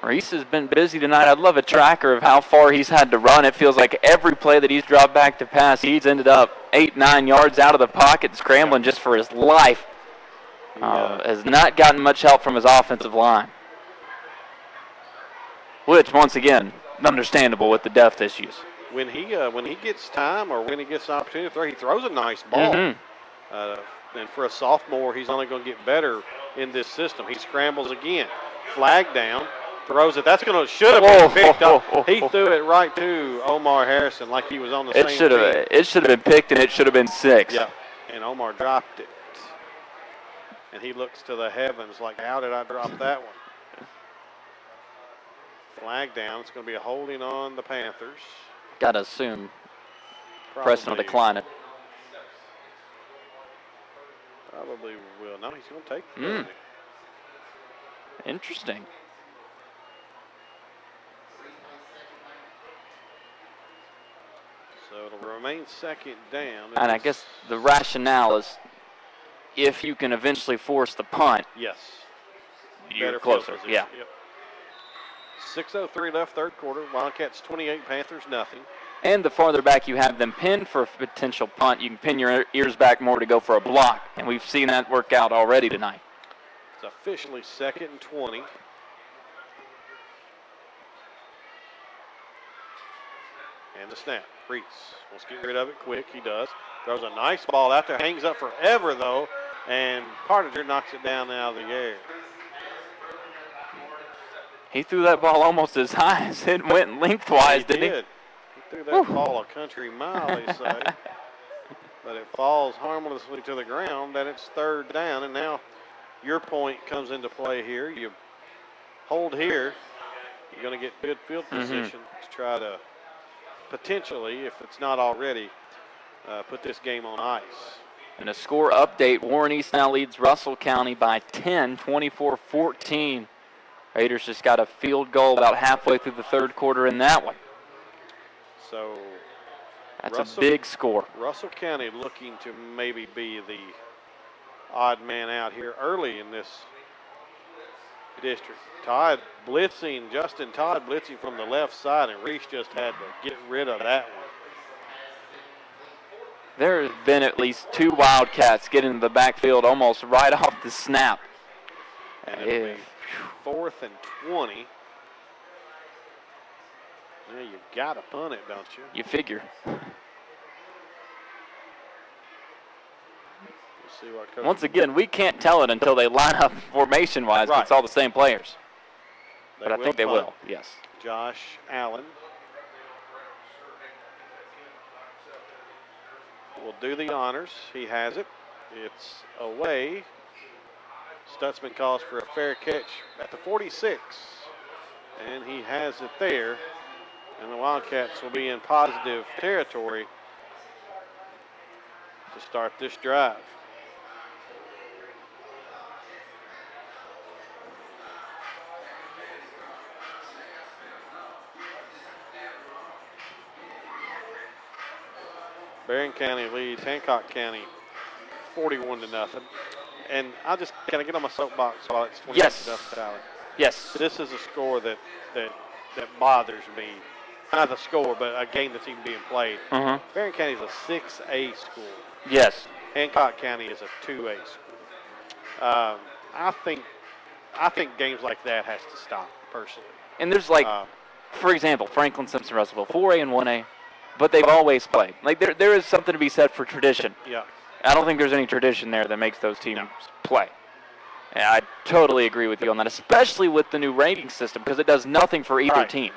Reese has been busy tonight. I'd love a tracker of how far he's had to run. It feels like every play that he's dropped back to pass, he's ended up 8-9 yards out of the pocket, scrambling just for his life. Has not gotten much help from his offensive line. Which, once again, understandable with the depth issues. When he gets time or when he gets an opportunity to throw, he throws a nice ball. Mm-hmm. And for a sophomore, he's only going to get better in this system. He scrambles again. Flag down. Throws it. That's going to should have been picked up. He threw it right to Omar Harrison like he was on the same team. It should have been picked, and it should have been 6. Yeah, and Omar dropped it. And he looks to the heavens like, how did I drop that one? Flag down. It's going to be a holding on the Panthers. Got to assume Preston will decline it. Probably will. No, he's going to take it. Interesting. So it'll remain 2nd down. And I guess the rationale is if you can eventually force the punt. Yes. You're better closer. Yeah. Yep. 6:03 left, 3rd quarter. Wildcats 28, Panthers nothing. And the farther back you have them pinned for a potential punt, you can pin your ears back more to go for a block. And we've seen that work out already tonight. It's officially 2nd and 20. And the snap. Reese wants to get rid of it quick. He does. Throws a nice ball out there. Hangs up forever, though. And Partiger knocks it down out of the air. He threw that ball almost as high as it went lengthwise, didn't he? He threw that ball a country mile, they say. But it falls harmlessly to the ground. Then it's 3rd down. And now your point comes into play here. You hold here. You're going to get good field position to try to potentially, if it's not already, put this game on ice. And a score update, Warren East now leads Russell County by 10, 24-14. Raiders just got a field goal about halfway through the 3rd quarter in that one. So that's a big score. Russell County looking to maybe be the odd man out here early in this district. Justin Todd blitzing from the left side, and Reese just had to get rid of that one. There has been at least 2 Wildcats getting in the backfield almost right off the snap. And it'll be 4th and 20. Yeah, you got to punt it, don't you? You figure. We'll see what Coach Once again, we can't tell it until they line up formation-wise. Right. It's all the same players. They But I think they punt. will, yes. Josh Allen will do the honors. He has it. It's away. Stutzman calls for a fair catch at the 46. And he has it there. And the Wildcats will be in positive territory to start this drive. Barron County leads Hancock County 41-0. And I just kind of get on my soapbox while it's 28-0, Tyler. Yes. This is a score that bothers me. Not the score, but a game that's even being played. Barron County is a 6A school. Yes. Hancock County is a 2A school. I think games like that has to stop, personally. And there's like, for example, Franklin Simpson Russellville, 4A and 1A, but they've always played. Like there is something to be said for tradition. Yeah. I don't think there's any tradition there that makes those teams play. And I totally agree with you on that, especially with the new rating system, because it does nothing for either team.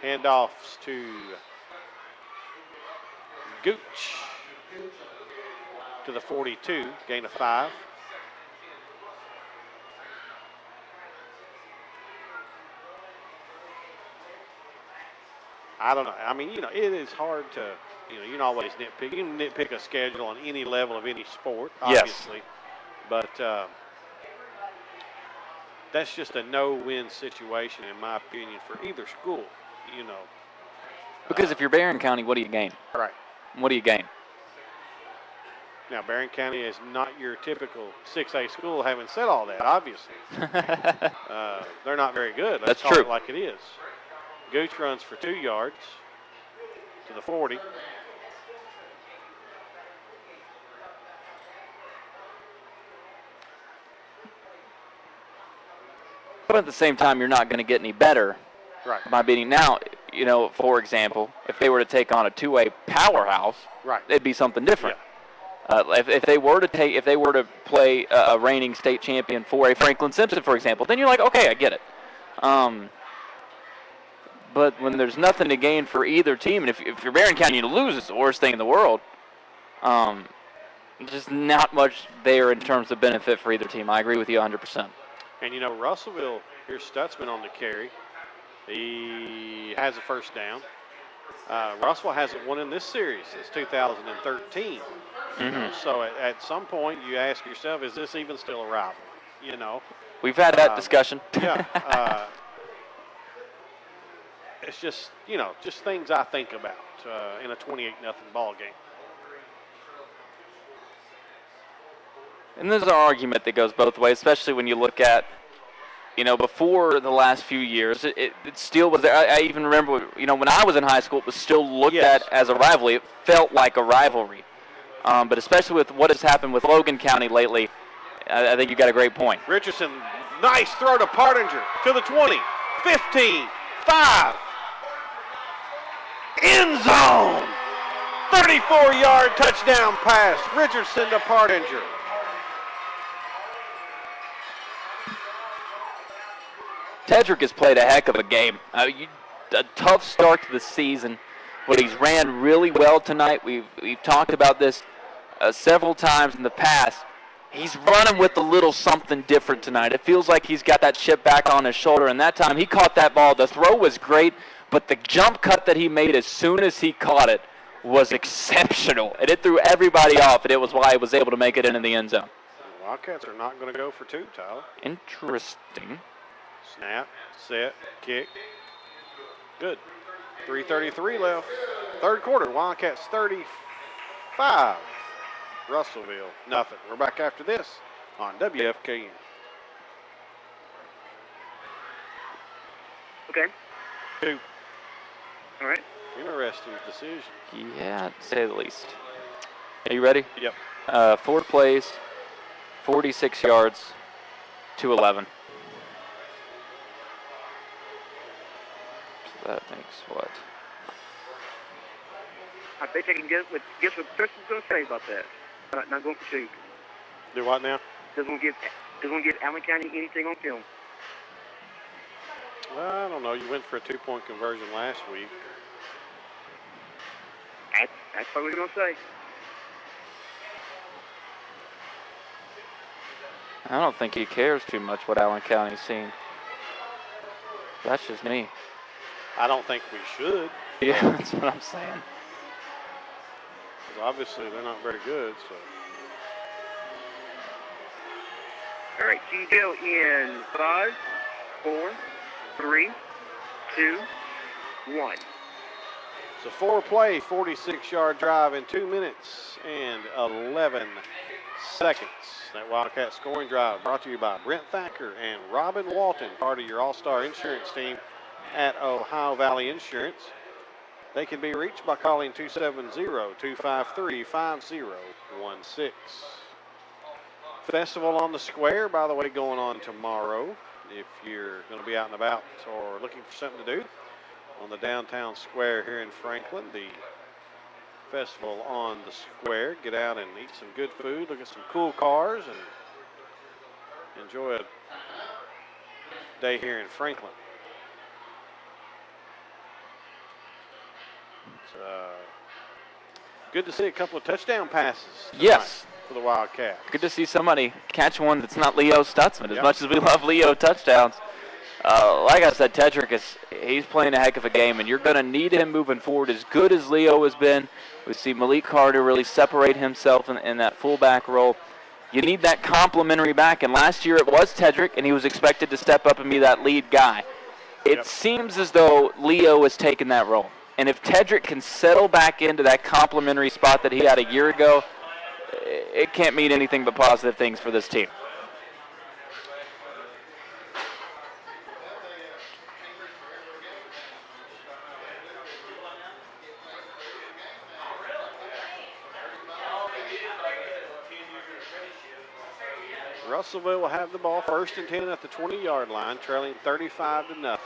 Handoffs to Gooch to the 42, gain of 5. I don't know. I mean, it is hard to, you can always nitpick. You can nitpick a schedule on any level of any sport, obviously. Yes. But that's just a no-win situation, in my opinion, for either school, Because if you're Barron County, what do you gain? Right. What do you gain? Now, Barron County is not your typical 6A school, having said all that, obviously. They're not very good. Let's call it like it is. Gooch runs for 2 yards to the 40. But at the same time, you're not going to get any better by beating. Now, for example, if they were to take on a 2A powerhouse, it'd be something different. Yeah. If they were to play a reigning state champion for a Franklin Simpson, for example, then you're like, okay, I get it. But when there's nothing to gain for either team, and if you're Barron County, you lose, it's the worst thing in the world. Just not much there in terms of benefit for either team. I agree with you 100%. And, Russellville, here's Stutzman on the carry. He has a first down. Russellville hasn't won in this series since 2013. So at some point you ask yourself, is this even still a rivalry? We've had that discussion. Yeah. It's just, just things I think about in a 28-0 ball game. And there's an argument that goes both ways, especially when you look at, before the last few years, it still was there. I even remember, when I was in high school, it was still looked at as a rivalry. It felt like a rivalry. But especially with what has happened with Logan County lately, I think you got a great point. Richardson, nice throw to Partinger to the 20, 15, 5. End zone! 34-yard touchdown pass. Richardson to Partinger. Tedrick has played a heck of a game. A tough start to the season, but he's ran really well tonight. We've talked about this several times in the past. He's running with a little something different tonight. It feels like he's got that chip back on his shoulder, and that time he caught that ball. The throw was great, but the jump cut that he made as soon as he caught it was exceptional, and it threw everybody off, and it was why he was able to make it into the end zone. The Wildcats are not going to go for 2, Tyler. Interesting. Snap, set, kick. Good. 3:33 left. Third quarter, Wildcats 35. Russellville, nothing. We're back after this on WFKN. Okay. 2. All right. Interesting decision. Yeah, to say the least. Are you ready? Yep. 4 plays, 46 yards, 211. So that makes what? I bet you can guess what Preston's going to say about that. Not going for 2. Do what now? Doesn't give Allen County anything on film. Well, I don't know. You went for a 2-point conversion last week. That's what we're going to say. I don't think he cares too much what Allen County's seen. That's just me. I don't think we should. Yeah, that's what I'm saying. Because obviously they're not very good, so. All right, so you go in 5, 4, 3, 2, 1. It's a 4-play, 46-yard drive in 2 minutes and 11 seconds. That Wildcat scoring drive brought to you by Brent Thacker and Robin Walton, part of your all-star insurance team at Ohio Valley Insurance. They can be reached by calling 270-253-5016. Festival on the Square, by the way, going on tomorrow. If you're going to be out and about or looking for something to do on the downtown square here in Franklin, the Festival on the Square. Get out and eat some good food, look at some cool cars, and enjoy a day here in Franklin. It's good to see a couple of touchdown passes Yes. for the Wildcats. Good to see somebody catch one that's not Leo Stutzman. As Yep. much as we love Leo touchdowns, like I said, Tedrick he's playing a heck of a game, and you're going to need him moving forward. As good as Leo has been, we see Malik Carter really separate himself in that fullback role. You need that complementary back, and last year it was Tedrick, and he was expected to step up and be that lead guy. It seems as though Leo has taken that role, and if Tedrick can settle back into that complementary spot that he had a year ago, it can't mean anything but positive things for this team. Russellville will have the ball 1st and 10 at the 20-yard line, trailing 35-0.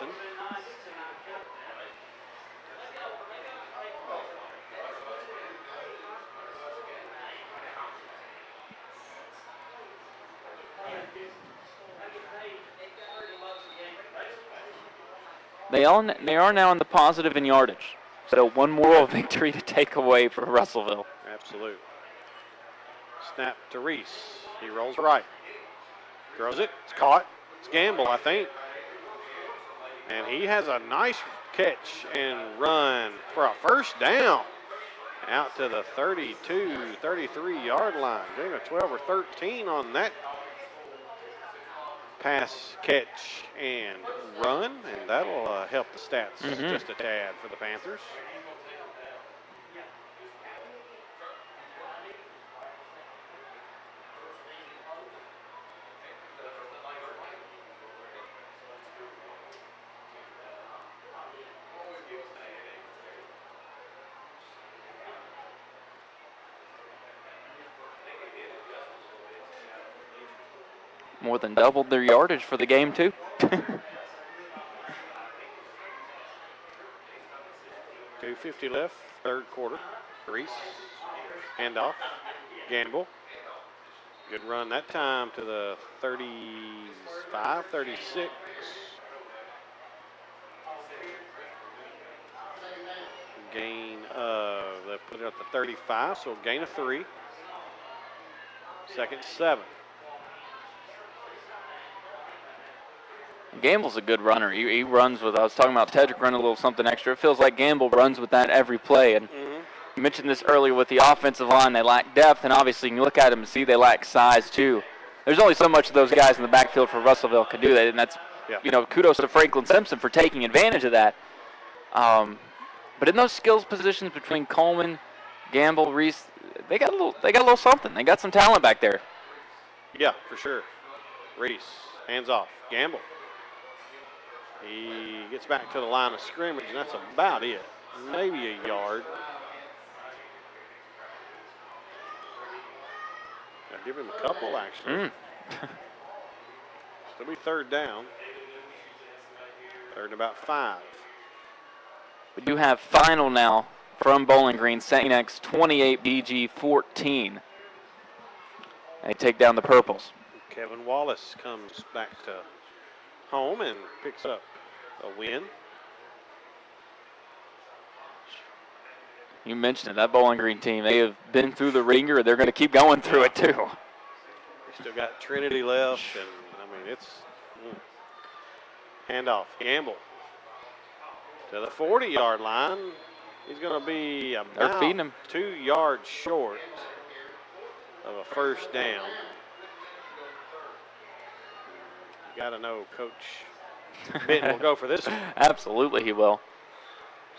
They are now in the positive in yardage. So one moral victory to take away for Russellville. Absolute. Snap to Reese. He rolls right. Throws it. It's caught. It's Gamble, I think. And he has a nice catch and run for a 1st down. Out to the 32, 33-yard line. Gain of 12 or 13 on that pass, catch, and run. And that'll help the stats just a tad for the Panthers. More than doubled their yardage for the game, too. 2:50 left, 3rd quarter. Reese, handoff, Gamble. Good run that time to the 35, 36. Gain they put it up to 35, so gain of 3. 2nd, 7. Gamble's a good runner. He runs with, I was talking about Tedrick running a little something extra. It feels like Gamble runs with that every play. And you mentioned this earlier with the offensive line. They lack depth, and obviously you can look at them and see they lack size too. There's only so much of those guys in the backfield for Russellville can do that, and that's, kudos to Franklin Simpson for taking advantage of that. But in those skills positions between Coleman, Gamble, Reese, they got a little something. They got some talent back there. Yeah, for sure. Reese, hands off. Gamble. He gets back to the line of scrimmage, and that's about it. Maybe a yard. Give him a couple, actually. Still be third down. Third and about 5. We do have final now from Bowling Green. St. X 28, BG 14. They take down the Purples. Kevin Wallace comes back to home and picks up a win. You mentioned it, that Bowling Green team, they have been through the ringer. They're going to keep going through it, too. We still got Trinity left, and, I mean, it's handoff. Gamble to the 40-yard line. He's going to be about feeding him. 2 yards short of a first down. You got to know Coach Benton will go for this one. Absolutely he will.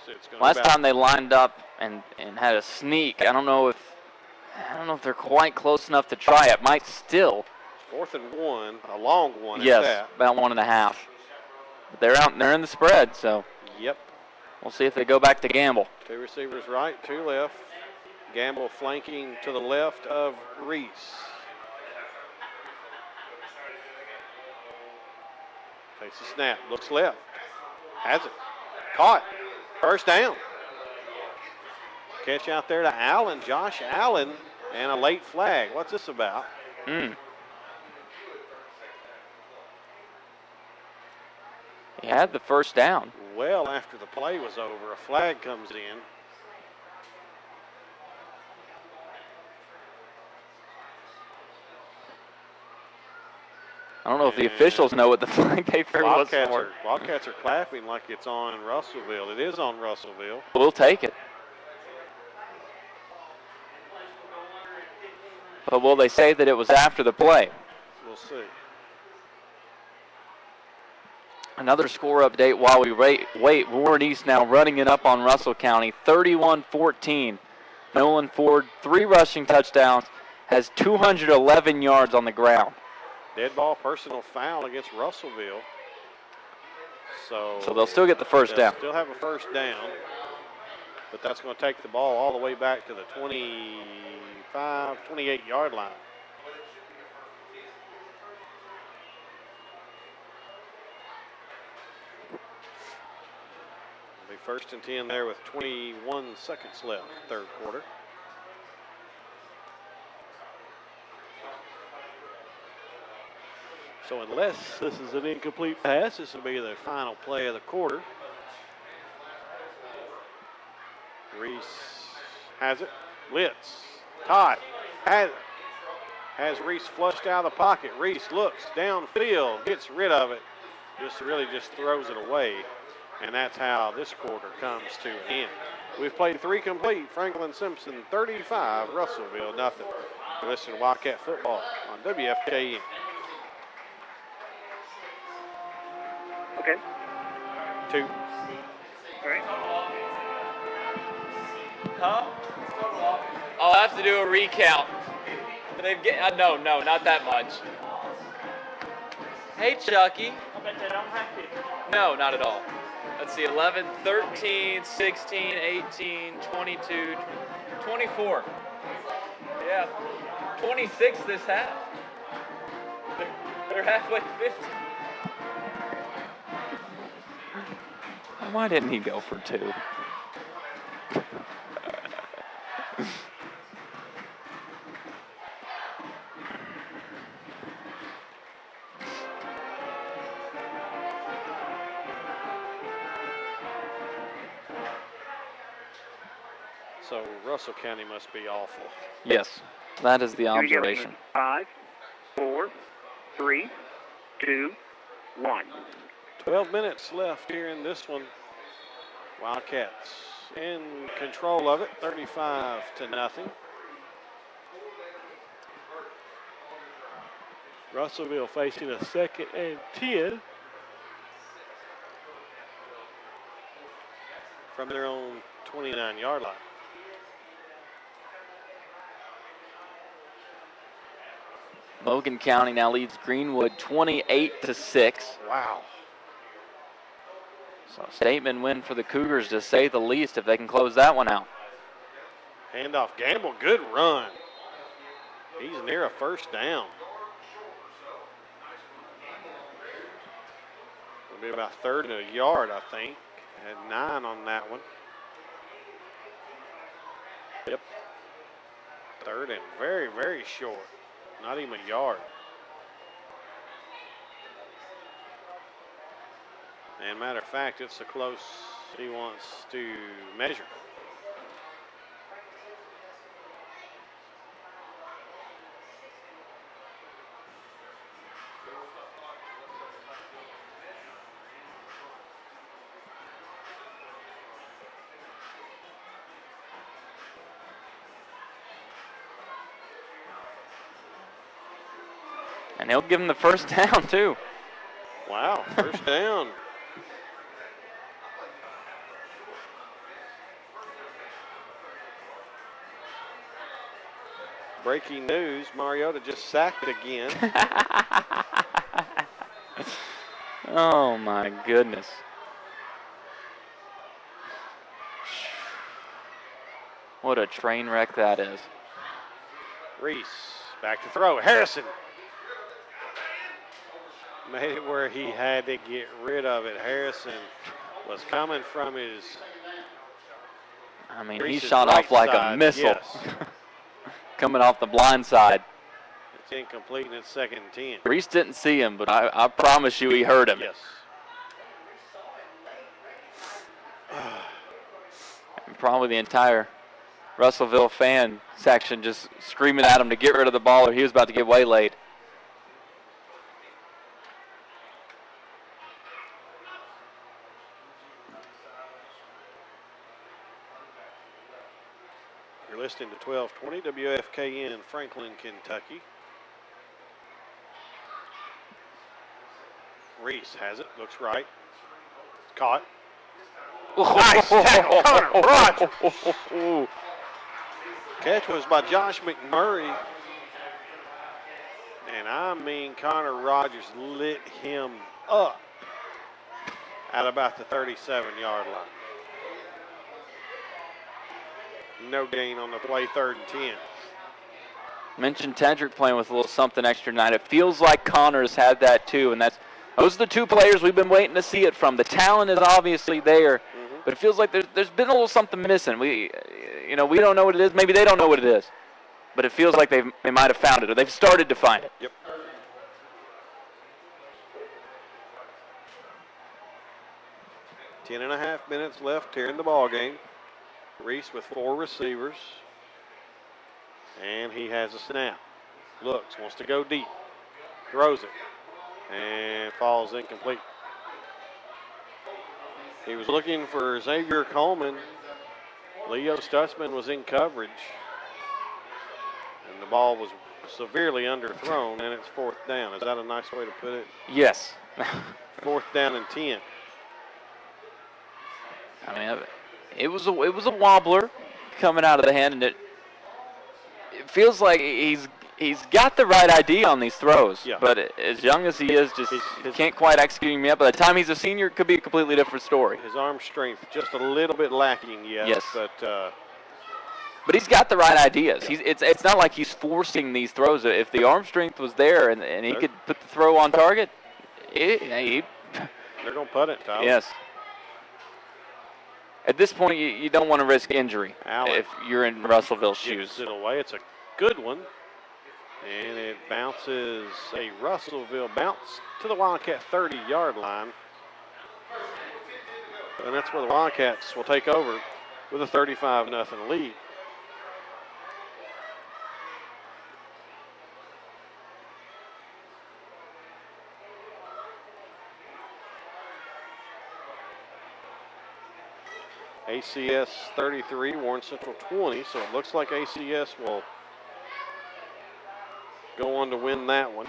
So it's gonna Last time they lined up and had a sneak. I don't know if they're quite close enough to try it. Might still. 4th and 1, a long one. Yes, at that. about 1.5. But they're out and they're in the spread, so. Yep. We'll see if they go back to Gamble. 2 receivers right, 2 left. Gamble flanking to the left of Reese. Takes the snap, looks left. Has it. Caught. First down. Catch out there to Allen, Josh Allen, and a late flag. What's this about? He had the first down. Well, after the play was over, a flag comes in. I don't know if the officials know what the flag paper was for. Wildcats are clapping like it's on Russellville. It is on Russellville. We'll take it. But will they say that it was after the play? We'll see. Another score update while we wait. Warren East now running it up on Russell County, 31-14. Nolan Ford, 3 rushing touchdowns, has 211 yards on the ground. Dead ball, personal foul against Russellville. So they'll still get the first down. Still have a first down, but that's going to take the ball all the way back to the 25, 28-yard line. It'll be 1st and 10 there with 21 seconds left, third quarter. So unless this is an incomplete pass, this will be the final play of the quarter. Reese has it. Blitz. Todd has it. Has Reese flushed out of the pocket. Reese looks downfield, gets rid of it. Just throws it away. And that's how this quarter comes to an end. We've played 3 complete. Franklin Simpson 35, Russellville nothing. You're listening to Wildcat Football on WFKN. Okay. 2. All right. Huh? I'll have to do a recount. No, not that much. Hey, Chucky. I bet they don't have to. No, not at all. Let's see, 11, 13, 16, 18, 22, 24. Yeah, 26 this half. They're halfway 50. Why didn't he go for 2? So Russell County must be awful. Yes, that is the observation. 5, 4, 3, 2, 1. 12 minutes left here in this one. Wildcats in control of it, 35-0. Russellville facing a 2nd and 10 from their own 29-yard line. Logan County now leads Greenwood 28-6. Wow. So statement win for the Cougars, to say the least, if they can close that one out. Handoff, Gamble, good run. He's near a first down. It'll be about 3rd and a yard, I think. Had 9 on that one. Yep. 3rd and very, very short. Not even a yard. And matter of fact, it's so close he wants to measure. And he'll give him the first down, too. Wow, first down. Breaking news, Mariota just sacked again. Oh, my goodness. What a train wreck that is. Reese, back to throw. Harrison made it where he had to get rid of it. Harrison was coming from his I mean, Reese's he shot right off like side, a missile. yes. Coming off the blind side. It's incomplete and it's 2nd and 10. Reese didn't see him, but I promise you he heard him. Yes. And probably the entire Russellville fan section just screaming at him to get rid of the ball or he was about to get waylaid. You're listening to 1220 WFKN in Franklin, Kentucky. Reese has it, looks right. Caught. Nice tackle, Connor Rogers. Catch was by Josh McMurray. And I mean, Connor Rogers lit him up at about the 37-yard line. No gain on the play, 3rd and 10. Mentioned Tedrick playing with a little something extra tonight. It feels like Connor's had that too, and those are the 2 players we've been waiting to see it from. The talent is obviously there, but it feels like there's been a little something missing. We don't know what it is. Maybe they don't know what it is, but it feels like they might have found it or they've started to find it. Yep. Ten and a half minutes left here in the ball game. Reese with 4 receivers. And he has a snap. Looks, wants to go deep. Throws it. And falls incomplete. He was looking for Xavier Coleman. Leo Stutzman was in coverage. And the ball was severely underthrown, and it's 4th down. Is that a nice way to put it? Yes. 4th down and 10. I mean, it was a wobbler coming out of the hand, and it feels like he's got the right idea on these throws. Yeah. But as young as he is, just he can't quite execute him yet. By the time he's a senior, it could be a completely different story. His arm strength just a little bit lacking yet. Yes. But he's got the right ideas. Yeah. It's not like he's forcing these throws. If the arm strength was there and he could put the throw on target, they're going to put it, Tyler. Yes. At this point, you don't want to risk injury if you're in Russellville's shoes. Gets it away. It's a good one. And it bounces a Russellville bounce to the Wildcat 30-yard line. And that's where the Wildcats will take over with a 35-0 lead. ACS 33, Warren Central 20, so it looks like ACS will go on to win that one.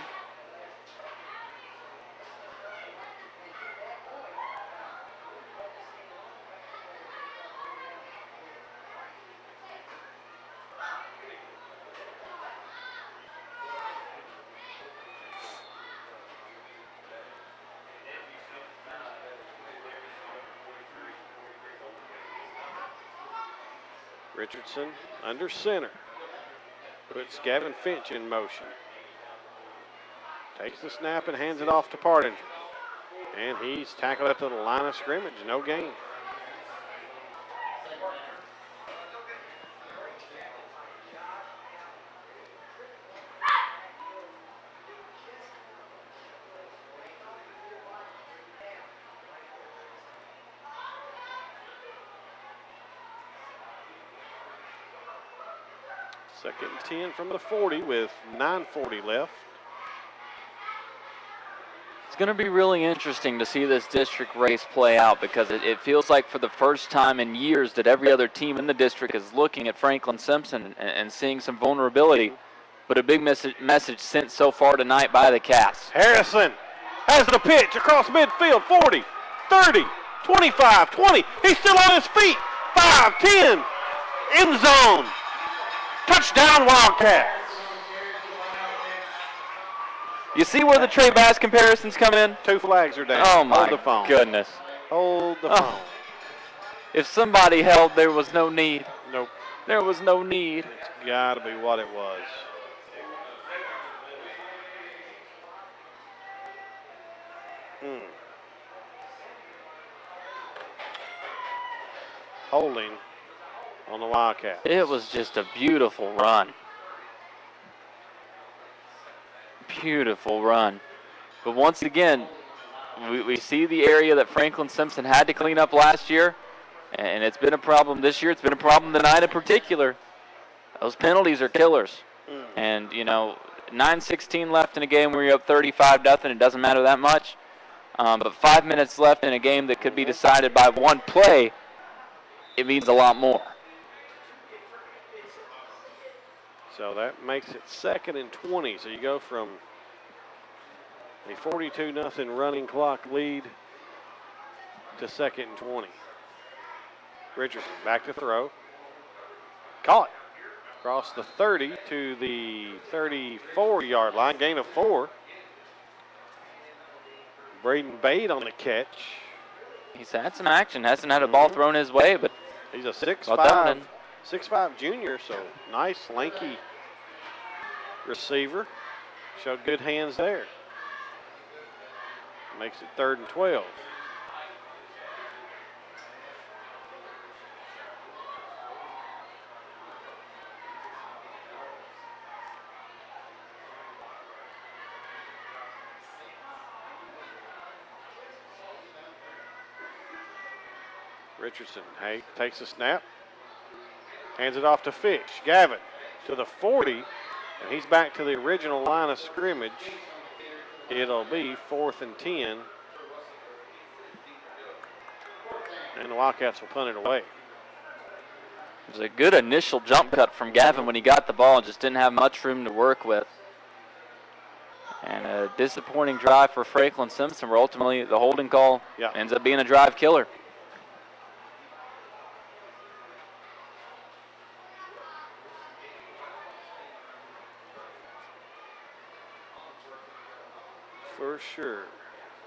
Richardson under center. Puts Gavin Finch in motion. Takes the snap and hands it off to Partinger. And he's tackled at the line of scrimmage. No gain. Second and 10 from the 40 with 9:40 left. It's going to be really interesting to see this district race play out because it feels like for the first time in years that every other team in the district is looking at Franklin Simpson and seeing some vulnerability. But a big message sent so far tonight by the Cats. Harrison has the pitch across midfield. 40, 30, 25, 20. He's still on his feet. 5, 10. End zone. Touchdown Wildcats. You see where the Trey Bass comparisons come in? 2 flags are down. Oh my Hold the phone. goodness. Hold the phone. If somebody held, there was no need. Nope. There was no need. It's got to be what it was. Holding on the Wildcats. It was just a beautiful run. Beautiful run. But once again, we see the area that Franklin Simpson had to clean up last year, and it's been a problem this year. It's been a problem tonight in particular. Those penalties are killers. And, 9:16 left in a game where you're up 35-0. It doesn't matter that much. But 5 minutes left in a game that could be decided by one play, it means a lot more. So that makes it 2nd and 20. So you go from a 42-0 running clock lead to 2nd and 20. Richardson back to throw. Caught. Across the 30 to the 34-yard line. Gain of 4. Braden Bade on the catch. He's had some action. Hasn't had a ball thrown his way, but he's a 6'5" junior, so nice, lanky receiver. Showed good hands there. Makes it 3rd and 12. Richardson takes a snap, hands it off to Fish. Gavin to the 40, and he's back to the original line of scrimmage. It'll be 4th and 10, and the Wildcats will punt it away. It was a good initial jump cut from Gavin when he got the ball, just didn't have much room to work with. And a disappointing drive for Franklin Simpson, where ultimately the holding call ends up being a drive killer. For sure.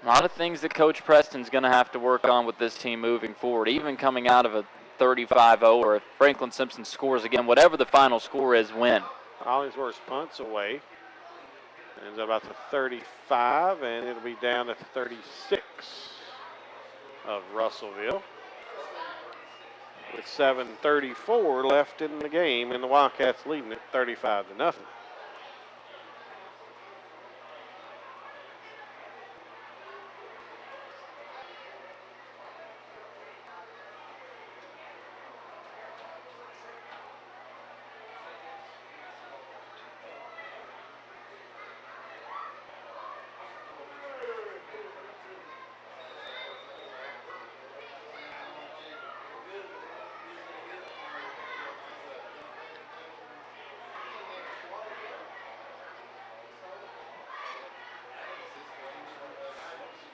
A lot of things that Coach Preston's going to have to work on with this team moving forward, even coming out of a 35-0, or if Franklin Simpson scores again, whatever the final score is, win. Hollingsworth punts away. Ends up about the 35, and it'll be down at the 36 of Russellville. With 7:34 left in the game, and the Wildcats leading it 35-0.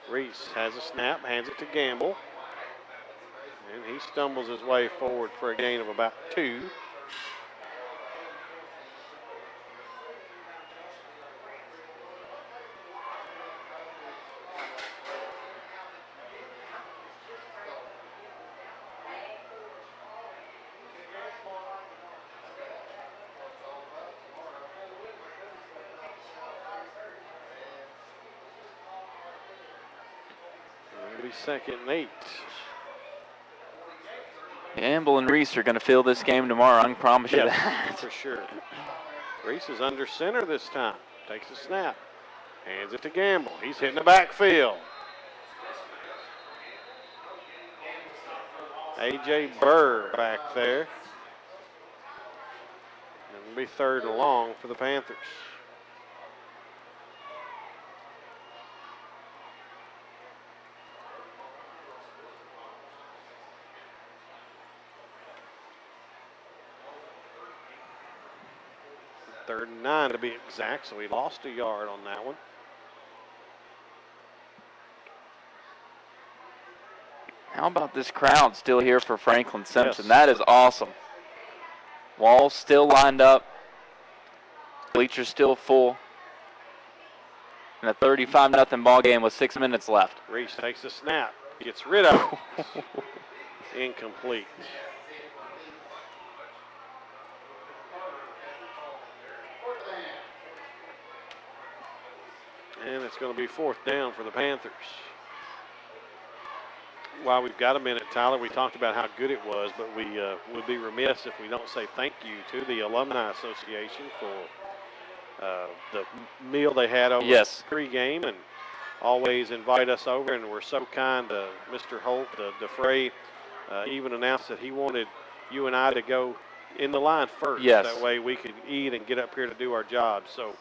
Reese has a snap, hands it to Gamble. And he stumbles his way forward for a gain of about 2. be 2nd and 8. Gamble and Reese are going to fill this game tomorrow. I can promise you Yes, that. for sure. Reese is under center this time. Takes a snap. Hands it to Gamble. He's hitting the backfield. A.J. Burr back there. And it'll be 3rd and long for the Panthers. Third and 9 to be exact, so he lost a yard on that one. How about this crowd still here for Franklin Simpson? Yes. That is awesome. Walls still lined up. Bleachers still full. And a 35-0 ball game with 6 minutes left. Reese takes a snap. Gets rid of it. Incomplete. And it's going to be 4th down for the Panthers. While we've got a minute, Tyler, we talked about how good it was, but we would be remiss if we don't say thank you to the Alumni Association for the meal they had over pregame and always invite us over. And we're so kind to Mr. Holt. DeFray even announced that he wanted you and I to go in the line first. Yes. That way we could eat and get up here to do our job. So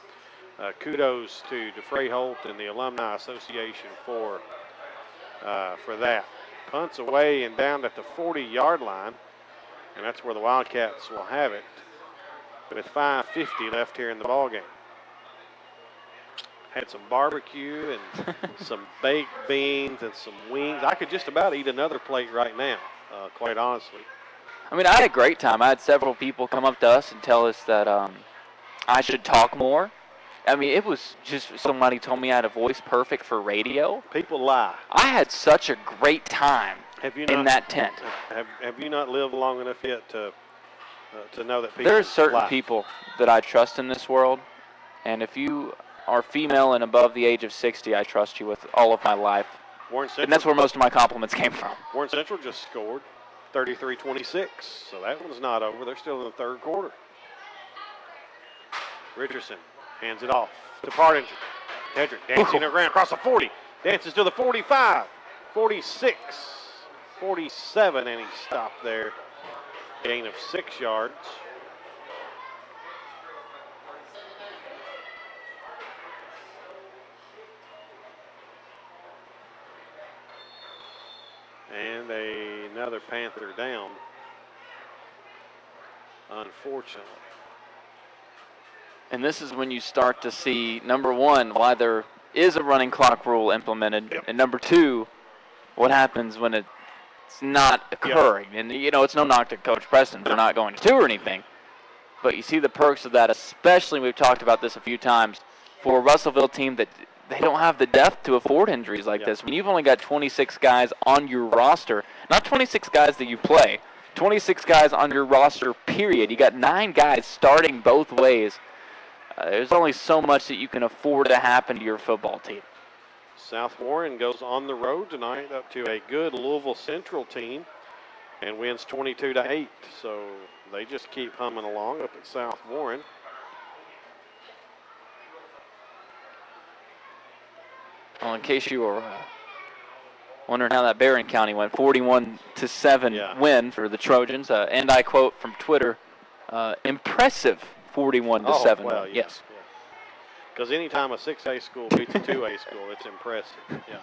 kudos to DeFray Holt and the Alumni Association for that. Punts away and down at the 40-yard line, and that's where the Wildcats will have it with 5:50 left here in the ballgame. Had some barbecue and some baked beans and some wings. I could just about eat another plate right now, quite honestly. I mean, I had a great time. I had several people come up to us and tell us that I should talk more. I mean, it was just somebody told me I had a voice perfect for radio. People lie. I had such a great time in that tent. Have you not lived long enough yet to know that people There's certain lie? people that I trust in this world, and if you are female and above the age of 60, I trust you with all of my life. And that's where most of my compliments came from. Warren Central just scored 33-26, so that one's not over. They're still in the 3rd quarter. Richardson hands it off to Partinger. Hedrick dancing around across the 40. Dances to the 45, 46, 47, and he stopped there. Gain of 6 yards. And another Panther down, unfortunately. And this is when you start to see, number one, why there is a running clock rule implemented, and number two, what happens when it's not occurring. And, you know, it's no knock to Coach Preston for not going to two or anything, but you see the perks of that, especially, we've talked about this a few times, for a Russellville team that they don't have the depth to afford injuries like this. When you've only got 26 guys on your roster, not 26 guys that you play, 26 guys on your roster, period. You got 9 guys starting both ways. There's only so much that you can afford to happen to your football team. South Warren goes on the road tonight up to a good Louisville Central team and wins 22-8. So they just keep humming along up at South Warren. Well, in case you were wondering how that Barron County went, 41-7 win for the Trojans. And I quote from Twitter, impressive 41-7. Well, yes. Because anytime a 6A school beats a 2A school, it's impressive. Yeah.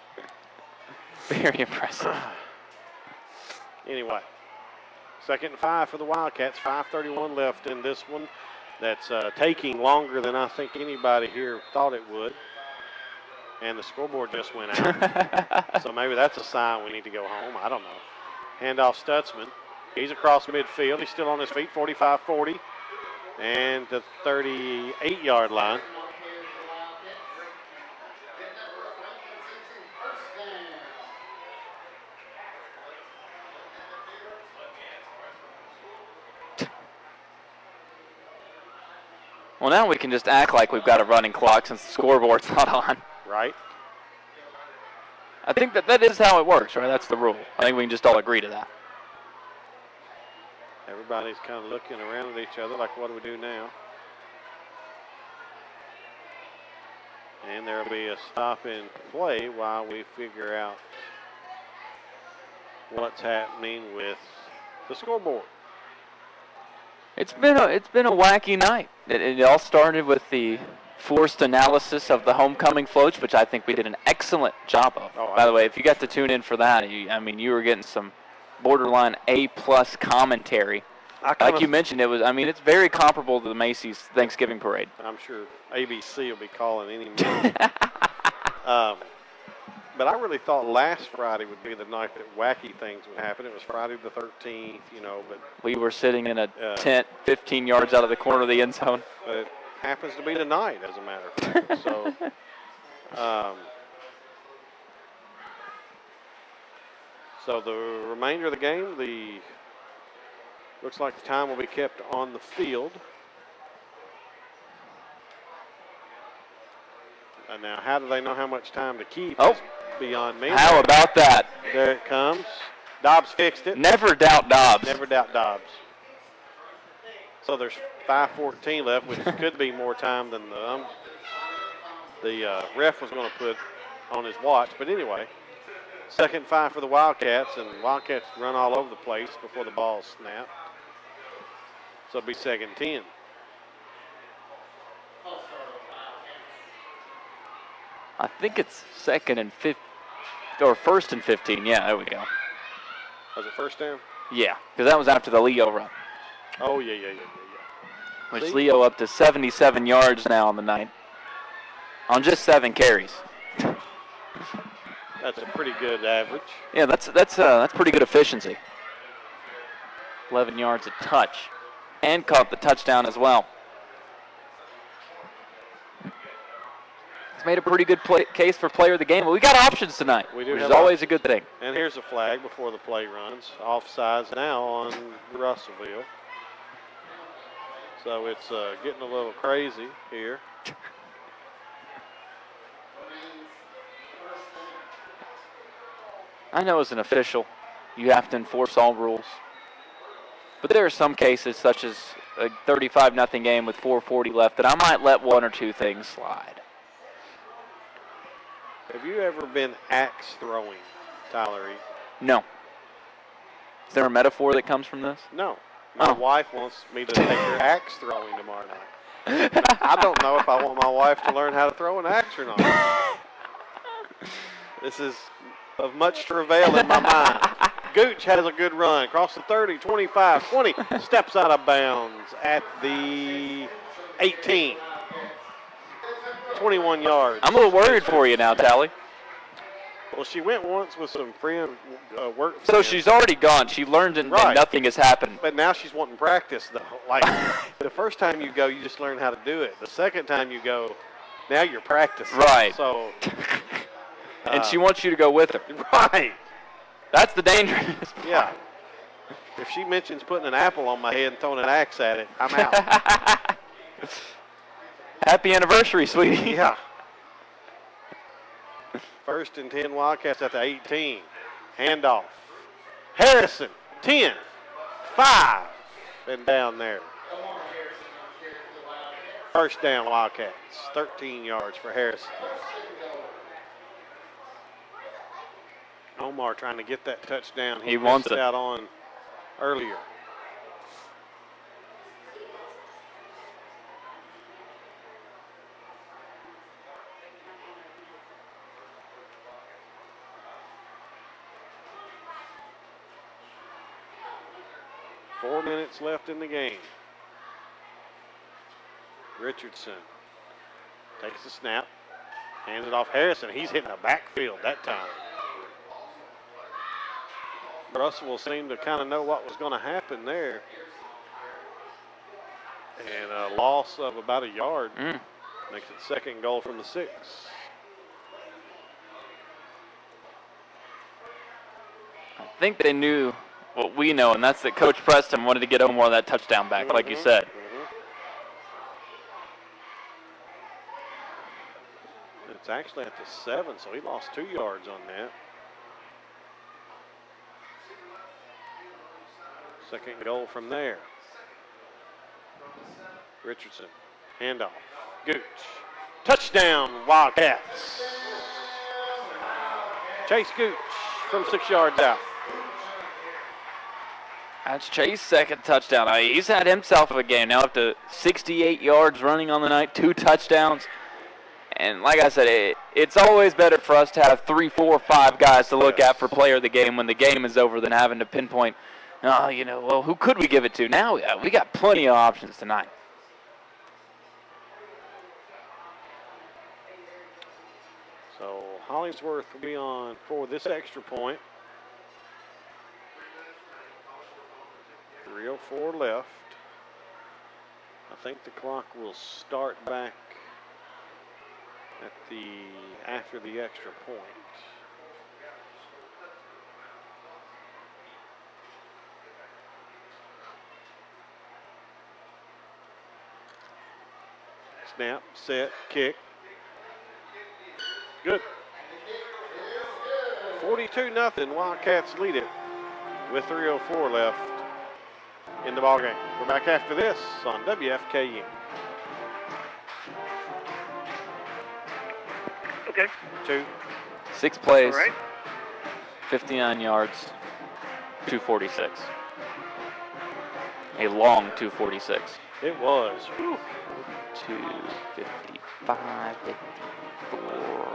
Very impressive. Anyway, 2nd and 5 for the Wildcats. 5:31 left in this one. That's taking longer than I think anybody here thought it would. And the scoreboard just went out. So maybe that's a sign we need to go home. I don't know. Handoff Stutzman. He's across midfield. He's still on his feet, 45-40. And the 38-yard line. Well, now we can just act like we've got a running clock since the scoreboard's not on. Right. I think that is how it works, right? That's the rule. I think we can just all agree to that. Everybody's kind of looking around at each other like, what do we do now? And there'll be a stop in play while we figure out what's happening with the scoreboard. It's been a wacky night. It all started with the forced analysis of the homecoming floats, which I think we did an excellent job of. By the way, if you got to tune in for that, you were getting some borderline A+ commentary. Like you mentioned, it's very comparable to the Macy's Thanksgiving Parade. I'm sure ABC will be calling any minute. But I really thought last Friday would be the night that wacky things would happen. It was Friday the 13th, but we were sitting in a tent 15 yards out of the corner of the end zone. But it happens to be tonight, as a matter of fact. So the remainder of the game, looks like the time will be kept on the field. And now, how do they know how much time to keep? Oh, beyond me. How about that? There it comes. Dobbs fixed it. Never doubt Dobbs. Never doubt Dobbs. So there's 5:14 left, which could be more time than the ref was going to put on his watch. But anyway, 2nd 5 for the Wildcats, and Wildcats run all over the place before the ball snapped. So it'll be 2nd 10. I think it's 2nd and 15, or 1st and 15. Yeah, there we go. Was it 1st down? Yeah, because that was after the Leo run. Oh, yeah. Which Leo up to 77 yards now on the night. On just 7 carries. That's a pretty good average. Yeah, that's pretty good efficiency. 11 yards a touch. And caught the touchdown as well. It's made a pretty good case for player of the game. But we got options tonight, which is always a good thing. And here's a flag before the play runs. Offsides now on Russellville. So it's getting a little crazy here. I know as an official, you have to enforce all rules. But there are some cases, such as a 35-0 game with 4:40 left, that I might let one or two things slide. Have you ever been axe throwing, Tyler E? No. Is there a metaphor that comes from this? No. My wife wants me to take her axe throwing tomorrow night. I don't know if I want my wife to learn how to throw an axe or not. This is of much travail in my mind. Gooch has a good run. Across the 30, 25, 20. Steps out of bounds at the 18. 21 yards. I'm a little worried for you now, Tally. Well, she went once with some friend work. So she's already gone. She learned and nothing has happened. But now she's wanting practice, though. Like, the first time you go, you just learn how to do it. The second time you go, now you're practicing. Right. So. And she wants you to go with her. Right. That's the dangerous part. Yeah. If she mentions putting an apple on my head and throwing an axe at it, I'm out. Happy anniversary, sweetie. Yeah. 1st and 10 Wildcats at the 18. Handoff. Harrison, 10, 5, and down there. 1st down Wildcats, 13 yards for Harrison. Omar trying to get that touchdown. He wants it out on earlier. Four minutes left in the game. Richardson takes the snap, hands it off Harrison. He's hitting the backfield that time. Russellville seemed to kind of know what was going to happen there. And a loss of about a yard makes it 2nd goal from the 6. I think they knew what we know, and that's that Coach Preston wanted to get Omar that touchdown back, like you said. It's actually at the 7, so he lost 2 yards on that. Second goal from there. Richardson, handoff. Gooch. Touchdown, Wildcats. Chase Gooch from 6 yards out. That's Chase's second touchdown. He's had himself a game now, up to 68 yards running on the night, 2 touchdowns. And like I said, it's always better for us to have 3, 4, 5 guys to look at for player of the game when the game is over than having to pinpoint, well, who could we give it to? Now we got plenty of options tonight. So Hollingsworth will be on for this extra point. 3:04 left. I think the clock will start back after the extra point. Snap, set, kick. Good. 42-0. Wildcats lead it with 3:04 left in the ballgame. We're back after this on WFKU. Okay. 2. 6 plays, All right. 59 yards, 246. A long 246. It was. Whew. 255, 54,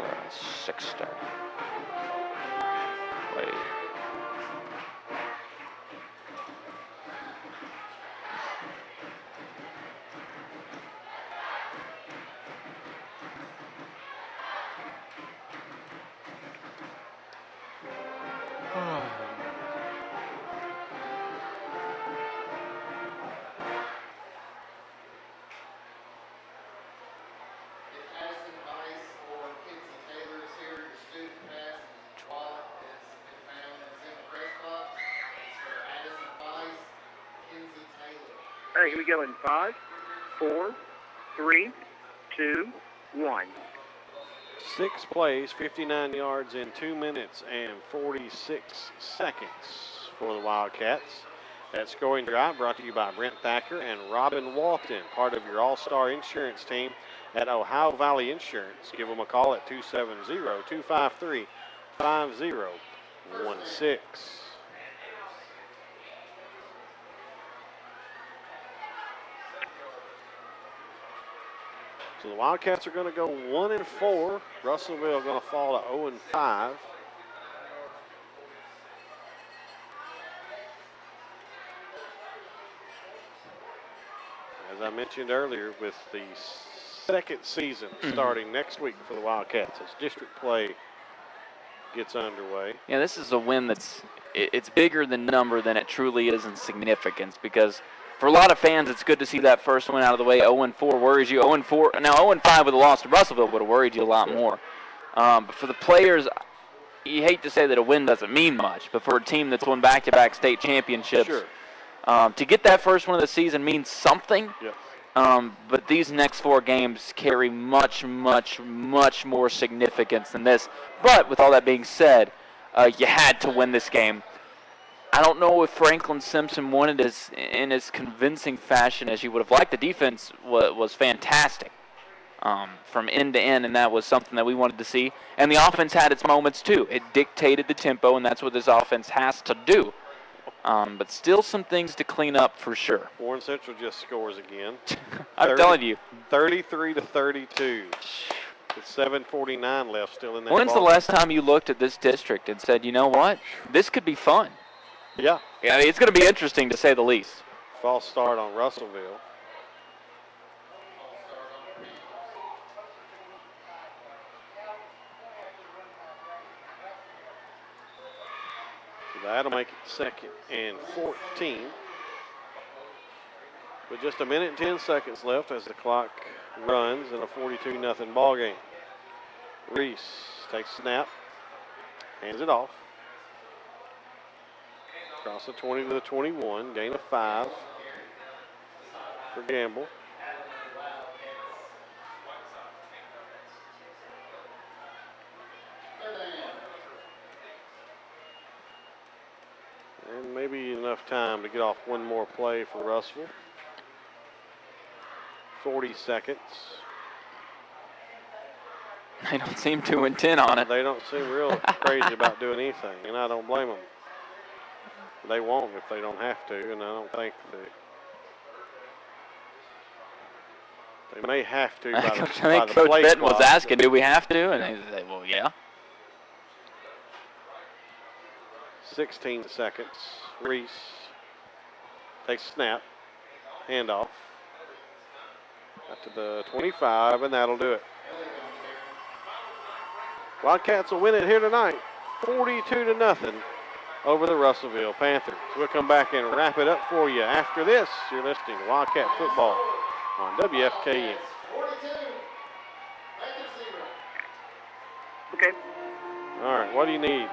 60. Wait. All right, here we go in 5, 4, 3, 2, 1. 6 plays, 59 yards in 2 minutes and 46 seconds for the Wildcats. That scoring drive brought to you by Brent Thacker and Robin Walton, part of your all-star insurance team at Ohio Valley Insurance. Give them a call at 270-253-5016. So the Wildcats are going to go 1-4. Russellville going to fall to 0-5. As I mentioned earlier, with the second season starting next week for the Wildcats as district play gets underway. Yeah, this is a win it's bigger than number than it truly is in significance, because for a lot of fans, it's good to see that first win out of the way. 0-4 worries you. 0-4 now 0-5 with a loss to Russellville would have worried you a lot more. But for the players, you hate to say that a win doesn't mean much, but for a team that's won back-to-back state championships, to get that first one of the season means something. Yes. But these next 4 games carry much, much, much more significance than this. But with all that being said, you had to win this game. I don't know if Franklin Simpson won it in as convincing fashion as you would have liked. The defense was fantastic from end to end, and that was something that we wanted to see. And the offense had its moments, too. It dictated the tempo, and that's what this offense has to do. But still some things to clean up for sure. Warren Central just scores again. I'm telling you. 33-32. With 7:49 left still in that When's the last time you looked at this district and said, you know what, this could be fun? Yeah. Yeah, it's going to be interesting to say the least. False start on Russellville. So that'll make it 2nd and 14. With just 1 minute and 10 seconds left as the clock runs in a 42-0 ball game. Reese takes a snap, hands it off. Across the 20 to the 21, gain of 5 for Gamble. time to get off one more play for Russellville. 40 seconds. They don't seem too intent on it. They don't seem real crazy about doing anything, and I don't blame them. They won't if they don't have to, and I don't think they may have to. I think Coach Benton was asking, do we have to? And they said, well, yeah. 16 seconds. Reese takes snap. Handoff. Up to the 25, and that'll do it. Wildcats will win it here tonight, 42-0 over the Russellville Panthers. We'll come back and wrap it up for you after this. You're listening to Wildcat Football on WFKN. Okay. All right, what do you need?